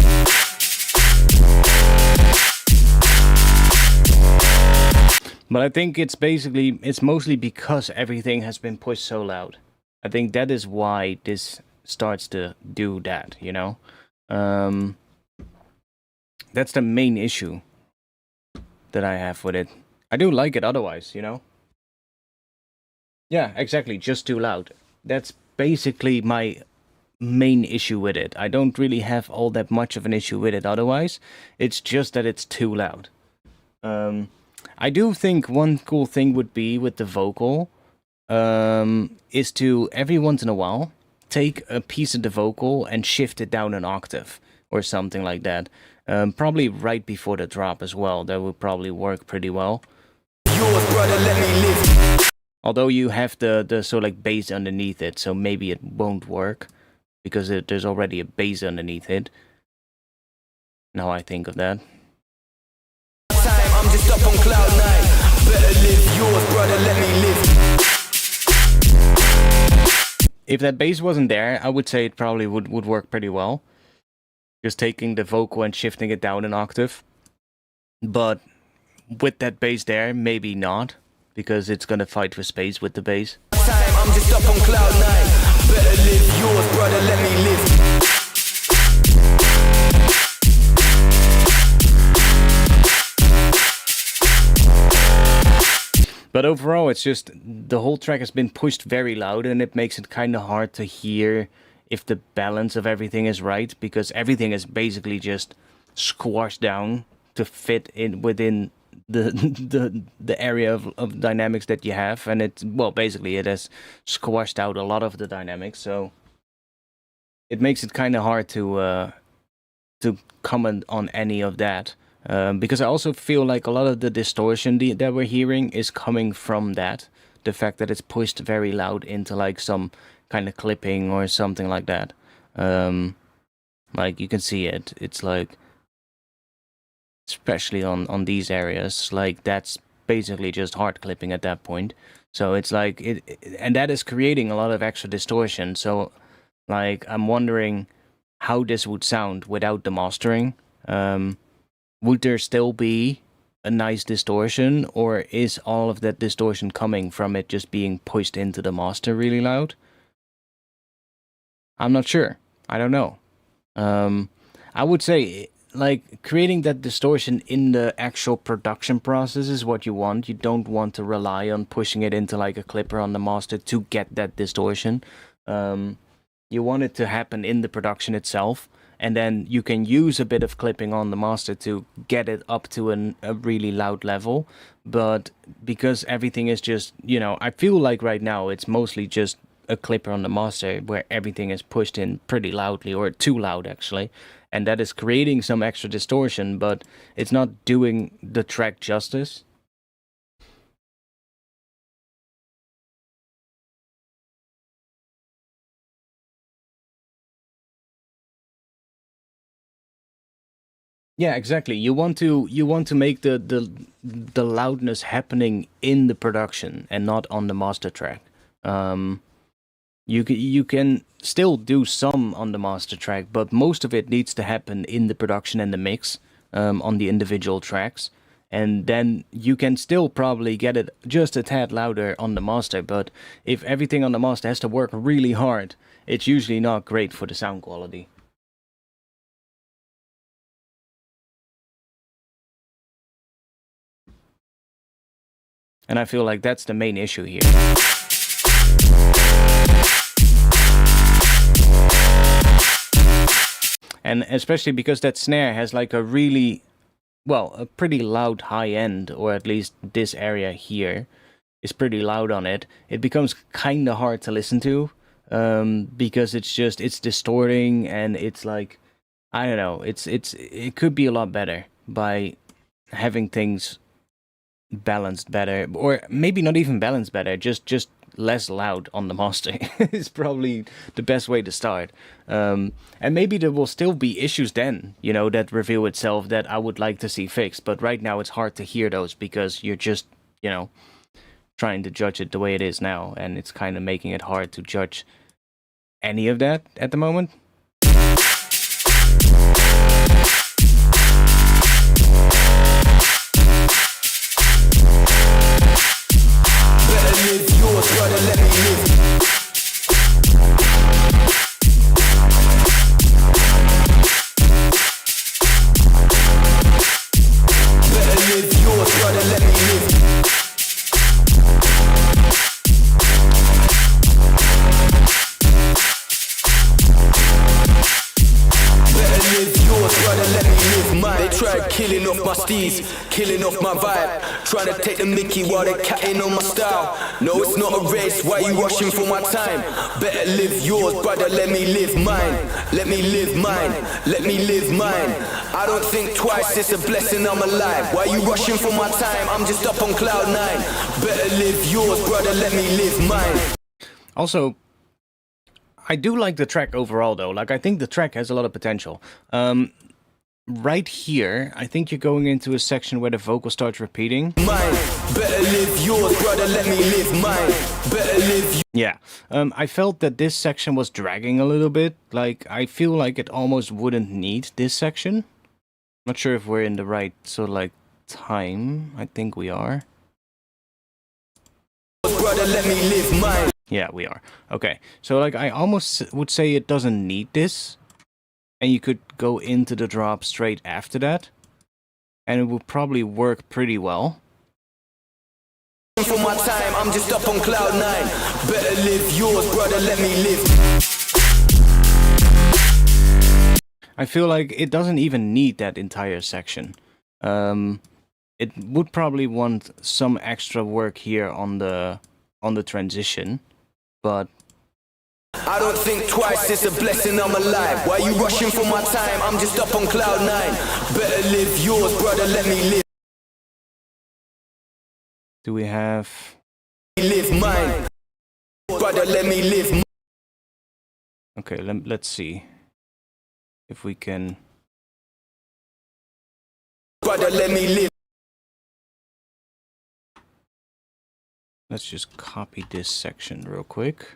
But I think it's mostly because everything has been pushed so loud. I think that is why this starts to do that, you know? That's the main issue that I have with it. I do like it otherwise, you know? Yeah, exactly, just too loud. That's basically my main issue with it. I don't really have all that much of an issue with it otherwise. It's just that it's too loud. I do think one cool thing would be with the vocal is to every once in a while take a piece of the vocal and shift it down an octave or something like that. Probably right before the drop as well. That would probably work pretty well. Yours, brother, let me live. Although you have the sort of like bass underneath it, so maybe it won't work because there's already a bass underneath it. Now I think of that. I'm just up on cloud 9. Better live yours, brother, let me live. If that bass wasn't there, I would say it probably would work pretty well. Just taking the vocal and shifting it down an octave. But with that bass there, maybe not, because it's gonna fight for space with the bass. I'm just up on cloud 9. Better live yours, brother, let me live. But overall, it's just the whole track has been pushed very loud, and it makes it kind of hard to hear if the balance of everything is right, because everything is basically just squashed down to fit in within the the area of dynamics that you have, and it, well, basically it has squashed out a lot of the dynamics, so it makes it kind of hard to comment on any of that, because I also feel like a lot of the distortion that we're hearing is coming from that, the fact that it's pushed very loud into like some kind of clipping or something like that. Like you can see it, it's like, especially on these areas, like that's basically just hard clipping at that point. So it's like and that is creating a lot of extra distortion. So like I'm wondering how this would sound without the mastering. Would there still be a nice distortion, or is all of that distortion coming from it just being pushed into the master really loud? I'm not sure. I don't know. I would say, like, creating that distortion in the actual production process is what you want. You don't want to rely on pushing it into like a clipper on the master to get that distortion. You want it to happen in the production itself, and then you can use a bit of clipping on the master to get it up to a really loud level. But because everything is just, you know, I feel like right now it's mostly just a clipper on the master where everything is pushed in pretty loudly, or too loud actually, and that is creating some extra distortion, but it's not doing the track justice. Yeah, exactly. You want to make the loudness happening in the production and not on the master track. You can still do some on the master track, but most of it needs to happen in the production and the mix, on the individual tracks. And then you can still probably get it just a tad louder on the master, but if everything on the master has to work really hard, it's usually not great for the sound quality. And I feel like that's the main issue here. And especially because that snare has like a really, well, a pretty loud high end, or at least this area here is pretty loud on it. It becomes kind of hard to listen to, because it's distorting, and it's like, I don't know, it could be a lot better by having things balanced better, or maybe not even balanced better, just less loud on the master is probably the best way to start. And maybe there will still be issues then, you know, that reveal itself that I would like to see fixed, but right now it's hard to hear those because you're just, you know, trying to judge it the way it is now, and it's kind of making it hard to judge any of that at the moment. Brother, let me live. Better live yours, brother, let me live. Better live yours, brother, let me live mine. They tried killing off my steez, killing off my vibe, trying to take the mickey while they're catting on my style. No, it's not a race, why you rushing for my time? Better live yours, brother, let me live mine. Let me live mine, let me live mine. I don't think twice, it's a blessing I'm alive. Why you rushing for my time? I'm just up on cloud 9. Better live yours, brother, let me live mine. Also, I do like the track overall though. Like, I think the track has a lot of potential. Right here, I think you're going into a section where the vocal starts repeating. Mine. Better live yours, brother, let me live mine. Better live Yeah, I felt that this section was dragging a little bit. Like, I feel like it almost wouldn't need this section. Not sure if we're in the right sort of like time. I think we are. brother, let me live mine. Yeah, we are. Okay, so like I almost would say it doesn't need this. And you could go into the drop straight after that, and it would probably work pretty well. For my time, I'm just up on cloud 9. Better live yours, brother, let me live. I feel like it doesn't even need that entire section. it would probably want some extra work here on the transition, but I don't think twice, it's a blessing I'm alive. Why you rushing for my time? I'm just up on cloud 9. Better live yours, brother, let me do we have... live mine. Brother, let me live mine. Okay, let's see if we can... Brother, let me live. Let's just copy this section real quick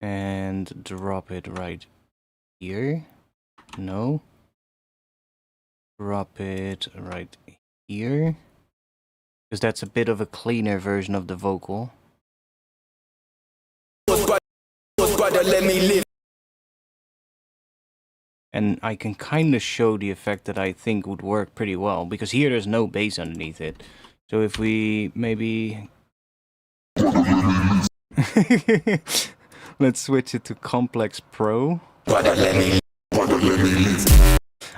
and drop it right here. No. Drop it right here, because that's a bit of a cleaner version of the vocal. Brother, let me live. And I can kind of show the effect that I think would work pretty well, because here there's no bass underneath it. So if we maybe... Let's switch it to Complex Pro. Brother, let me live.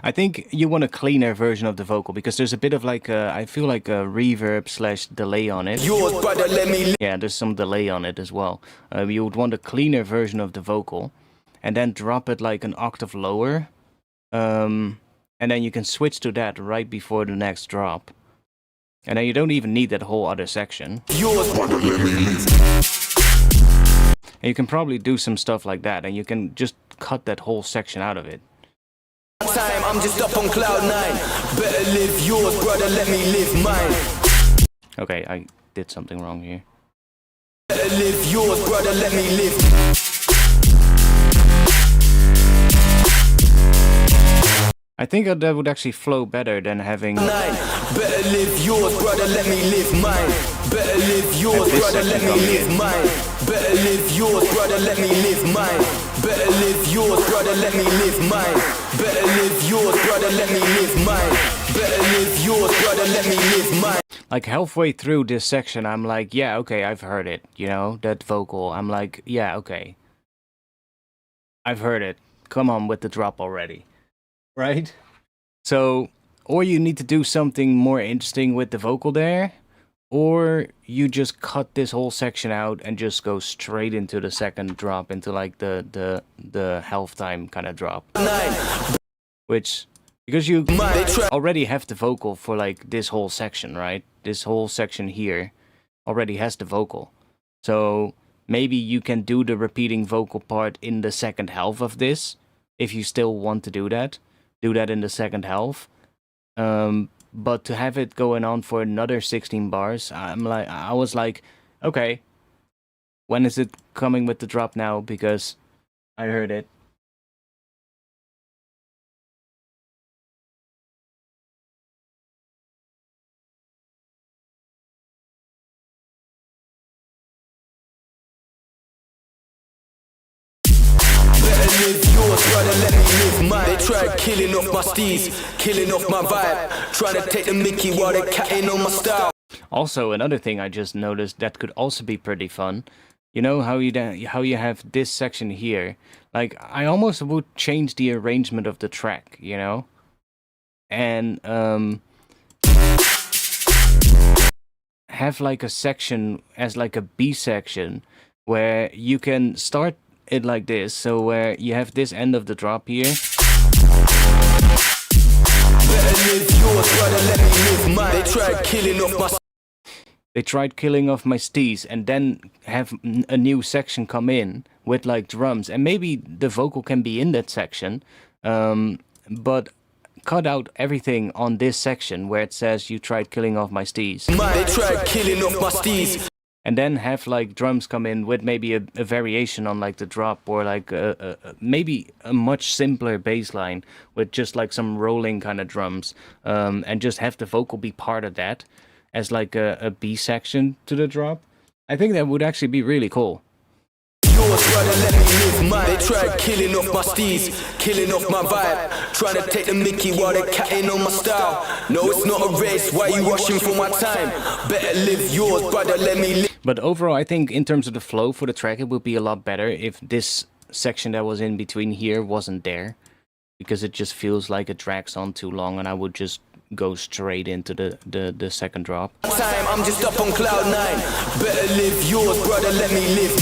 I think you want a cleaner version of the vocal, because there's a bit of like a, I feel like a reverb / delay on it. Yours, brother, let me live. Yeah, there's some delay on it as well. You would want a cleaner version of the vocal, and then drop it like an octave lower. And then you can switch to that right before the next drop. And then you don't even need that whole other section. Yours, brother, let me live. And you can probably do some stuff like that, and you can just cut that whole section out of it. Time, I'm just up on cloud 9. Better live yours, brother, let me live mine. Okay, I did something wrong here. Better live yours, brother, let me live. I think that would actually flow better than having... 9. Better live yours, brother, let me live mine. Better live yours, brother, let me live mine. Better live yours, brother, let me live mine. Better live yours, brother, let me live mine. Better live yours, brother, let me live mine. Better live yours, brother, let me live mine. Like halfway through this section, I'm like, yeah, okay, I've heard it. You know, that vocal. I'm like, yeah, okay. I've heard it. Come on with the drop already. Right? So, or you need to do something more interesting with the vocal there, or you just cut this whole section out and just go straight into the second drop, into like the halftime kind of drop. 9. Which, because you already have the vocal for like this whole section, right? This whole section here already has the vocal. So maybe you can do the repeating vocal part in the second half of this, if you still want to do that. Do that in the second half. But to have it going on for another 16 bars, I was like, okay, when is it coming with the drop now? Because I heard it. Live yours, brother, let me live mine. They tried killing off my steez, killing off my vibe, trying to take the mickey while they're catting on my style. Also, another thing I just noticed that could also be pretty fun. You know how you have this section here? Like, I almost would change the arrangement of the track, you know? And have like a section as like a B section where you can start it like this, so where you have this end of the drop here. Better live yours, brother, let me live mine. They tried killing off my steez, and then have a new section come in with like drums, and maybe the vocal can be in that section, but cut out everything on this section where it says you tried killing off my steez. They tried killing off my steez. And then have like drums come in with maybe a variation on like the drop, or like maybe a much simpler bass line with just like some rolling kind of drums, and just have the vocal be part of that as like a B section to the drop. I think that would actually be really cool. Yours, brother, let me live mine. They tried killing off my steez, killing off my vibe, trying to take the mickey while they're catting on my style. No, it's not a race, why you rushing for my time? Better live yours, brother, let me live. But overall, I think in terms of the flow for the track, it would be a lot better if this section that was in between here wasn't there, because it just feels like it drags on too long, and I would just go straight into the second drop. Time, I'm just up on cloud 9. Better live yours, brother, let me live.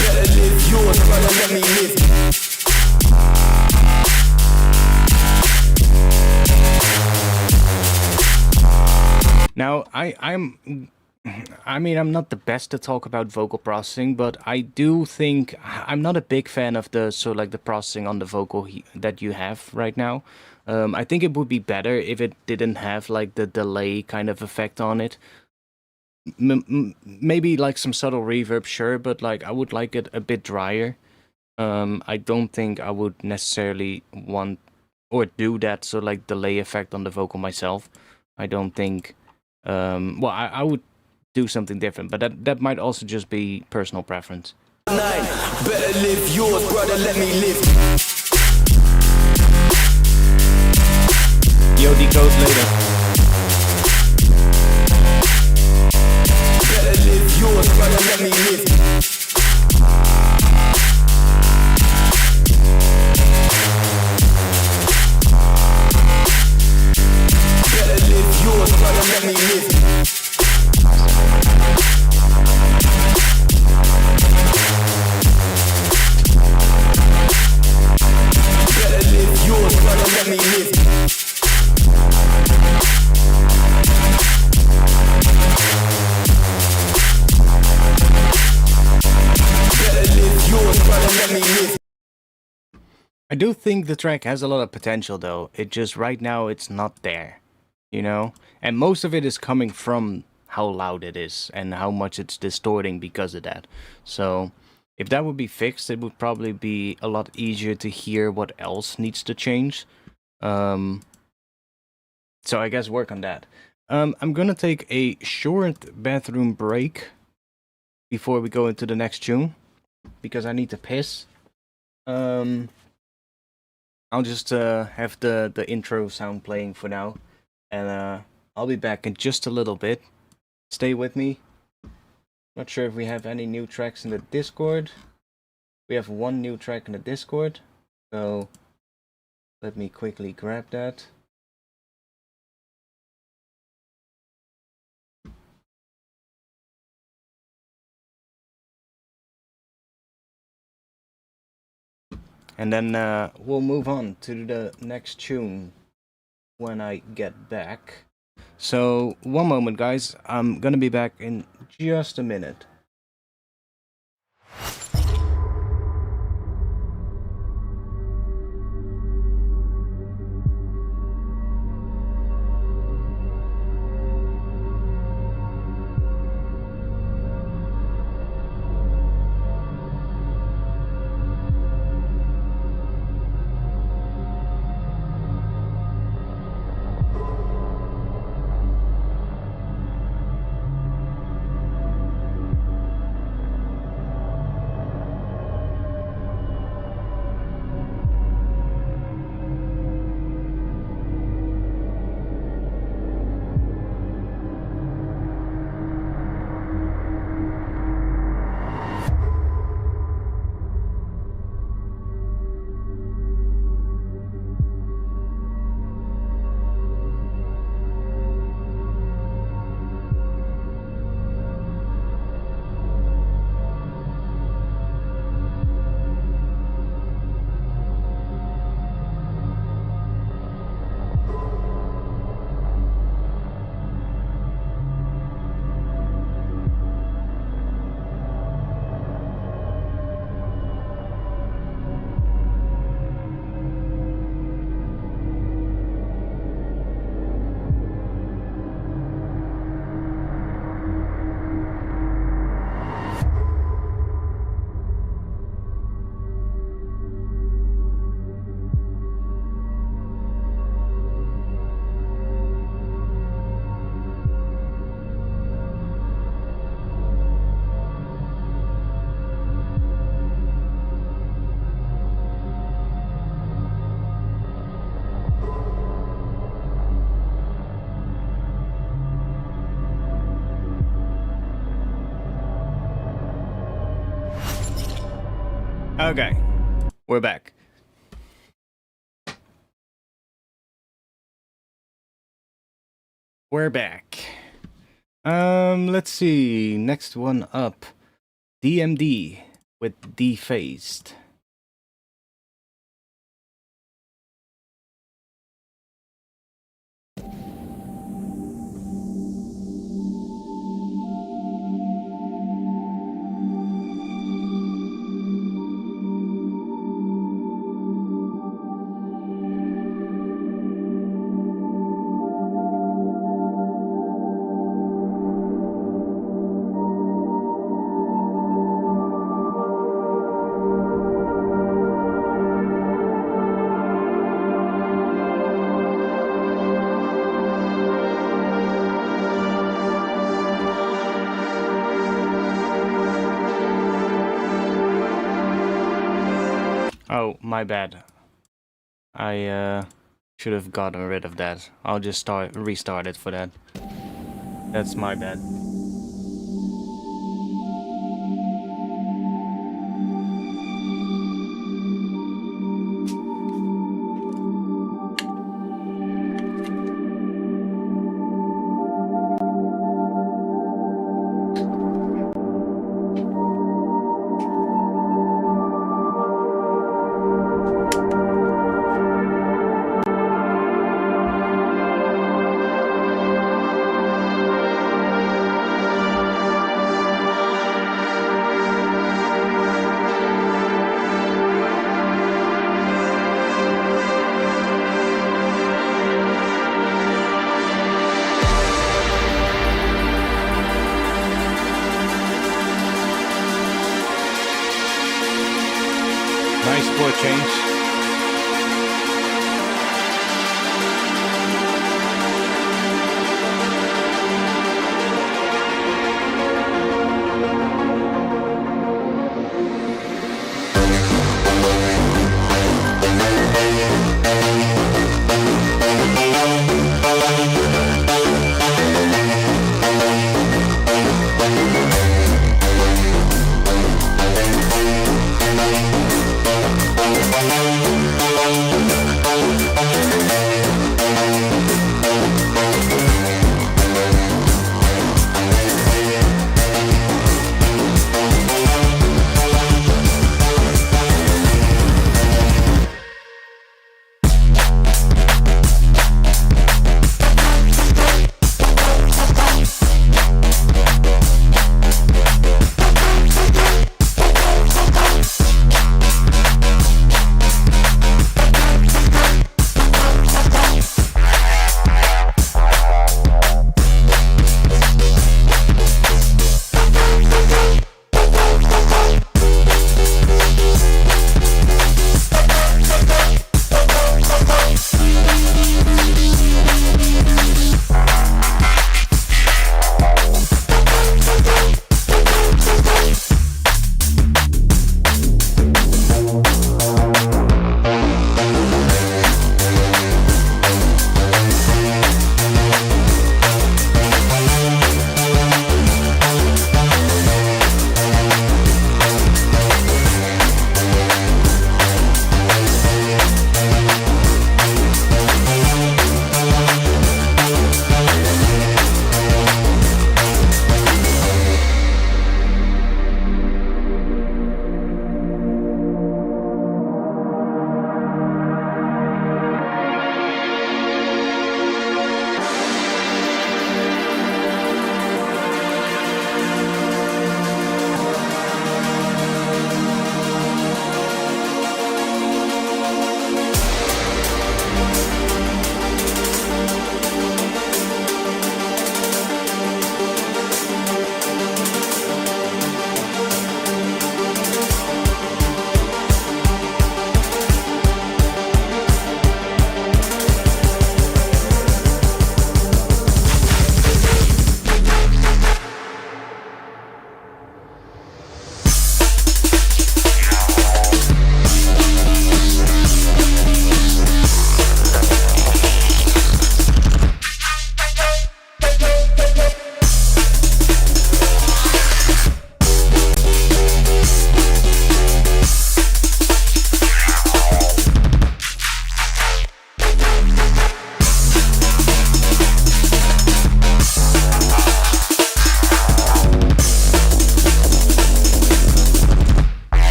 Better live yours, brother, let me live. Now, I'm not the best to talk about vocal processing, but I do think I'm not a big fan of the processing on the vocal that you have right now. I think it would be better if it didn't have like the delay kind of effect on it. Maybe like some subtle reverb, sure, but like I would like it a bit drier. I don't think I would necessarily want or do that like delay effect on the vocal myself. I don't think. Well, I would do something different, but that might also just be personal preference. 9, better live yours, brother, let me live. Yo, decode later. Better live yours, brother, let me live. Better live yours, brother, let me live. Better live yours, brother, let me live. Better live yours, brother, let me live. I do think the track has a lot of potential, though. It just right now it's not there, you know? And most of it is coming from how loud it is and how much it's distorting because of that. So if that would be fixed, it would probably be a lot easier to hear what else needs to change. So I guess work on that. I'm gonna take a short bathroom break before we go into the next tune because I need to piss. I'll just have the intro sound playing for now, and I'll be back in just a little bit. Stay with me. Not sure if we have any new tracks in the Discord. We have one new track in the Discord, so let me quickly grab that. And then we'll move on to the next tune when I get back. So, one moment, guys. I'm gonna be back in just a minute. Okay, we're back. We're back. Let's see. Next one up, DMD with Defaced. Oh, my bad. I should have gotten rid of that. I'll just restart it for that. That's my bad.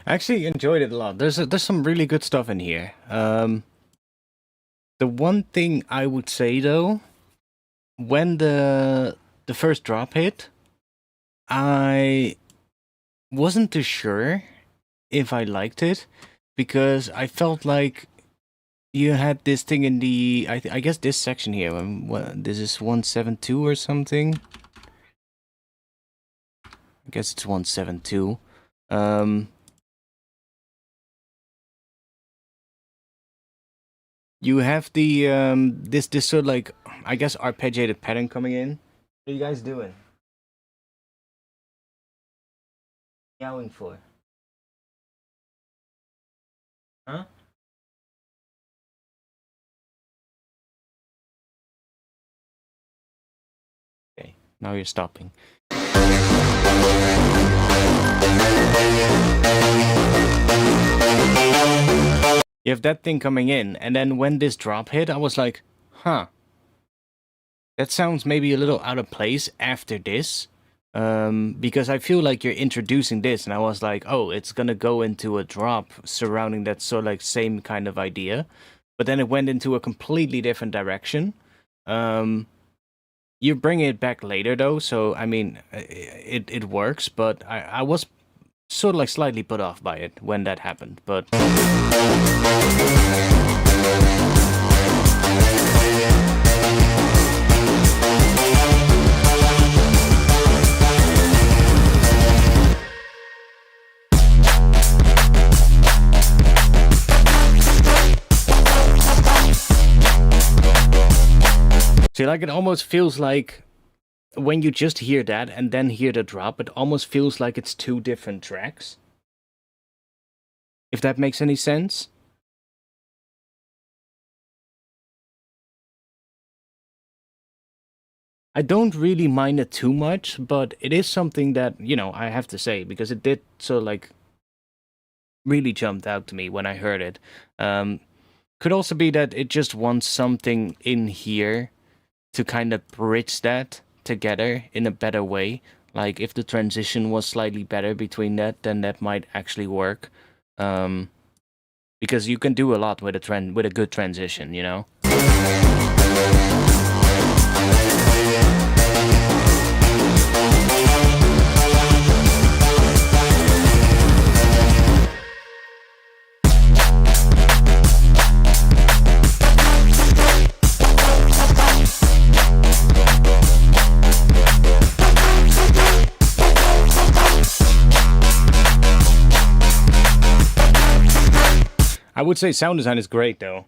I actually enjoyed it a lot. There's some really good stuff in here. The one thing I would say though, when the first drop hit, I wasn't too sure if I liked it because I felt like you had this thing in the I guess this section here. This is 172 or something. I guess it's 172. You have the this sort of like, I guess, arpeggiated pattern coming in. What are you guys doing? Meowing for? Huh? Okay, now you're stopping. You have that thing coming in, and then when this drop hit, I was like, huh. That sounds maybe a little out of place after this. Because I feel like you're introducing this, and I was like, oh, it's gonna go into a drop surrounding that sort of like same kind of idea. But then it went into a completely different direction. You bring it back later though, so I mean, it works, but I was sort of like slightly put off by it when that happened, but... See, like, it almost feels like when you just hear that and then hear the drop, it almost feels like it's two different tracks. If that makes any sense. I don't really mind it too much, but it is something that, you know, I have to say, because it did sort of like really jumped out to me when I heard it. Could also be that it just wants something in here to kind of bridge that together in a better way. Like, if the transition was slightly better between that, then that might actually work. Because you can do a lot with a good transition, you know? I would say sound design is great, though.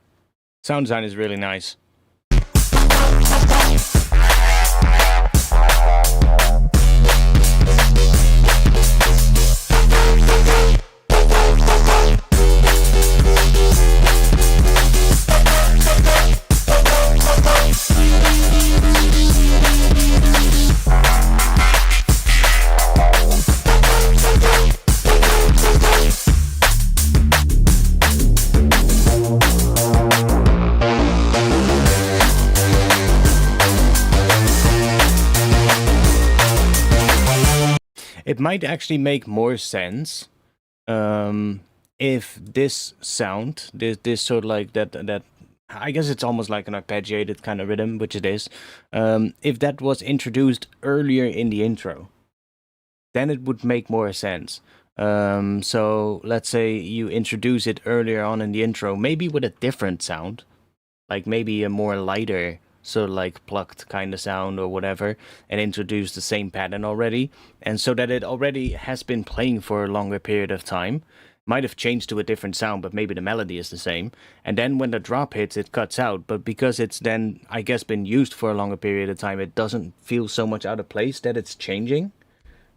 Sound design is really nice. It might actually make more sense if this sound, this sort of like that, I guess it's almost like an arpeggiated kind of rhythm, which it is, if that was introduced earlier in the intro, then it would make more sense. So let's say you introduce it earlier on in the intro, maybe with a different sound, like maybe a more lighter, sort of like plucked kind of sound or whatever, and introduce the same pattern already, and so that it already has been playing for a longer period of time, might have changed to a different sound, but maybe the melody is the same. And then when the drop hits, it cuts out. But because it's then, I guess, been used for a longer period of time, it doesn't feel so much out of place that it's changing.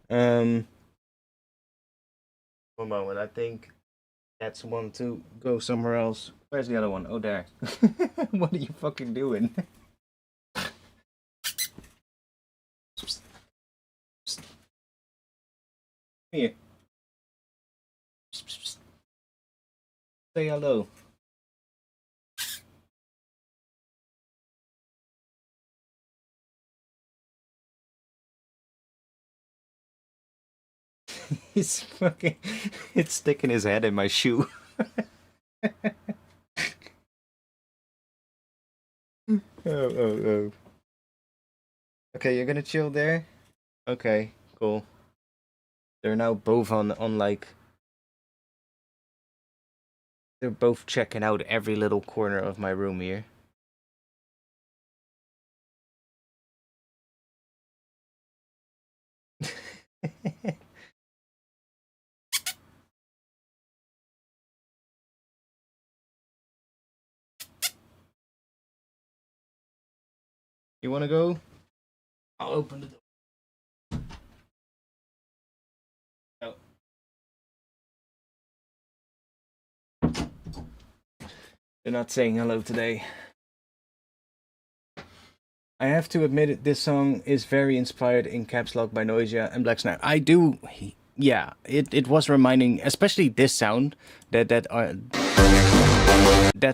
One moment, I think that's one to go somewhere else. Where's the other one? Oh, there. What are you fucking doing? Here. Say hello. He's fucking. It's sticking his head in my shoe. Oh. Okay, you're gonna chill there? Okay, cool. They're now both on like. They're both checking out every little corner of my room here. You wanna go? I'll open the door. Oh. They're not saying hello today. I have to admit it, this song is very inspired in Caps Lock by Noisia and Black Snap. I do, yeah. It was reminding, especially this sound, that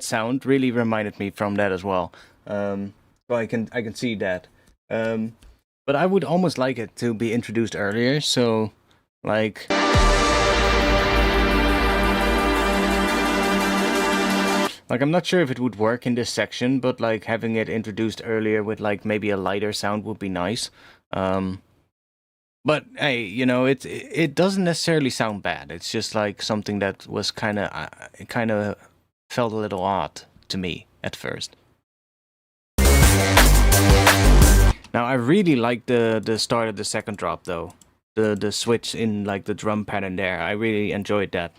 sound really reminded me from that as well. So I can see that. But I would almost like it to be introduced earlier. So, like. Like, I'm not sure if it would work in this section, but, like, having it introduced earlier with, like, maybe a lighter sound would be nice. But, hey, you know, it doesn't necessarily sound bad. It's just, like, something that was kind of felt a little odd to me at first. Now, I really like the start of the second drop, though. The switch in, like, the drum pattern there. I really enjoyed that.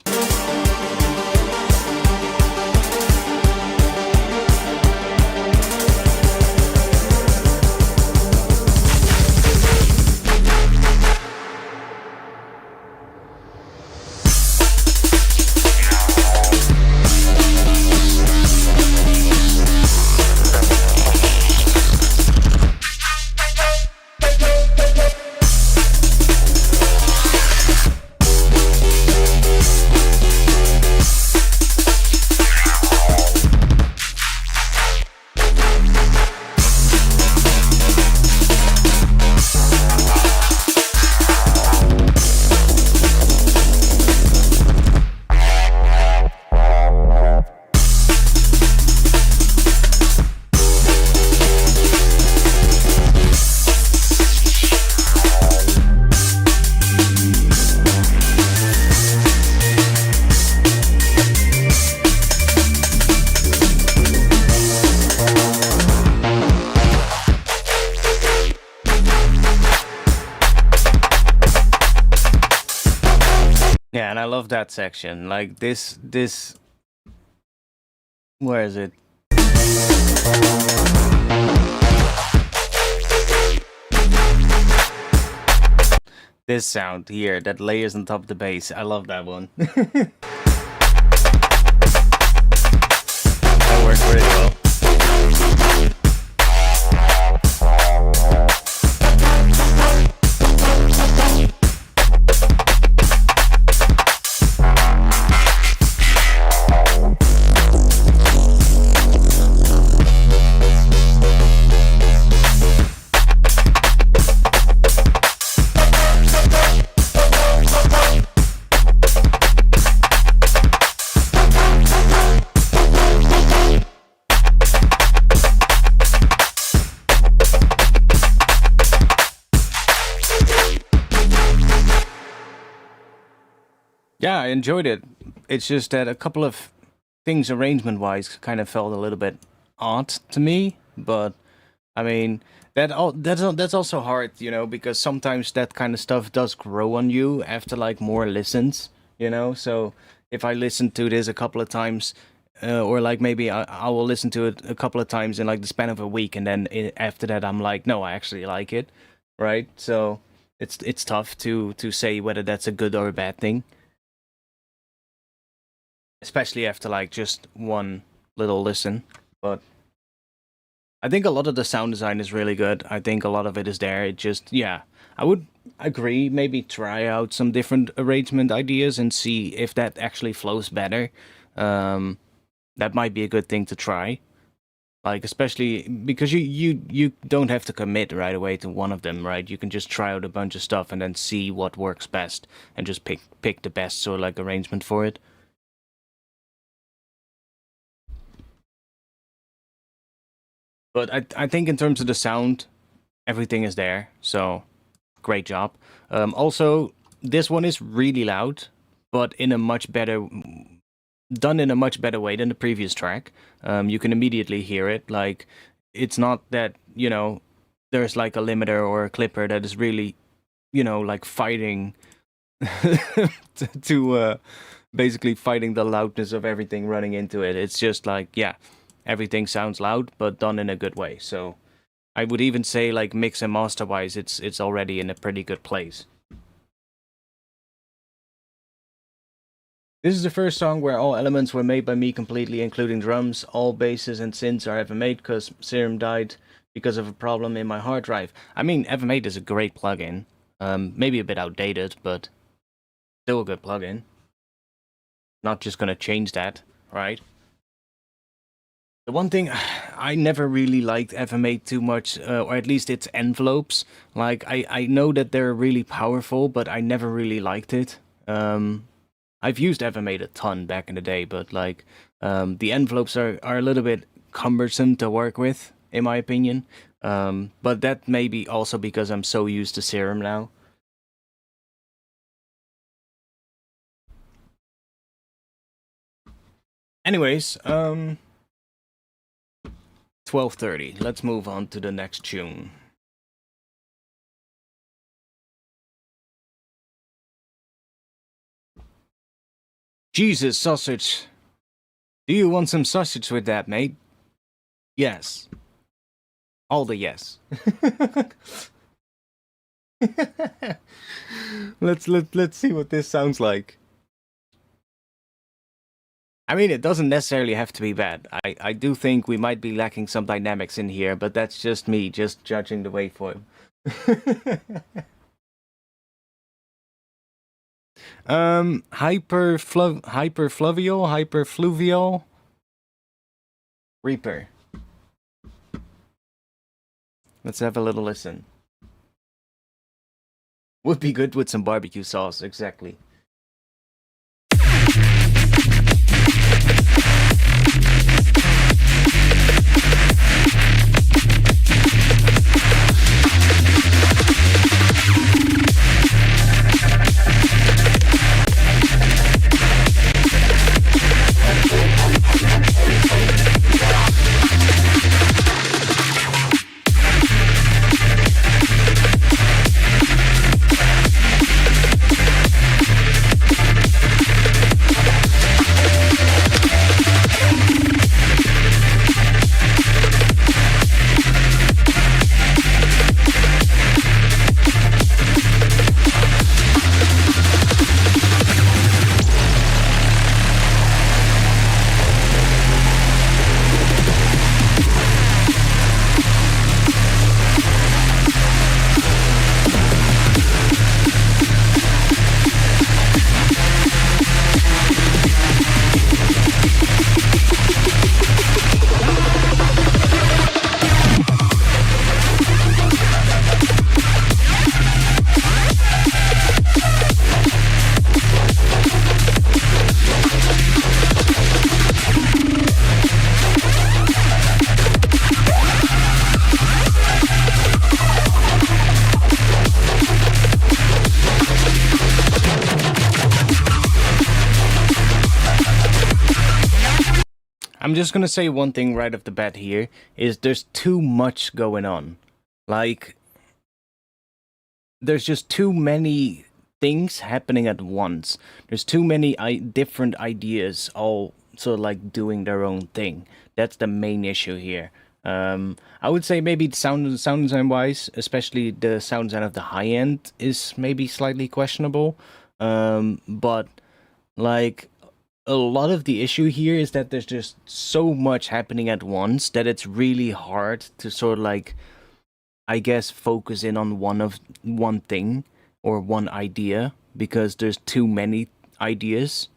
Yeah, and I love that section. Like this where is it? This sound here that layers on top of the bass. I love that one. That works pretty well. Yeah, I enjoyed it. It's just that a couple of things arrangement-wise kind of felt a little bit odd to me, but I mean that's also hard, you know, because sometimes that kind of stuff does grow on you after like more listens, you know? So if I listen to this a couple of times, or like maybe I will listen to it a couple of times in like the span of a week, and then after that I'm like, no, I actually like it, right? So it's tough to say whether that's a good or a bad thing, especially after like just one little listen. But I think a lot of the sound design is really good. I think a lot of it is there. It just, yeah, I would agree. Maybe try out some different arrangement ideas and see if that actually flows better. That might be a good thing to try. Like, especially because you don't have to commit right away to one of them, right? You can just try out a bunch of stuff and then see what works best and just pick the best sort of like arrangement for it. But I think in terms of the sound, everything is there. So great job. Also, this one is really loud, but in a much better, done in a much better way than the previous track. You can immediately hear it. Like, it's not that, you know, there's like a limiter or a clipper that is really, you know, like fighting to basically fighting the loudness of everything running into it. It's just like, yeah, everything sounds loud, but done in a good way. So I would even say, like, mix and master wise, it's already in a pretty good place. This is the first song where all elements were made by me completely, including drums. All basses and synths are ever made because Serum died because of a problem in my hard drive. I mean, Evermade is a great plugin. Maybe a bit outdated, but still a good plugin. Not just gonna change that, right? The one thing I never really liked Evermade too much, or at least its envelopes. Like, I know that they're really powerful, but I never really liked it. I've used Evermade a ton back in the day, but like, the envelopes are a little bit cumbersome to work with, in my opinion. But that may be also because I'm so used to Serum now. Anyways, 12:30. Let's move on to the next tune. Jesus, sausage. Do you want some sausage with that, mate? Yes. All the yes. let's see what this sounds like. I mean, it doesn't necessarily have to be bad. I do think we might be lacking some dynamics in here, but that's just me, just judging the waveform. Hyperfluvial? Reaper. Let's have a little listen. Would be good with some barbecue sauce, exactly. I'm just gonna say one thing right off the bat here, is there's too much going on. Like, there's just too many things happening at once. There's too many different ideas all sort of like doing their own thing. That's the main issue here. I would say maybe sound design wise, especially the sound design of the high end is maybe slightly questionable. But like a lot of the issue here is that there's just so much happening at once that it's really hard to sort of like, I guess, focus in on one thing or one idea because there's too many ideas.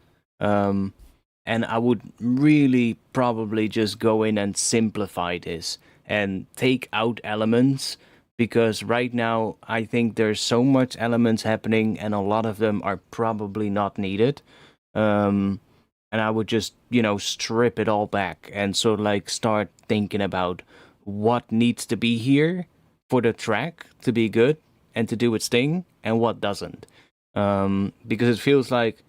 And I would really probably just go in and simplify this and take out elements because right now I think there's so much elements happening and a lot of them are probably not needed. And I would just, strip it all back and sort of like start thinking about what needs to be here for the track to be good and to do its thing and what doesn't. Because it feels like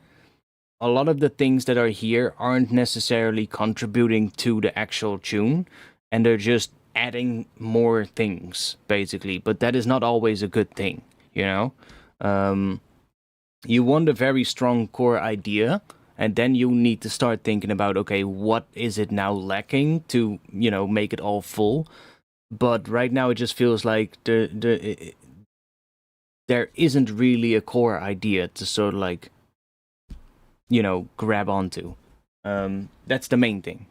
a lot of the things that are here aren't necessarily contributing to the actual tune and they're just adding more things basically, but that is not always a good thing. You want a very strong core idea and then you need to start thinking about, okay, what is it now lacking to make it all full. But right now it just feels like there isn't really a core idea to sort of like grab onto. That's the main thing.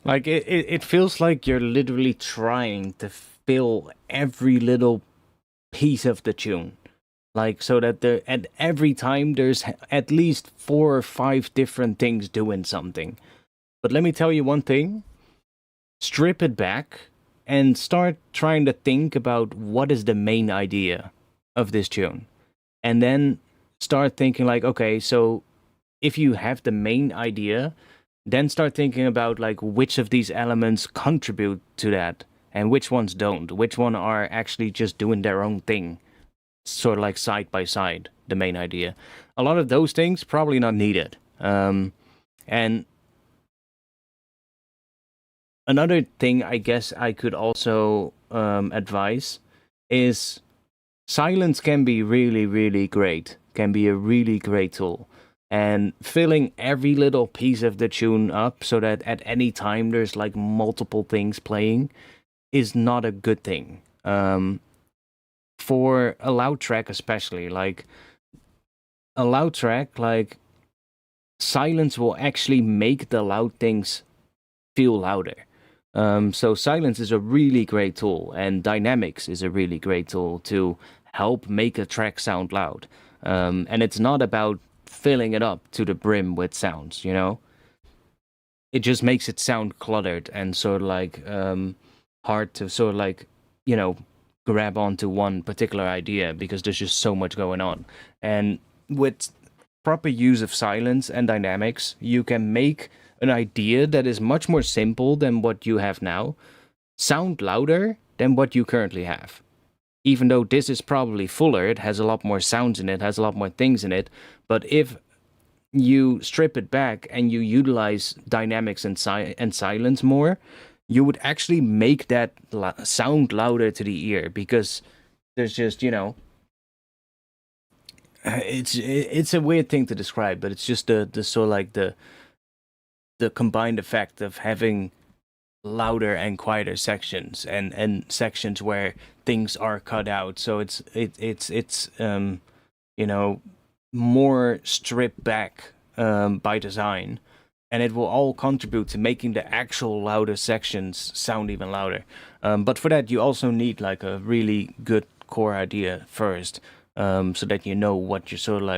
Like it feels like you're literally trying to fill every little piece of the tune. Like so that at every time there's at least 4 or 5 different things doing something. But let me tell you one thing. Strip it back and start trying to think about what is the main idea of this tune. And then start thinking like, okay, so if you have the main idea, then start thinking about like which of these elements contribute to that and which ones don't. Which one are actually just doing their own thing, sort of like side by side, the main idea. A lot of those things probably not needed. And another thing I guess I could also advise is silence can be really, really great. Can be a really great tool. And filling every little piece of the tune up so that at any time there's like multiple things playing is not a good thing. For a loud track especially, like a loud track, like silence will actually make the loud things feel louder. So silence is a really great tool, and dynamics is a really great tool to help make a track sound loud. And it's not about filling it up to the brim with sounds, It just makes it sound cluttered and sort of like hard to sort of like, grab onto one particular idea because there's just so much going on. And with proper use of silence and dynamics, you can make an idea that is much more simple than what you have now sound louder than what you currently have. Even though this is probably fuller, it has a lot more sounds in it, has a lot more things in it, but if you strip it back and you utilize dynamics and silence more, you would actually make that sound louder to the ear, because there's just, it's a weird thing to describe, but it's just the sort of like the combined effect of having louder and quieter sections, and sections where things are cut out, so it's more stripped back by design, and it will all contribute to making the actual louder sections sound even louder. But for that, you also need like a really good core idea first, so that you know what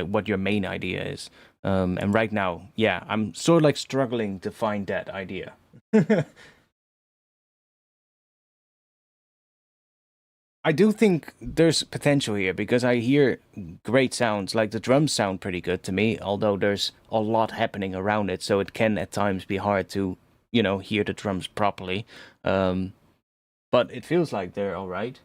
what your main idea is. And right now, yeah, I'm sort of like struggling to find that idea. I do think there's potential here, because I hear great sounds. Like the drums sound pretty good to me, although there's a lot happening around it, so it can at times be hard to, hear the drums properly. But it feels like they're all right.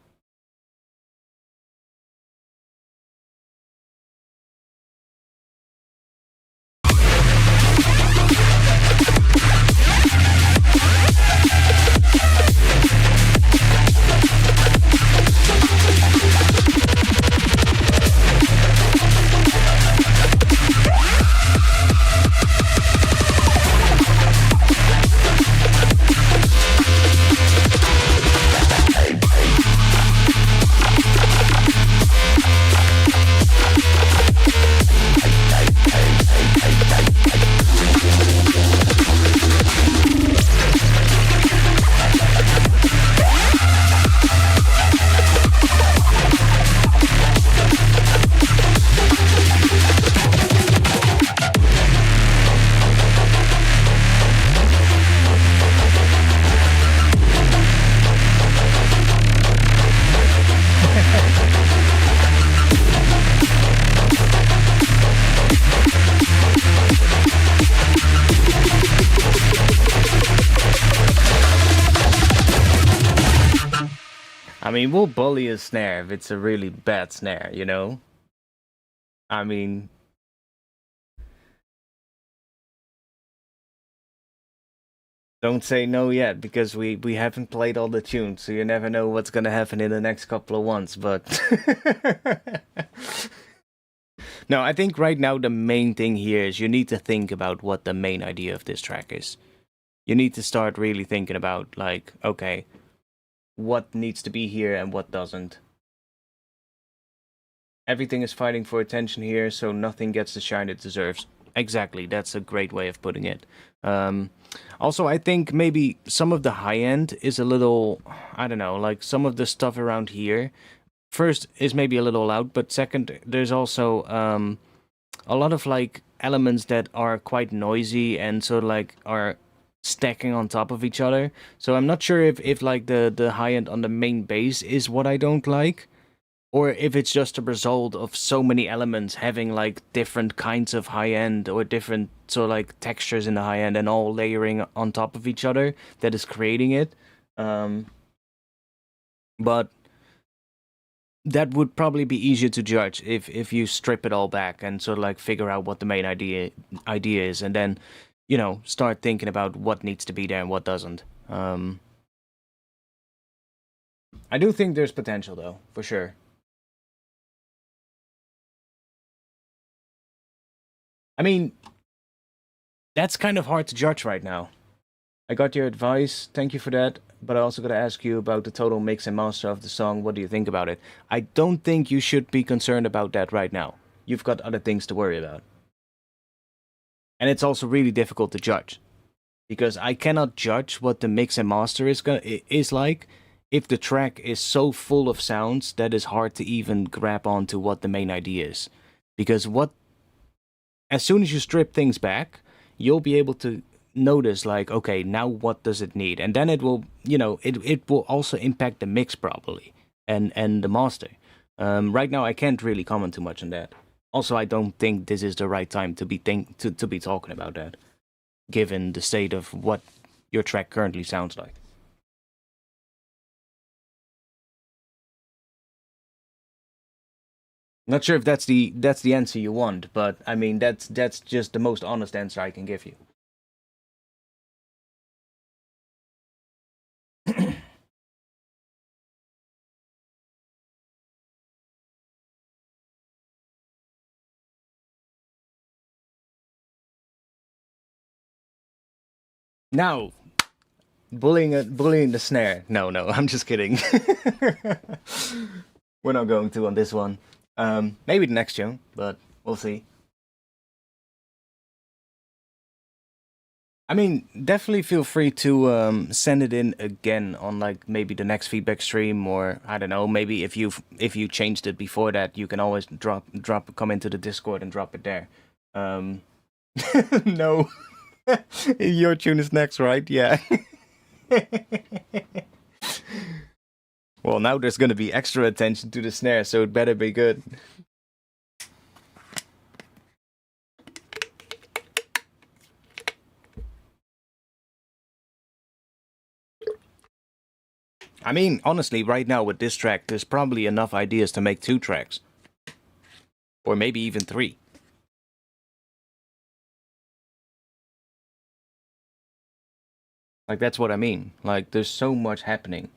I mean, we'll bully a snare if it's a really bad snare, I mean, don't say no yet, because we haven't played all the tunes, so you never know what's gonna happen in the next couple of ones, but... No, I think right now the main thing here is you need to think about what the main idea of this track is. You need to start really thinking about, like, okay, what needs to be here and what doesn't. Everything is fighting for attention here, so nothing gets the shine it deserves. Exactly, that's a great way of putting it. Also, I think maybe some of the high end is a little, I don't know, like some of the stuff around here, first is maybe a little loud, but second, there's also a lot of like elements that are quite noisy and sort of like are stacking on top of each other. So I'm not sure if like the high end on the main bass is what I don't like, or if it's just a result of so many elements having like different kinds of high end or different sort of like textures in the high end and all layering on top of each other that is creating it. But that would probably be easier to judge if you strip it all back and sort of like figure out what the main idea is, and then start thinking about what needs to be there and what doesn't. I do think there's potential though, for sure. I mean, that's kind of hard to judge right now. I got your advice, thank you for that, but I also got to ask you about the total mix and master of the song. What do you think about it? I don't think you should be concerned about that right now. You've got other things to worry about. And it's also really difficult to judge, because I cannot judge what the mix and master is like if the track is so full of sounds that it's hard to even grab onto what the main idea is. Because as soon as you strip things back, you'll be able to notice, like, okay, now what does it need? And then it will, it will also impact the mix probably and the master. Right now, I can't really comment too much on that. Also, I don't think this is the right time to be to be talking about that, given the state of what your track currently sounds like. Not sure if that's the answer you want, but I mean that's just the most honest answer I can give you. Now, bullying the snare. No, I'm just kidding. We're not going to on this one. Maybe the next show, but we'll see. I mean, definitely feel free to send it in again on like maybe the next feedback stream, or I don't know, maybe if you changed it before that, you can always come into the Discord and drop it there. No. Your tune is next, right? Yeah. Well, now there's gonna be extra attention to the snare, so it better be good. I mean, honestly, right now with this track, there's probably enough ideas to make 2 tracks. Or maybe even 3. Like, that's what I mean. Like, there's so much happening.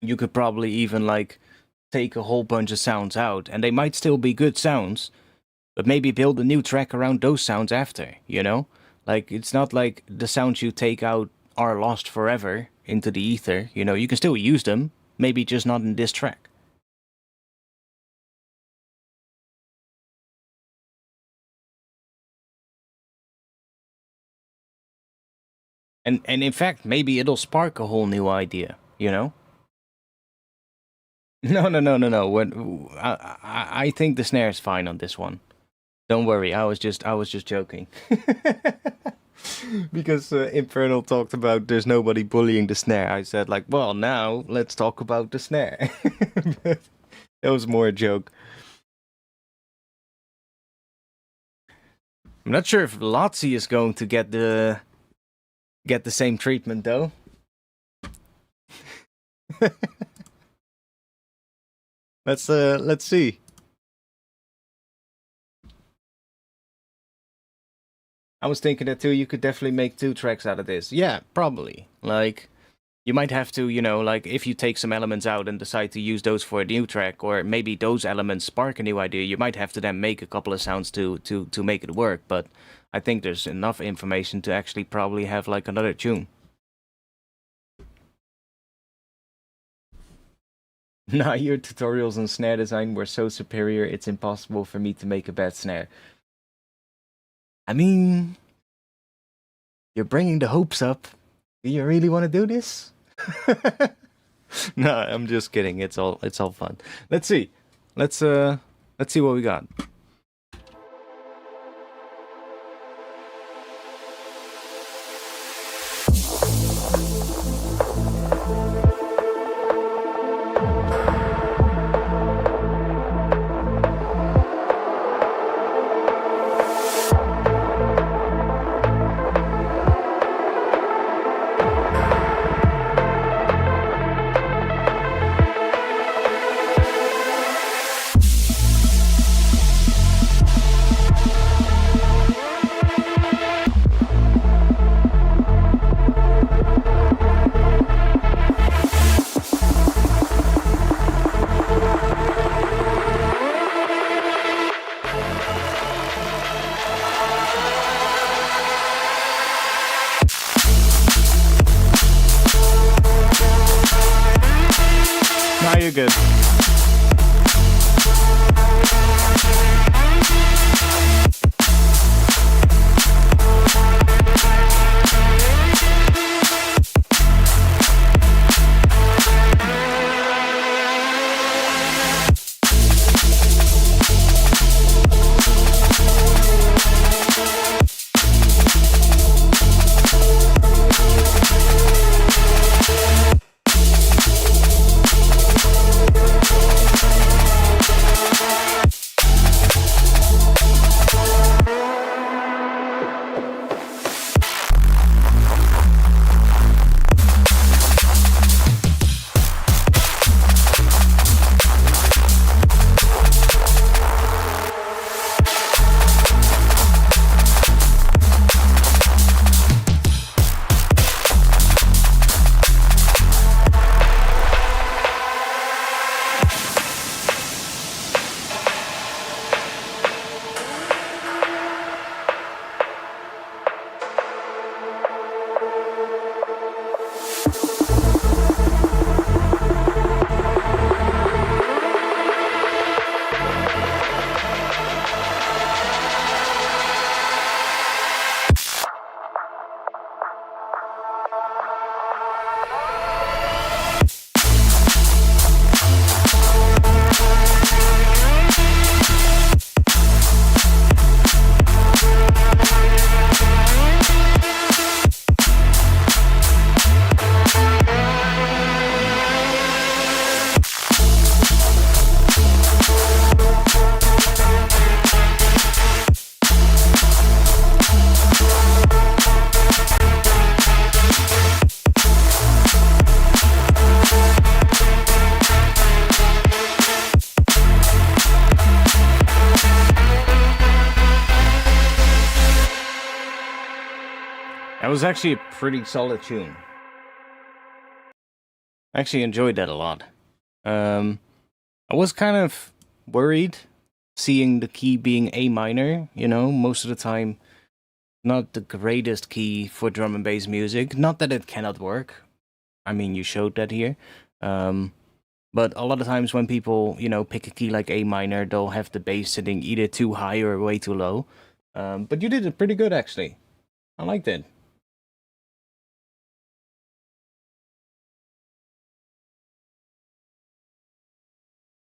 You could probably even, like, take a whole bunch of sounds out, and they might still be good sounds, but maybe build a new track around those sounds after, you know? Like, it's not like the sounds you take out are lost forever into the ether, you know? You can still use them, maybe just not in this track. And in fact, maybe it'll spark a whole new idea, you know? No. I think the snare is fine on this one. Don't worry, I was just joking. Because Infernal talked about there's nobody bullying the snare. I said like, well, now let's talk about the snare. That was more a joke. I'm not sure if Lotzi is going to get the same treatment though. Let's see. I was thinking that too, you could definitely make 2 tracks out of this. Yeah, probably. Like, you might have to, you know, like, if you take some elements out and decide to use those for a new track, or maybe those elements spark a new idea, you might have to then make a couple of sounds to make it work, but I think there's enough information to actually probably have, like, another tune. Nah, your tutorials on snare design were so superior, it's impossible for me to make a bad snare. I mean, you're bringing the hopes up. Do you really want to do this? No, I'm just kidding. It's all fun. Let's see. Let's see what we got. Now you're good. That was actually a pretty solid tune. I actually enjoyed that a lot. I was kind of worried seeing the key being A minor, you know, most of the time not the greatest key for drum and bass music. Not that it cannot work. I mean, you showed that here. But a lot of times when people, you know, pick a key like A minor, they'll have the bass sitting either too high or way too low. But you did it pretty good, actually. I liked it.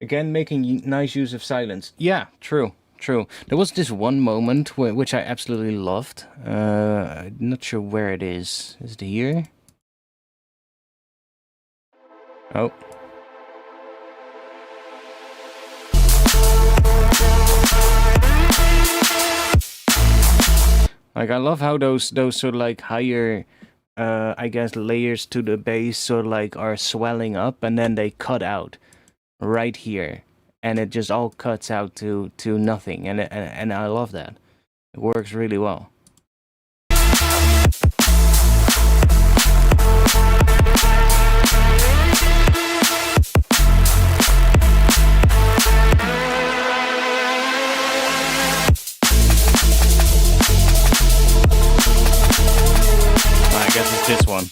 Again, making nice use of silence. Yeah, true. True. There was this one moment which I absolutely loved. I'm not sure where it is. Is it here? Oh. Like, I love how those sort of like higher, I guess, layers to the bass sort of like are swelling up and then they cut out right here. And it just all cuts out to nothing. And I love that. It works really well. I guess it's this one.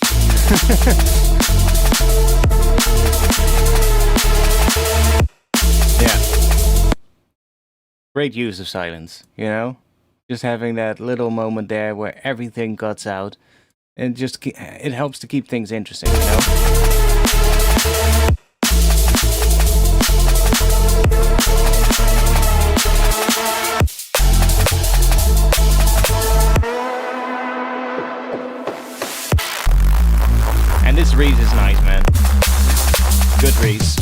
Yeah. Great use of silence, you know? Just having that little moment there where everything cuts out. And just, it helps to keep things interesting, you know? And this Reese is nice, man. Good Reese.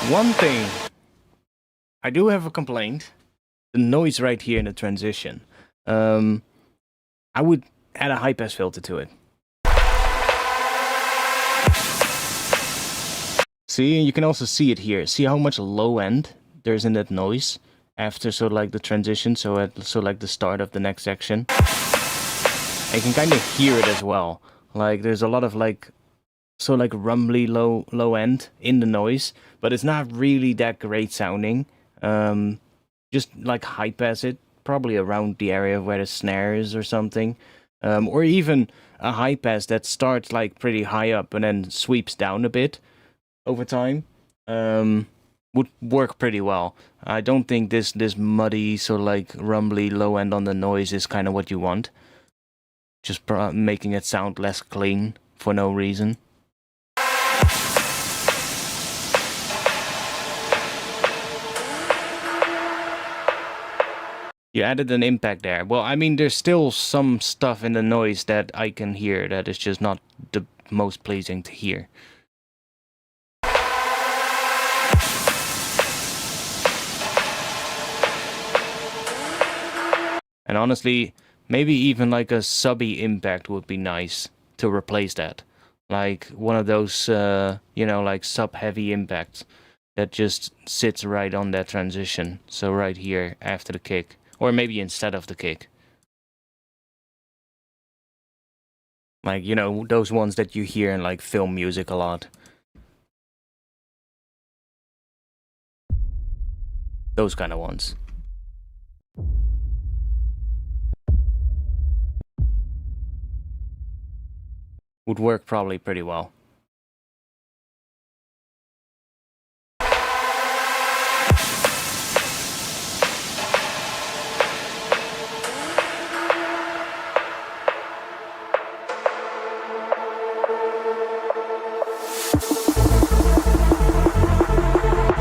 One thing, I do have a complaint. The noise right here in the transition. I would add a high pass filter to it. See, you can also see it here. See how much low end there's in that noise after sort of like the transition, so at like the start of the next section. And you can kind of hear it as well. Like there's a lot of like rumbly low end in the noise, but it's not really that great sounding. Just like high pass it, probably around the area where the snare is or something. Or even a high pass that starts like pretty high up and then sweeps down a bit over time. Would work pretty well. I don't think this muddy, sort of like rumbly low end on the noise is kind of what you want. Just making it sound less clean for no reason. You added an impact there. Well, I mean, there's still some stuff in the noise that I can hear that is just not the most pleasing to hear. And honestly, maybe even like a subby impact would be nice to replace that. Like one of those, you know, like sub-heavy impacts that just sits right on that transition. So right here after the kick. Or maybe instead of the kick. Like, you know, those ones that you hear in like film music a lot. Those kind of ones. Would work probably pretty well.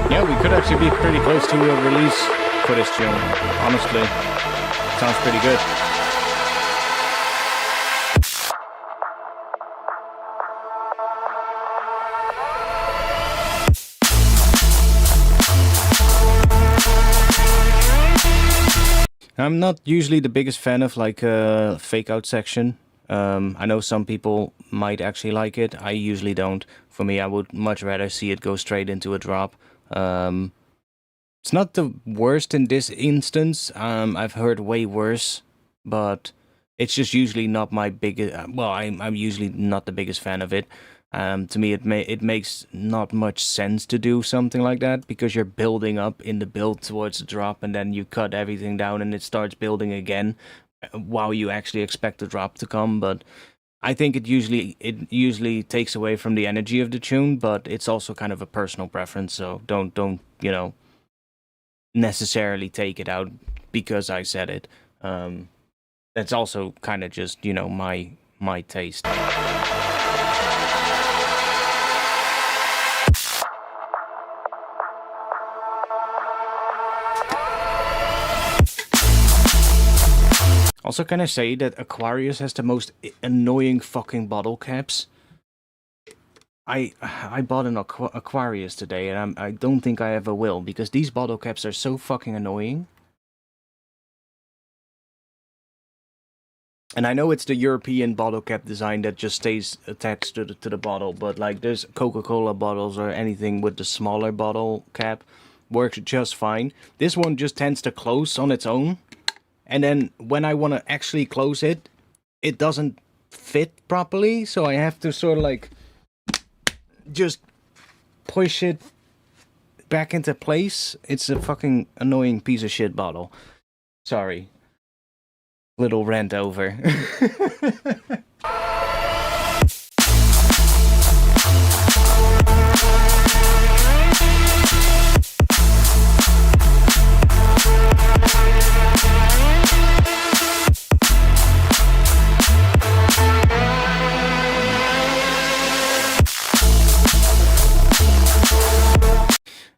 Yeah, we could actually be pretty close to a release for this tune, honestly. Sounds pretty good. I'm not usually the biggest fan of like a fake out section. I know some people might actually like it. I usually don't. For me, I would much rather see it go straight into a drop. It's not the worst in this instance. I've heard way worse, but it's just usually not my biggest. Well, I'm usually not the biggest fan of it. To me, it makes not much sense to do something like that because you're building up in the build towards the drop, and then you cut everything down, and it starts building again while you actually expect the drop to come. But I think it usually takes away from the energy of the tune, but it's also kind of a personal preference. So don't necessarily take it out because I said it. That's also kind of just my taste. Also, can I say that Aquarius has the most annoying fucking bottle caps? I bought an Aquarius today, and I don't think I ever will, because these bottle caps are so fucking annoying. And I know it's the European bottle cap design that just stays attached to the bottle, but like there's Coca-Cola bottles or anything with the smaller bottle cap works just fine. This one just tends to close on its own. And then when I want to actually close it, it doesn't fit properly. So I have to sort of like just push it back into place. It's a fucking annoying piece of shit bottle. Sorry. Little rant over.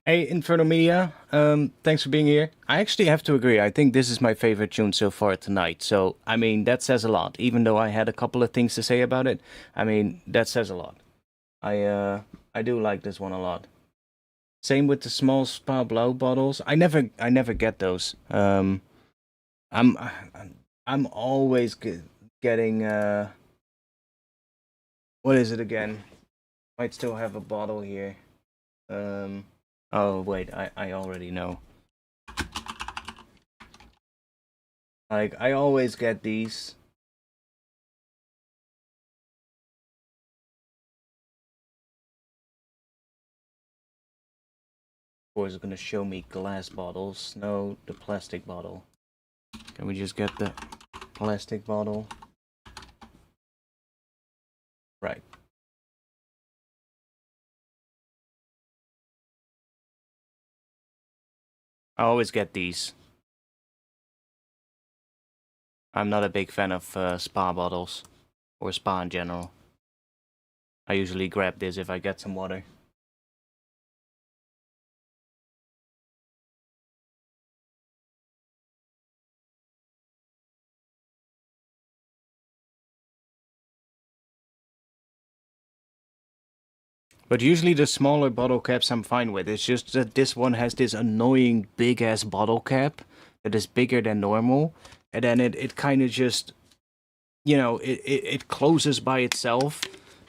Hey, Inferno Media, thanks for being here. I actually have to agree, I think this is my favorite tune so far tonight. So, I mean, that says a lot. Even though I had a couple of things to say about it, I mean, that says a lot. I do like this one a lot. Same with the small Spa Blau bottles. I never get those. I'm always getting, what is it again? Might still have a bottle here. Oh, wait, I already know. Like, I always get these. Of course, it's gonna show me glass bottles. No, the plastic bottle. Can we just get the plastic bottle? Right. I always get these. I'm not a big fan of spa bottles, or spa in general. I usually grab this if I get some water. But usually the smaller bottle caps I'm fine with. It's just that this one has this annoying big ass bottle cap that is bigger than normal. And then it kind of just, it closes by itself.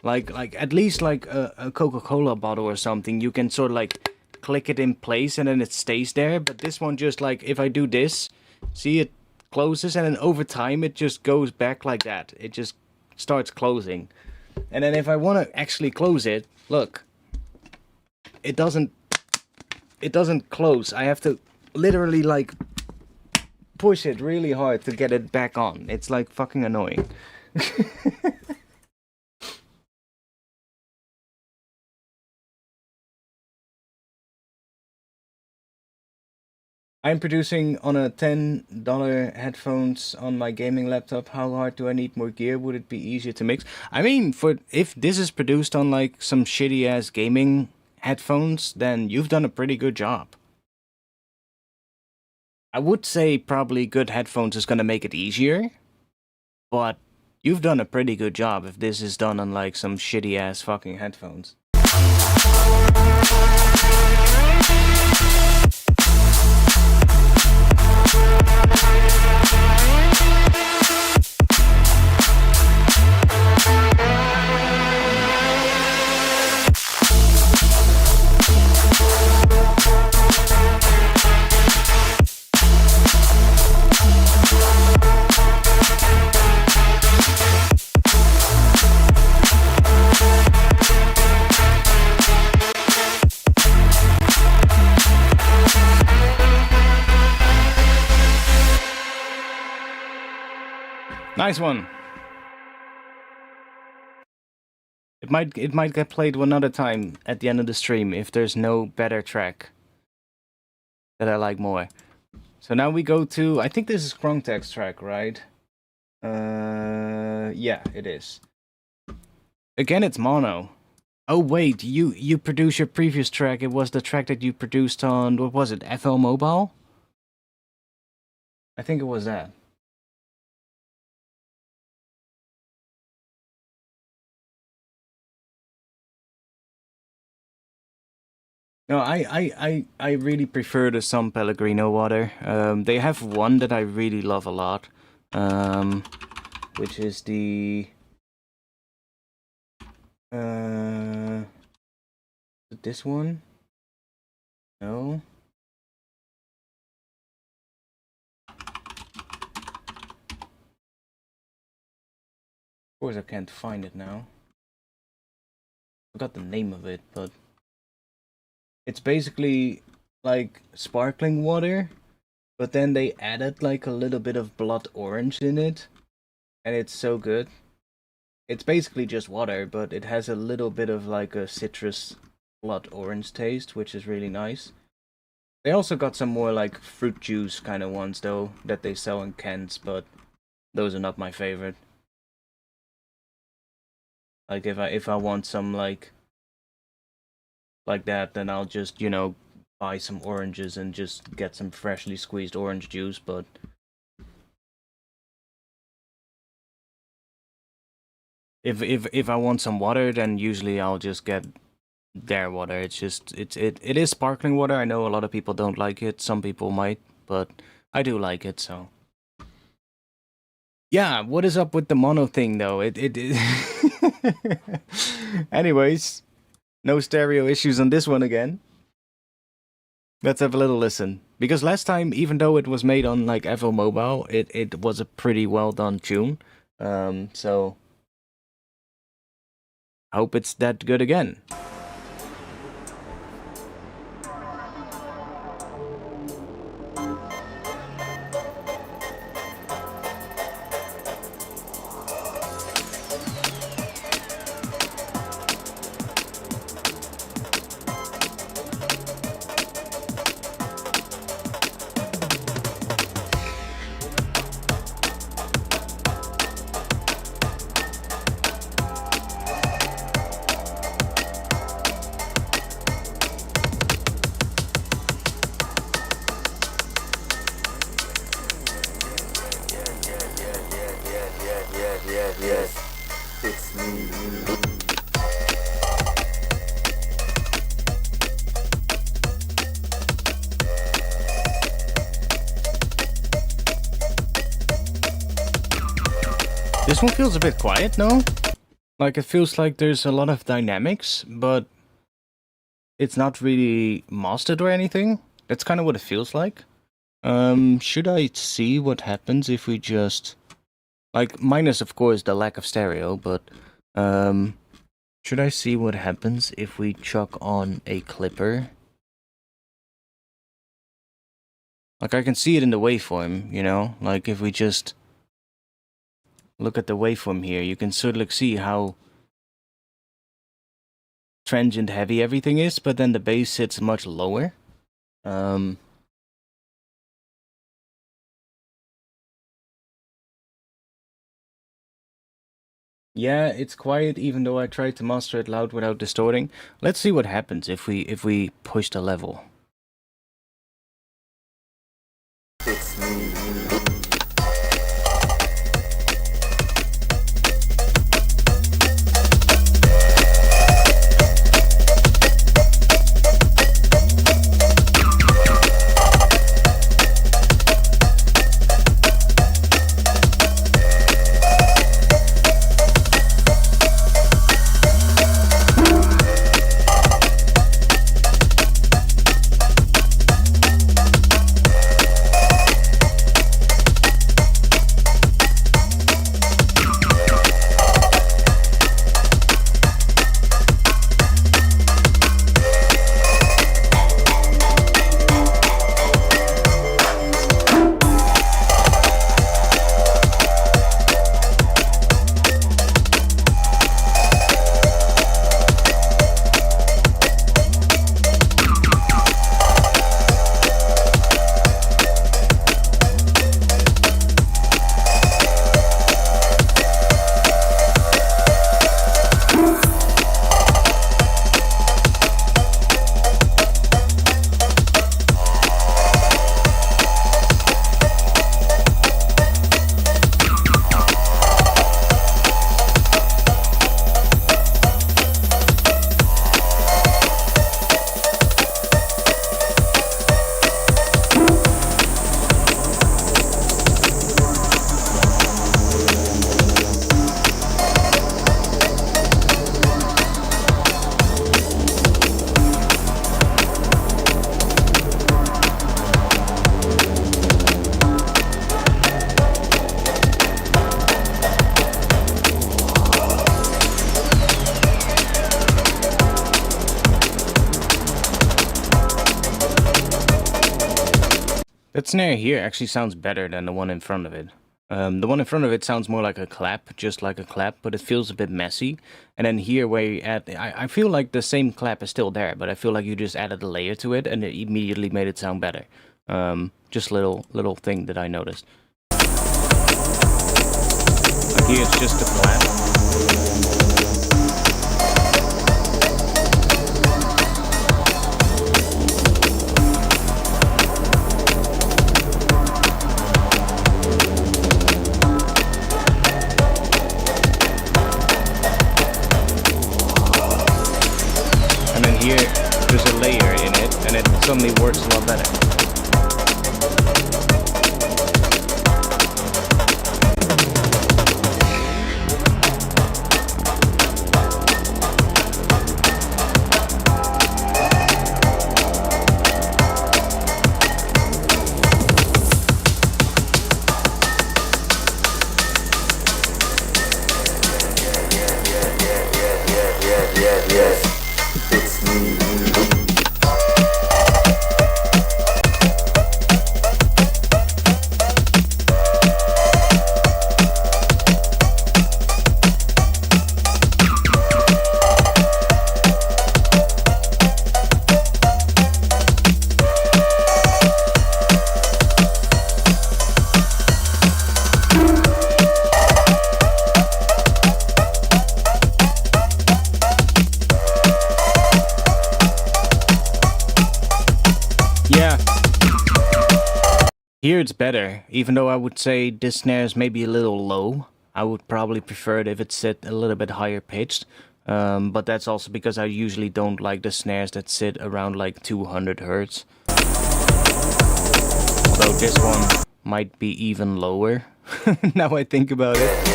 Like at least like a Coca-Cola bottle or something, you can sort of like click it in place and then it stays there. But this one just like, if I do this, see, it closes and then over time it just goes back like that. It just starts closing. And then if I want to actually close it, look, it doesn't close. I have to literally like push it really hard to get it back on. It's like fucking annoying. I'm producing on a $10 headphones on my gaming laptop. How hard do I need more gear? Would it be easier to mix? I mean, if this is produced on like some shitty ass gaming headphones, then you've done a pretty good job. I would say probably good headphones is gonna make it easier, but you've done a pretty good job if this is done on like some shitty ass fucking headphones. Nice one. It might get played one other time at the end of the stream if there's no better track that I like more. So now we go to, I think this is Krongtek's track, right? Yeah, it is. Again, it's mono. Oh wait, you produced your previous track. It was the track that you produced on, what was it, FL Mobile? I think it was that. No, I really prefer the San Pellegrino water. They have one that I really love a lot, which is the this one. No. Of course, I can't find it now. Forgot the name of it, but it's basically like sparkling water, but then they added like a little bit of blood orange in it, and it's so good. It's basically just water, but it has a little bit of like a citrus blood orange taste, which is really nice. They also got some more like fruit juice kind of ones though that they sell in cans, but those are not my favorite. Like if I want some like that, then I'll just, you know, buy some oranges and just get some freshly squeezed orange juice, but if I want some water, then usually I'll just get their water. It's just it is sparkling water. I know a lot of people don't like it. Some people might, but I do like it, so. Yeah, what is up with the mono thing though? It anyways, no stereo issues on this one again. Let's have a little listen. Because last time, even though it was made on like FL Mobile, it was a pretty well done tune. So I hope it's that good again. This one feels a bit quiet, no? Like, it feels like there's a lot of dynamics, but it's not really mastered or anything. That's kind of what it feels like. Should I see what happens if we just... Like, minus, of course, the lack of stereo, but... Should I see what happens if we chuck on a clipper? Like, I can see it in the waveform, you know? Like, if we just... Look at the waveform here, you can sort of see how transient heavy everything is, but then the bass sits much lower. Yeah, it's quiet even though I tried to master it loud without distorting. Let's see what happens if we push the level. It's me. That snare here actually sounds better than the one in front of it. The one in front of it sounds more like a clap, just like a clap, but it feels a bit messy. And then here where you add, I feel like the same clap is still there, but I feel like you just added a layer to it and it immediately made it sound better. Just little thing that I noticed. Like here it's just a clap. Here, there's a layer in it, and it suddenly works a lot better. Here it's better, even though I would say this snare is maybe a little low. I would probably prefer it if it's set a little bit higher pitched. But that's also because I usually don't like the snares that sit around like 200 hertz. Although this one might be even lower, now I think about it.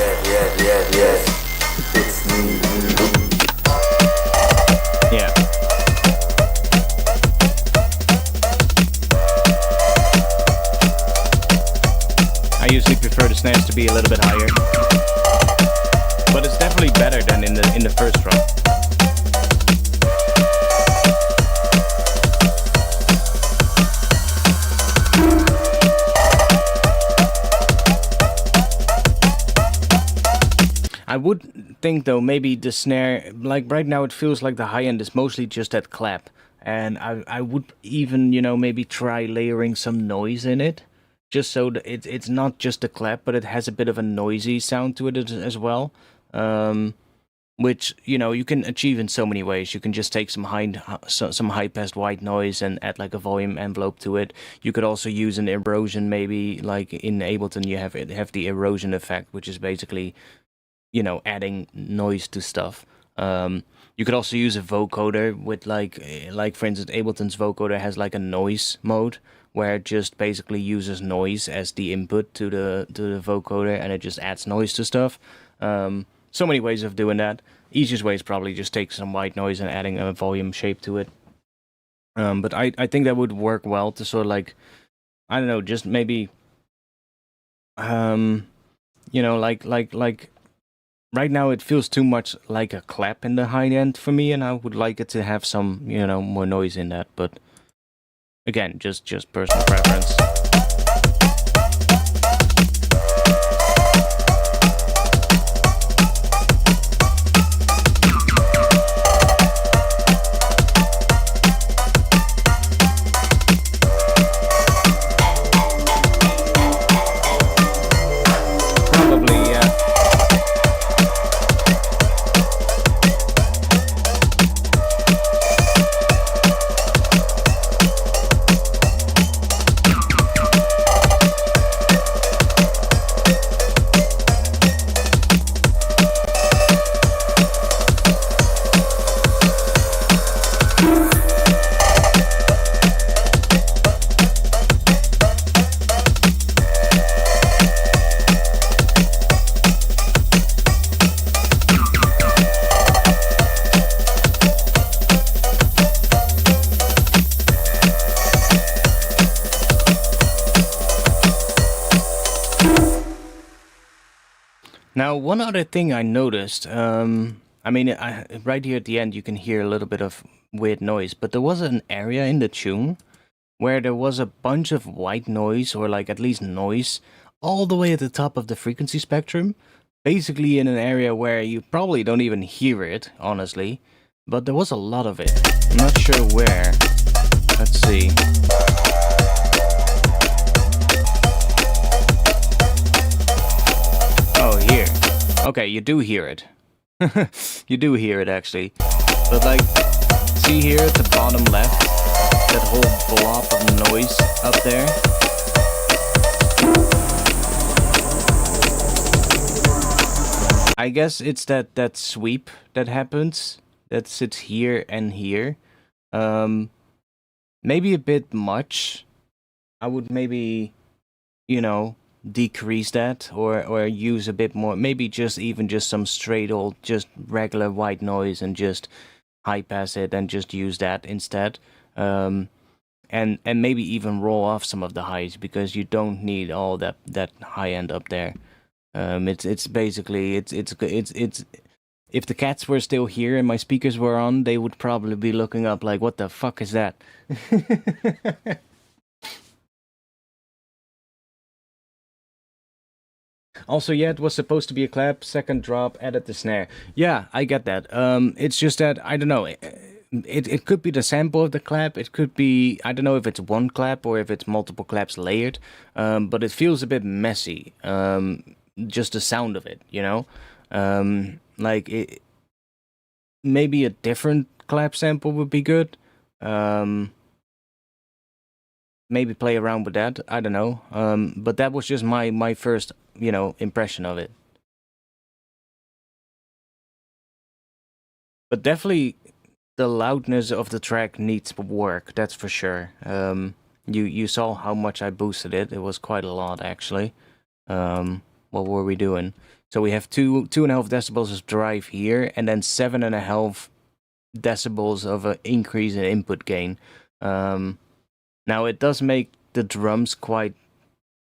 Yeah. I usually prefer the snares to be a little bit higher, but it's definitely better than in the first run. I would think though maybe the snare, like right now it feels like the high end is mostly just that clap, and I would even, you know, maybe try layering some noise in it. Just so that it's not just a clap, but it has a bit of a noisy sound to it as well. Which, you know, you can achieve in so many ways. You can just take some high-passed white noise and add like a volume envelope to it. You could also use an erosion, maybe like in Ableton you have the erosion effect, which is basically, you know, adding noise to stuff. You could also use a vocoder with like for instance, Ableton's vocoder has like a noise mode, where it just basically uses noise as the input to the vocoder, and it just adds noise to stuff. So many ways of doing that. Easiest way is probably just take some white noise and adding a volume shape to it. But I think that would work well to sort of like, I don't know, just maybe, you know, like right now it feels too much like a clap in the high end for me, and I would like it to have some, you know, more noise in that, but again, just personal preference. Probably, yeah. Now, one other thing I noticed, I mean, right here at the end, you can hear a little bit of weird noise, but there was an area in the tune where there was a bunch of white noise, or like at least noise, all the way at the top of the frequency spectrum. Basically in an area where you probably don't even hear it, honestly. But there was a lot of it. I'm not sure where. Let's see. Oh, here. Okay, you do hear it. You do hear it, actually. But like, see here at the bottom left, that whole blob of noise up there? I guess it's that sweep that happens, that sits here and here. Maybe a bit much. I would maybe, you know, decrease that, or use a bit more, maybe just even just some straight old, just regular white noise, and just high pass it and just use that instead. And maybe even roll off some of the highs, because you don't need all that high end up there. It's basically it's if the cats were still here and my speakers were on, they would probably be looking up like, what the fuck is that? Also, yeah, it was supposed to be a clap, second drop, added the snare. Yeah, I get that. It's just that, I don't know, it could be the sample of the clap, it could be, I don't know if it's one clap or if it's multiple claps layered, but it feels a bit messy, just the sound of it, you know? Like, maybe a different clap sample would be good. Maybe play around with that, I don't know. But that was just my first, you know, impression of it. But definitely the loudness of the track needs work, that's for sure. You saw how much I boosted it. It was quite a lot, actually. What were we doing? So we have 2.5 decibels of drive here, and then 7.5 decibels of an increase in input gain. Now it does make the drums quite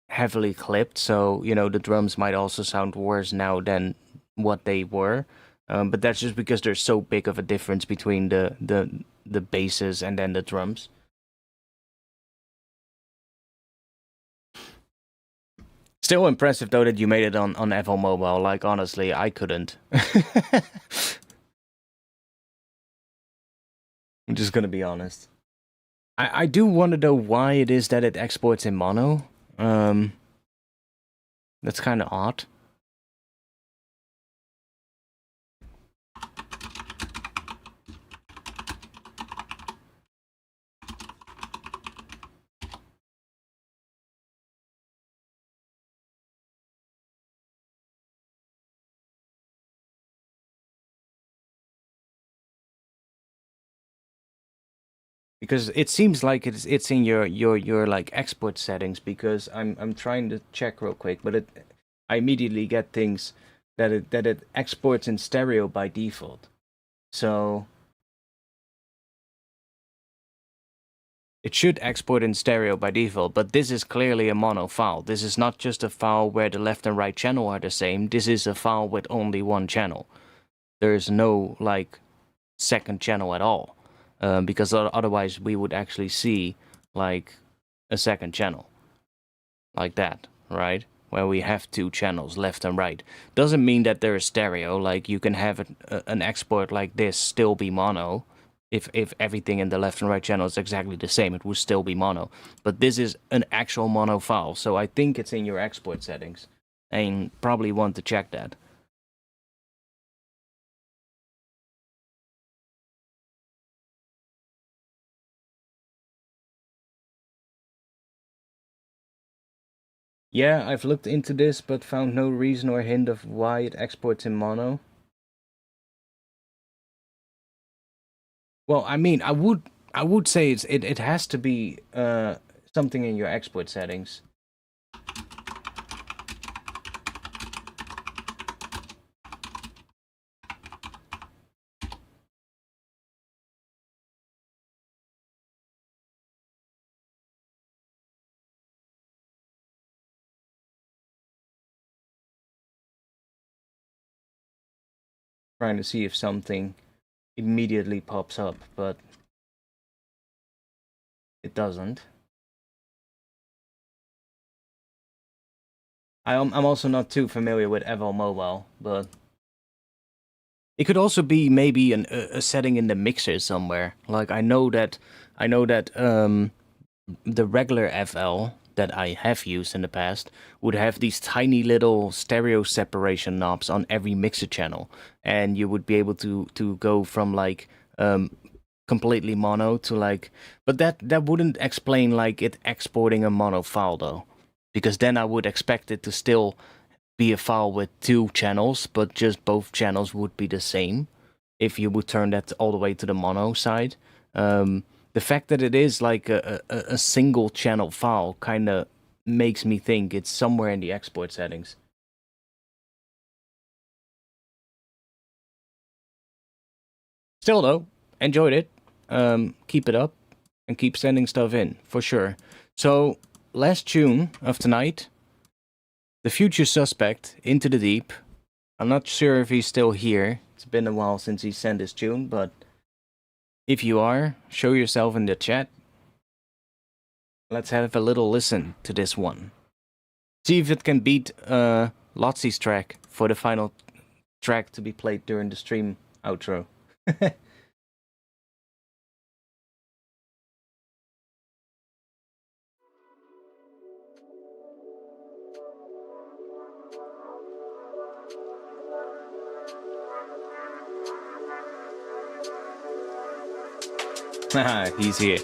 heavily clipped, so you know the drums might also sound worse now than what they were. But that's just because there's so big of a difference between the basses and then the drums. Still impressive though that you made it on FL Mobile. Like honestly, I couldn't. I'm just gonna be honest. I do want to know why it is that it exports in mono. That's kind of odd. Because it seems like it's in your like export settings, because I'm trying to check real quick, but I immediately get things that it exports in stereo by default. So it should export in stereo by default, but this is clearly a mono file. This is not just a file where the left and right channel are the same. This is a file with only one channel. There's no like second channel at all. Because otherwise we would actually see like a second channel like that, right? Where we have two channels, left and right. Doesn't mean that there is stereo. Like you can have an export like this still be mono. If everything in the left and right channel is exactly the same, it would still be mono. But this is an actual mono file, so I think it's in your export settings, and probably want to check that. Yeah, I've looked into this, but found no reason or hint of why it exports in mono. Well, I mean, I would say it has to be something in your export settings. Trying to see if something immediately pops up, but it doesn't. I'm also not too familiar with FL Mobile, but it could also be maybe a setting in the mixer somewhere. Like I know that the regular FL that I have used in the past would have these tiny little stereo separation knobs on every mixer channel, and you would be able to go from like completely mono to like, but that wouldn't explain like it exporting a mono file though, because then I would expect it to still be a file with 2 channels, but just both channels would be the same if you would turn that all the way to the mono side. The fact that it is like a single channel file kind of makes me think it's somewhere in the export settings. Still though, enjoyed it. Keep it up and keep sending stuff in, for sure. So, last tune of tonight, The Future Suspect, Into the Deep. I'm not sure if he's still here. It's been a while since he sent his tune, but if you are, show yourself in the chat. Let's have a little listen to this one. See if it can beat Lotzi's track for the final track to be played during the stream outro. Haha, he's here.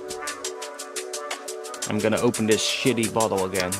I'm gonna open this shitty bottle again.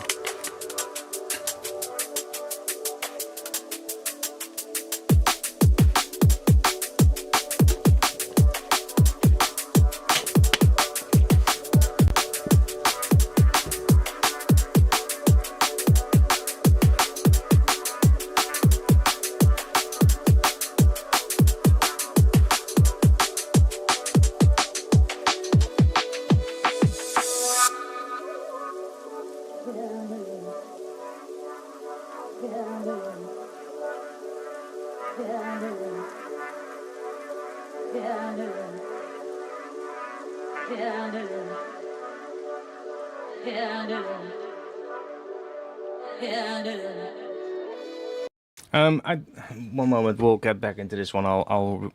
One moment, we'll get back into this one. I'll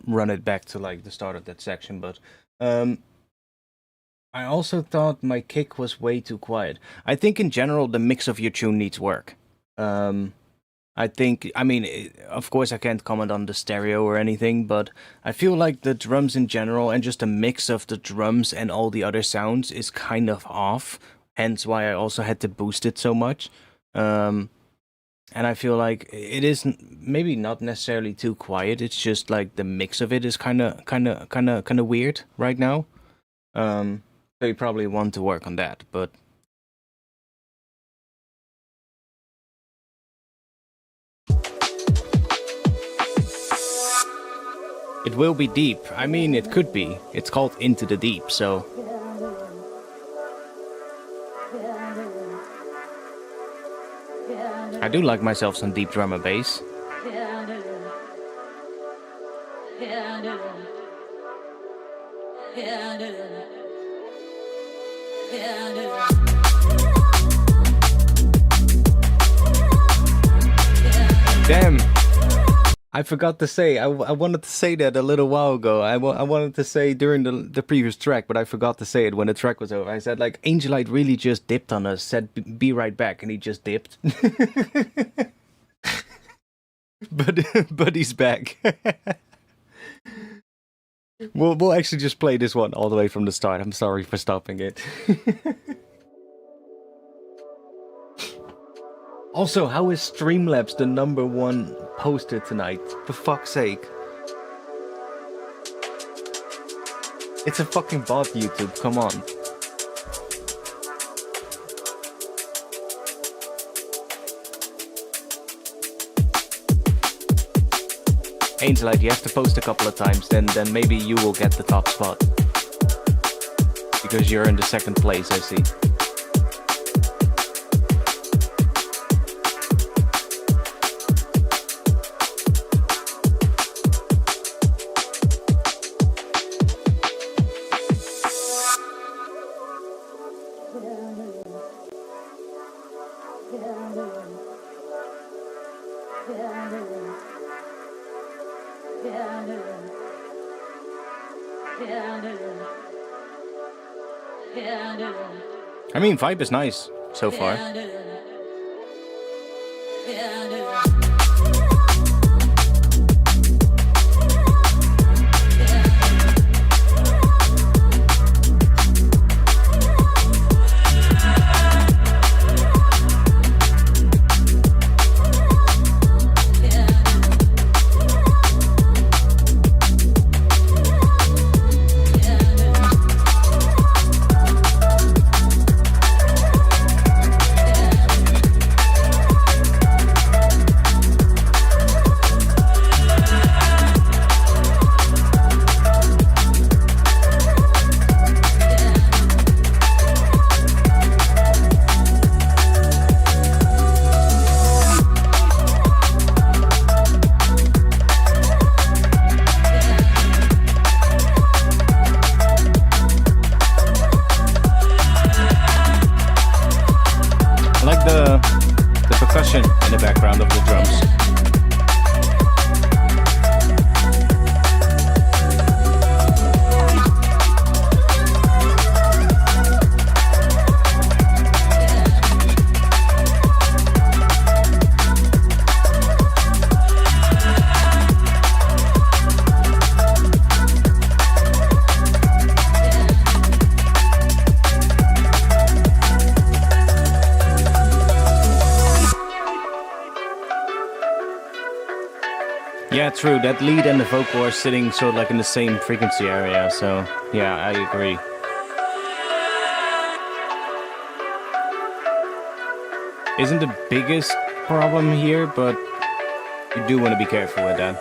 run it back to like the start of that section, but I also thought my kick was way too quiet. I think in general the mix of your tune needs work. I mean, of course I can't comment on the stereo or anything, but I feel like the drums in general and just a mix of the drums and all the other sounds is kind of off. Hence why I also had to boost it so much. And I feel like it is maybe not necessarily too quiet. It's just like the mix of it is kind of weird right now. So you probably want to work on that, but it will be deep. I mean, it could be. It's called Into the Deep, so I do like myself some deep drum and bass. Damn, I forgot to say, I wanted to say that a little while ago. I wanted to say during the previous track, but I forgot to say it when the track was over. I said, like, Angelite really just dipped on us, said, be right back, and he just dipped. but he's back. We'll actually just play this one all the way from the start. I'm sorry for stopping it. Also, how is Streamlabs the #1 poster tonight? For fuck's sake. It's a fucking bot, YouTube, come on. Angelite, you have to post a couple of times, then maybe you will get the top spot. Because you're in the second place, I see. I mean, vibe is nice so far. The percussion in the background of the drums. Yeah, true. That lead and the vocal are sitting sort of like in the same frequency area, so yeah, I agree. Isn't the biggest problem here, but you do want to be careful with that.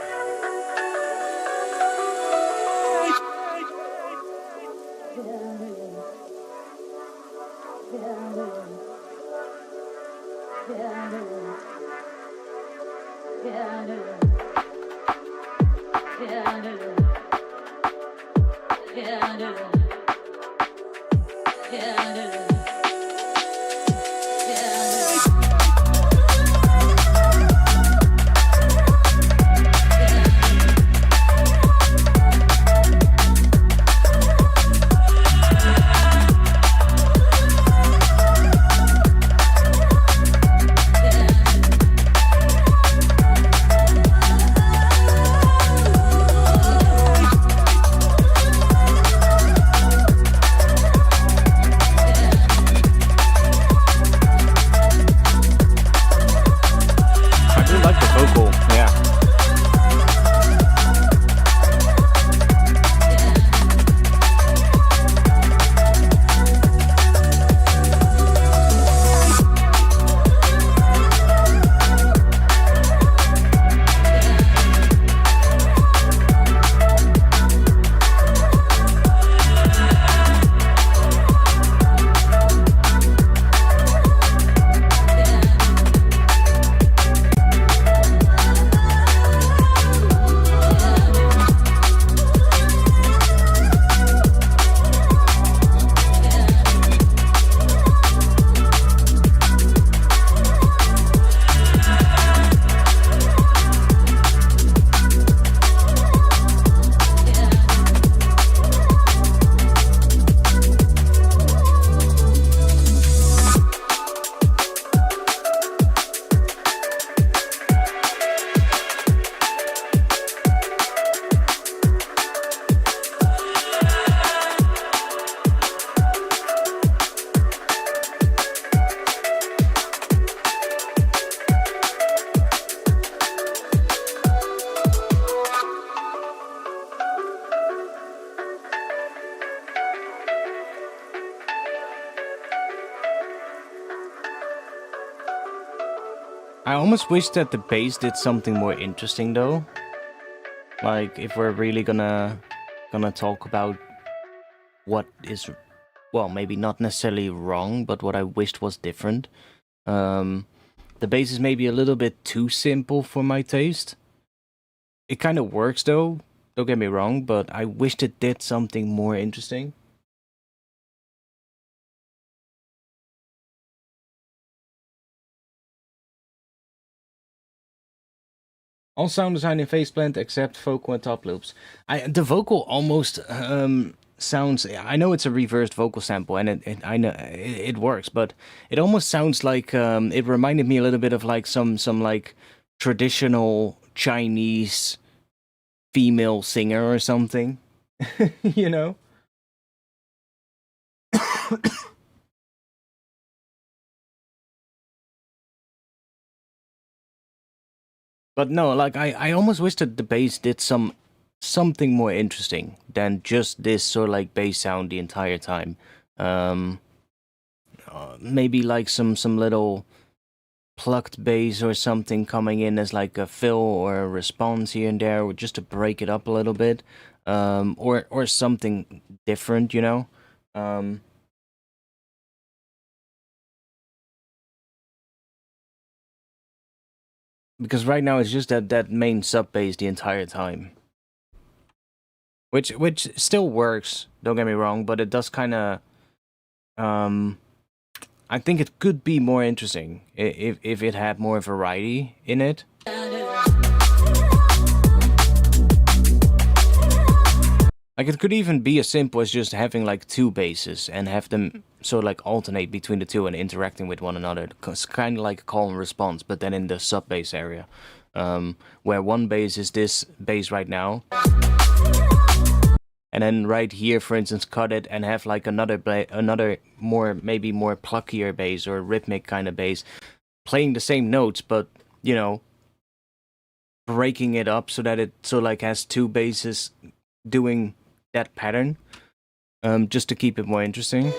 I almost wish that the bass did something more interesting though. Like if we're really gonna talk about what is, well, maybe not necessarily wrong, but what I wished was different. The bass is maybe a little bit too simple for my taste. It kind of works though, don't get me wrong, but I wished it did something more interesting. All sound design in Faceblend except vocal and top loops. The vocal almost sounds. I know it's a reversed vocal sample, and I know it works, but it almost sounds like it reminded me a little bit of like some like traditional Chinese female singer or something. You know. But no, like I almost wish that the bass did something more interesting than just this sort of like bass sound the entire time. Maybe like some little plucked bass or something coming in as like a fill or a response here and there, just to break it up a little bit, or something different, you know. Because right now it's just that main sub bass the entire time, which still works. Don't get me wrong, but it does kind of. I think it could be more interesting if it had more variety in it. Like, it could even be as simple as just having like two basses and have them sort of like alternate between the two and interacting with one another. It's kind of like a call and response, but then in the sub bass area, where one bass is this bass right now, and then right here, for instance, cut it and have like another more, maybe more pluckier bass or rhythmic kind of bass, playing the same notes, but you know, breaking it up so that it so like has two basses doing that pattern, just to keep it more interesting.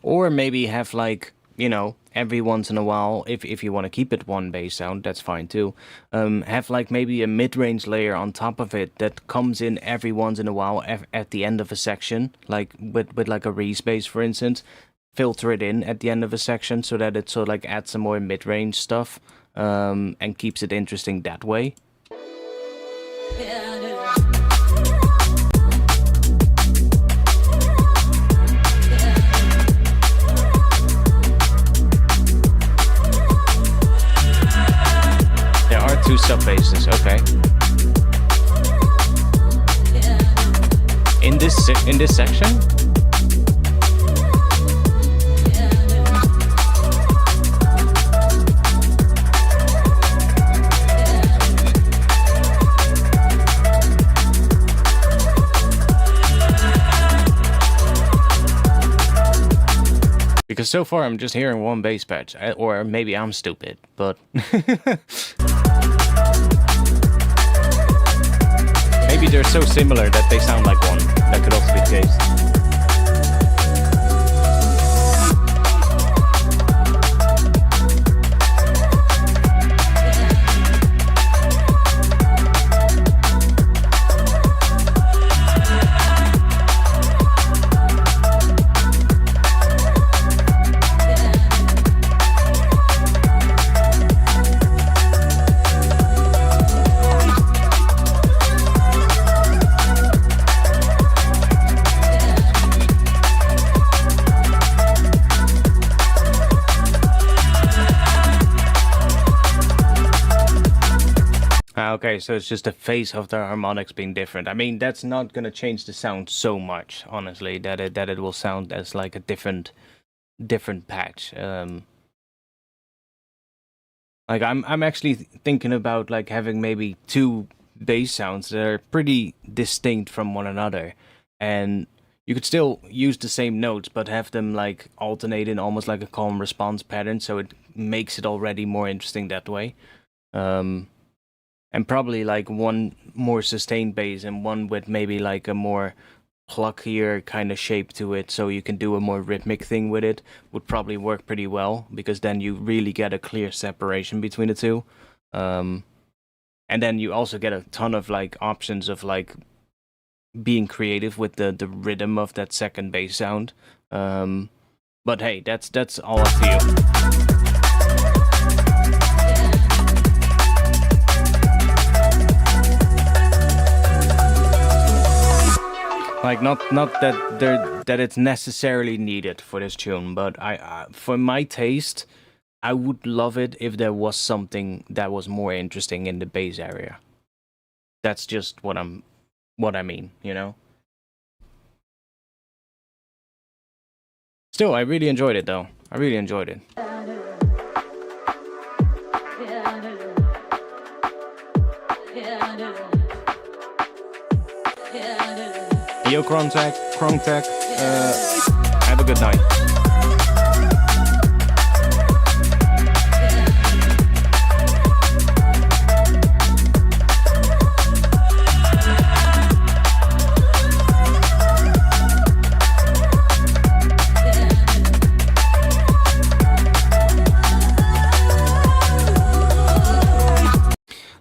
Or maybe have like, you know, every once in a while, if you want to keep it one bass sound, that's fine too. Have like maybe a mid-range layer on top of it that comes in every once in a while at the end of a section, like with like a Reese bass, for instance. Filter it in at the end of a section so that it sort of like adds some more mid-range stuff, and keeps it interesting that way. Two sub basses, okay. In this section? Because so far I'm just hearing one bass patch, or maybe I'm stupid, but maybe they're so similar that they sound like one. That could also be the case. Okay, so it's just the phase of the harmonics being different. I mean, that's not gonna change the sound so much, honestly, that it will sound as like a different patch. Like I'm actually thinking about like having maybe two bass sounds that are pretty distinct from one another, and you could still use the same notes, but have them like alternate in almost like a call and response pattern, so it makes it already more interesting that way. And probably like one more sustained bass and one with maybe like a more pluckier kind of shape to it, so you can do a more rhythmic thing with it, would probably work pretty well, because then you really get a clear separation between the two. And then you also get a ton of like options of like being creative with the rhythm of that second bass sound. But hey, that's all up to you. Like not that it's necessarily needed for this tune, but for my taste, I would love it if there was something that was more interesting in the bass area. That's just what I mean, you know? Still, I really enjoyed it though. I really enjoyed it. Yo, Krontek, have a good night.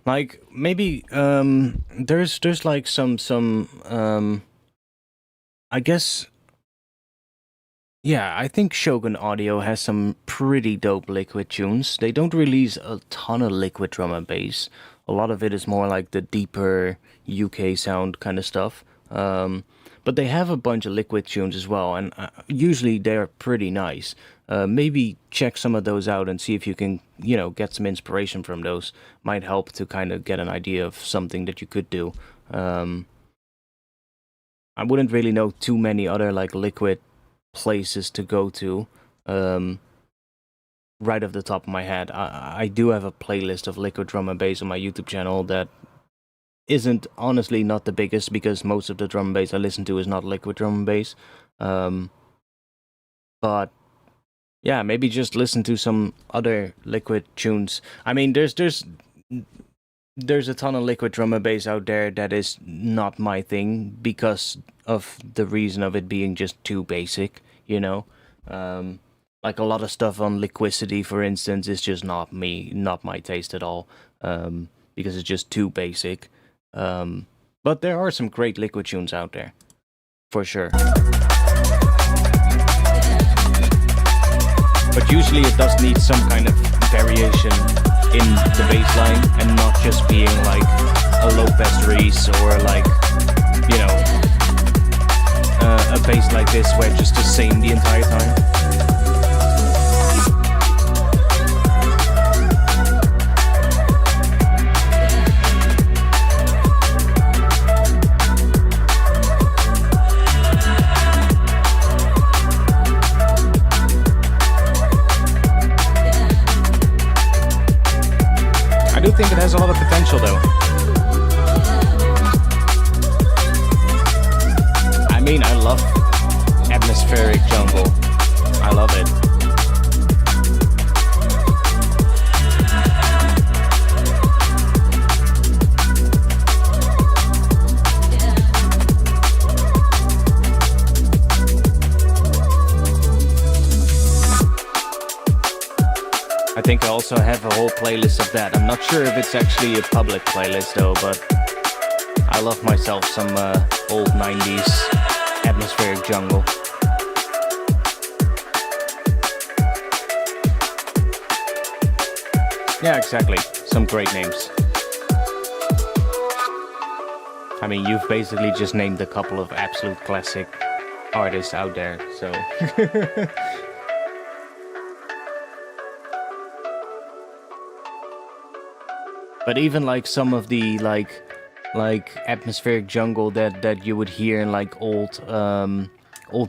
Like maybe there's like some I guess, yeah, I think Shogun Audio has some pretty dope Liquid tunes. They don't release a ton of Liquid drum and bass. A lot of it is more like the deeper UK sound kind of stuff. But they have a bunch of Liquid tunes as well, and usually they're pretty nice. Maybe check some of those out and see if you can, get some inspiration from those. Might help to kind of get an idea of something that you could do. I wouldn't really know too many other like Liquid places to go to right off the top of my head. I do have a playlist of Liquid drum and bass on my YouTube channel that isn't honestly not the biggest, because most of the drum and bass I listen to is not Liquid drum and bass. But yeah, maybe just listen to some other Liquid tunes. I mean, there's a ton of Liquid drum and bass out there that is not my thing because of the reason of it being just too basic, like a lot of stuff on Liquidity, for instance, is just not my taste at all, because it's just too basic. But there are some great Liquid tunes out there, for sure. But usually it does need some kind of variation in the bass line, and not just being like a low pass Reese or like, a bass like this where it's just the same the entire time. I do think it has a lot of potential though. I mean, I love atmospheric jungle. I love it. I think I also have a whole playlist of that. I'm not sure if it's actually a public playlist though, but I love myself some old 90s atmospheric jungle. Yeah, exactly. Some great names. I mean, you've basically just named a couple of absolute classic artists out there, so... But even like some of the like atmospheric jungle that you would hear in like old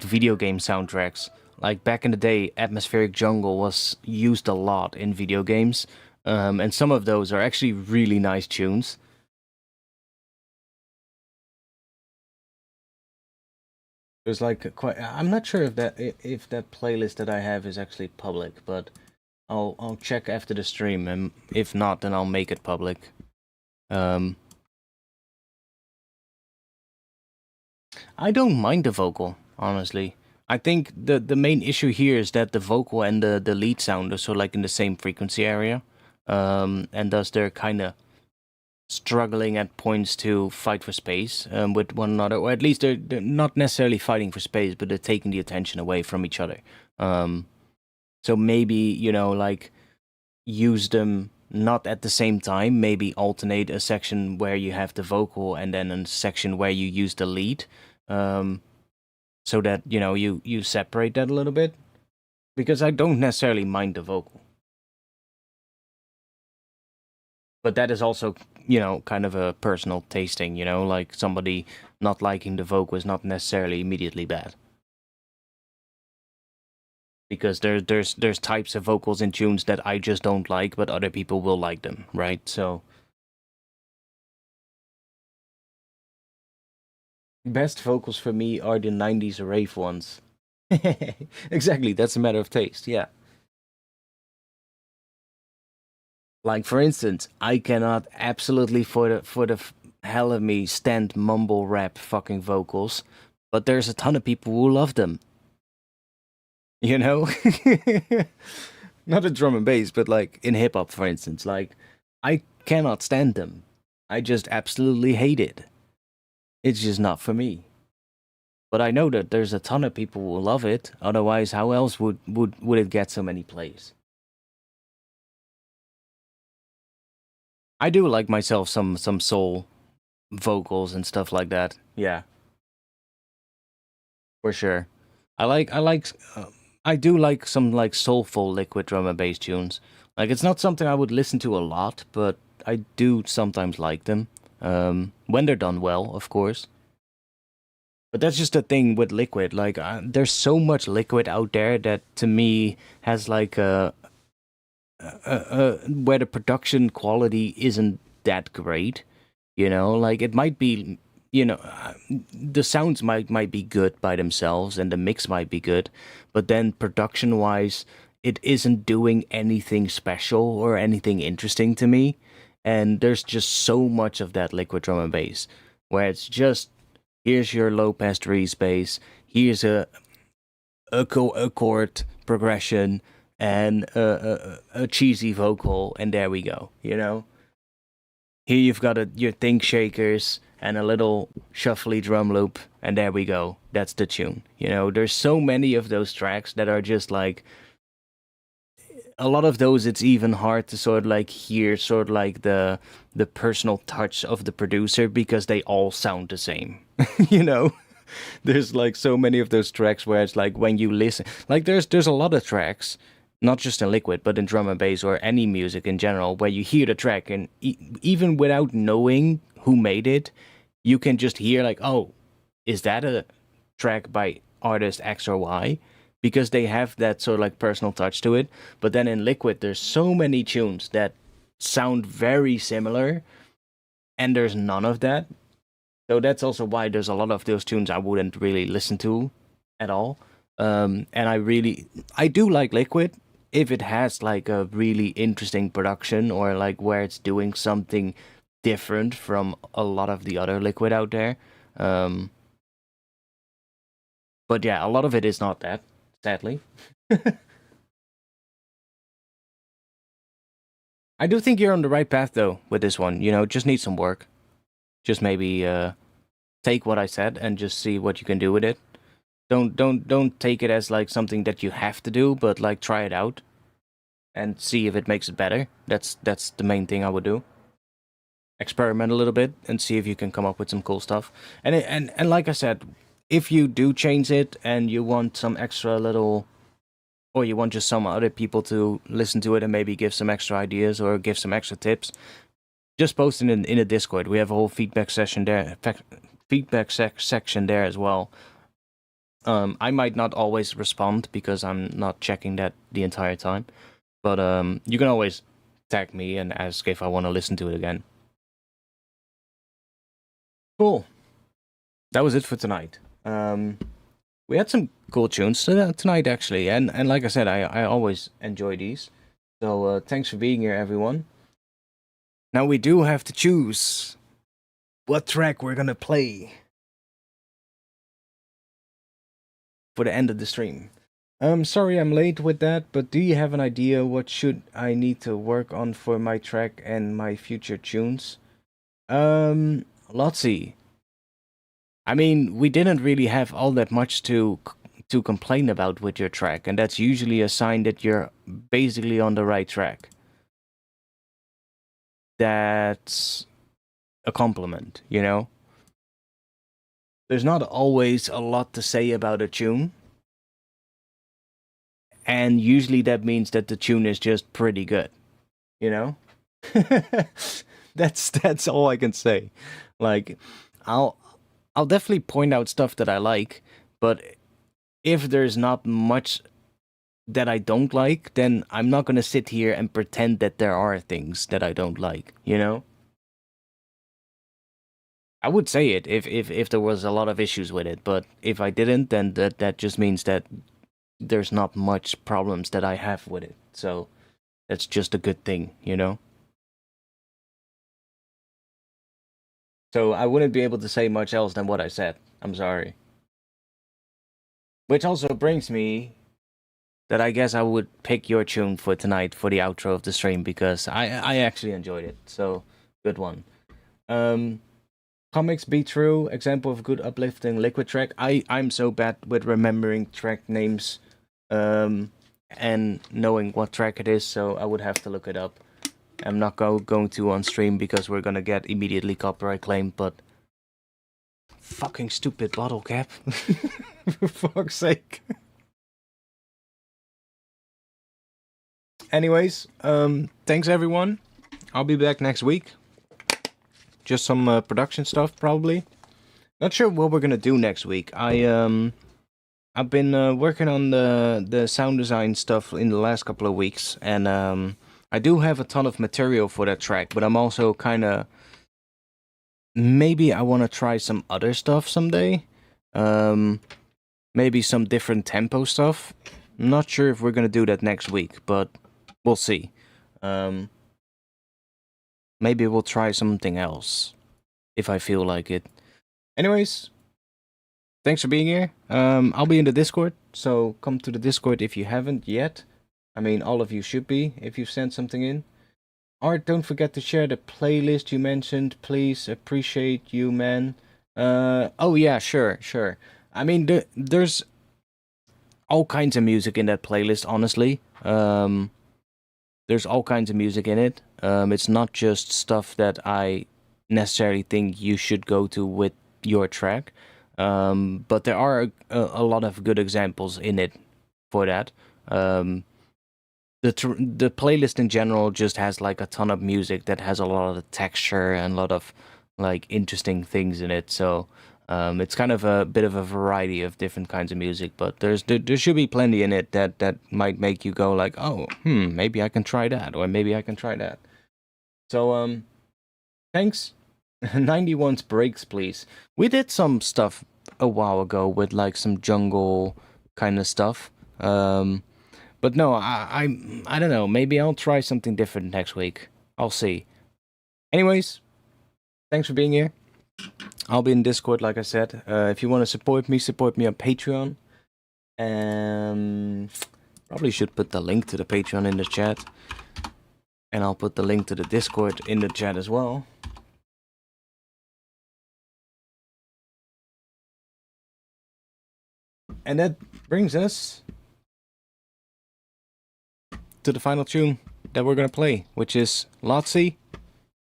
video game soundtracks. Like back in the day, atmospheric jungle was used a lot in video games, and some of those are actually really nice tunes. There's like quite. I'm not sure if that playlist that I have is actually public, but I'll check after the stream, and if not, then I'll make it public. I don't mind the vocal, honestly. I think the main issue here is that the vocal and the lead sound are so like in the same frequency area, and thus they're kind of struggling at points to fight for space with one another, or at least they're not necessarily fighting for space, but they're taking the attention away from each other. So maybe, like, use them not at the same time. Maybe alternate a section where you have the vocal and then a section where you use the lead. so that you separate that a little bit, because I don't necessarily mind the vocal, but that is also kind of a personal tasting. Like somebody not liking the vocal is not necessarily immediately bad, because there's types of vocals in tunes that I just don't like, but other people will like them, right? So best vocals for me are the 90s rave ones. Exactly, that's a matter of taste, yeah. Like for instance, I cannot absolutely for the hell of me stand mumble rap fucking vocals, but there's a ton of people who love them. You know? Not in drum and bass, but like in hip hop, for instance. Like, I cannot stand them. I just absolutely hate it. It's just not for me. But I know that there's a ton of people who love it. Otherwise, how else would it get so many plays? I do like myself some soul vocals and stuff like that. Yeah, for sure. I do like some like soulful liquid drum and bass tunes. Like it's not something I would listen to a lot, but I do sometimes like them. When they're done well, of course. But that's just the thing with liquid. Like there's so much liquid out there that to me has like where the production quality isn't that great. Like it might be, the sounds might be good by themselves and the mix might be good, but then production wise, it isn't doing anything special or anything interesting to me. And there's just so much of that liquid drum and bass where it's just here's your low pass reese bass, here's a chord progression and a cheesy vocal, and there we go. Here you've got your think shakers and a little shuffly drum loop, and there we go. That's the tune. There's so many of those tracks that are just like a lot of those. It's even hard to sort of like hear sort of like the personal touch of the producer because they all sound the same. you know. There's like so many of those tracks where it's like when you listen, like there's a lot of tracks, not just in liquid, but in drum and bass or any music in general, where you hear the track and even without knowing who made it, you can just hear like, oh, is that a track by artist X or Y? Because they have that sort of like personal touch to it. But then in liquid, there's so many tunes that sound very similar, and there's none of that. So that's also why there's a lot of those tunes I wouldn't really listen to at all. And I do like Liquid if it has like a really interesting production or like where it's doing something different from a lot of the other Liquid out there. Um, but yeah, a lot of it is not that, sadly. I do think you're on the right path though with this one. Just need some work. Just maybe take what I said and just see what you can do with it. Don't take it as like something that you have to do, but like try it out and see if it makes it better. That's the main thing I would do. Experiment a little bit and see if you can come up with some cool stuff. And like I said, if you do change it and you want some extra little, or you want just some other people to listen to it and maybe give some extra ideas or give some extra tips, just post it in a Discord. We have a whole feedback session there, section there as well. I might not always respond because I'm not checking that the entire time, but you can always tag me and ask if I want to listen to it again. Cool. That was it for tonight. We had some cool tunes tonight actually, and like I said, I always enjoy these. So thanks for being here, everyone. Now we do have to choose what track we're gonna play for the end of the stream. Sorry I'm late with that, but do you have an idea what should I need to work on for my track and my future tunes? Lotsy. I mean, we didn't really have all that much to complain about with your track, and that's usually a sign that you're basically on the right track. That's a compliment, there's not always a lot to say about a tune. And usually that means that the tune is just pretty good, you know? That's all I can say. Like, I'll definitely point out stuff that I like, but if there's not much that I don't like, then I'm not gonna sit here and pretend that there are things that I don't like, you know? I would say it if there was a lot of issues with it, but if I didn't, then that just means that there's not much problems that I have with it. So that's just a good thing, you know? So I wouldn't be able to say much else than what I said. I'm sorry. Which also brings me that I guess I would pick your tune for tonight for the outro of the stream because I actually enjoyed it. So good one. Comics Be True, example of good uplifting liquid track. I'm so bad with remembering track names and knowing what track it is, so I would have to look it up. I'm not going to on stream because we're gonna get immediately copyright claimed, but fucking stupid bottle cap. For fuck's sake. Anyways, thanks everyone. I'll be back next week. Just some production stuff, probably. Not sure what we're gonna do next week. I've been working on the sound design stuff in the last couple of weeks, and I do have a ton of material for that track, but I'm also kind of maybe I want to try some other stuff someday. Maybe some different tempo stuff. I'm not sure if we're gonna do that next week, but we'll see. Maybe we'll try something else if I feel like it. Anyways, thanks for being here. I'll be in the Discord, so come to the Discord if you haven't yet. I mean, all of you should be if you've sent something in. Art, don't forget to share the playlist you mentioned, please. Appreciate you, man. Oh yeah, sure. I mean, there's all kinds of music in that playlist, honestly. There's all kinds of music in it. It's not just stuff that I necessarily think you should go to with your track. But there are a lot of good examples in it for that. The playlist in general just has like a ton of music that has a lot of texture and a lot of like interesting things in it. So it's kind of a bit of a variety of different kinds of music, but there should be plenty in it that might make you go like, oh, maybe I can try that, or maybe I can try that. So thanks. 91's breaks, please. We did some stuff a while ago with like some jungle kind of stuff. But no, I don't know. Maybe I'll try something different next week. I'll see. Anyways, thanks for being here. I'll be in Discord, like I said. If you want to support me on Patreon. Probably should put the link to the Patreon in the chat. And I'll put the link to the Discord in the chat as well. And that brings us to the final tune that we're gonna play, which is Lotzi.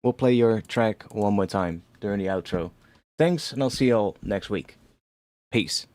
We'll play your track one more time during the outro. Thanks, and I'll see you all next week. Peace.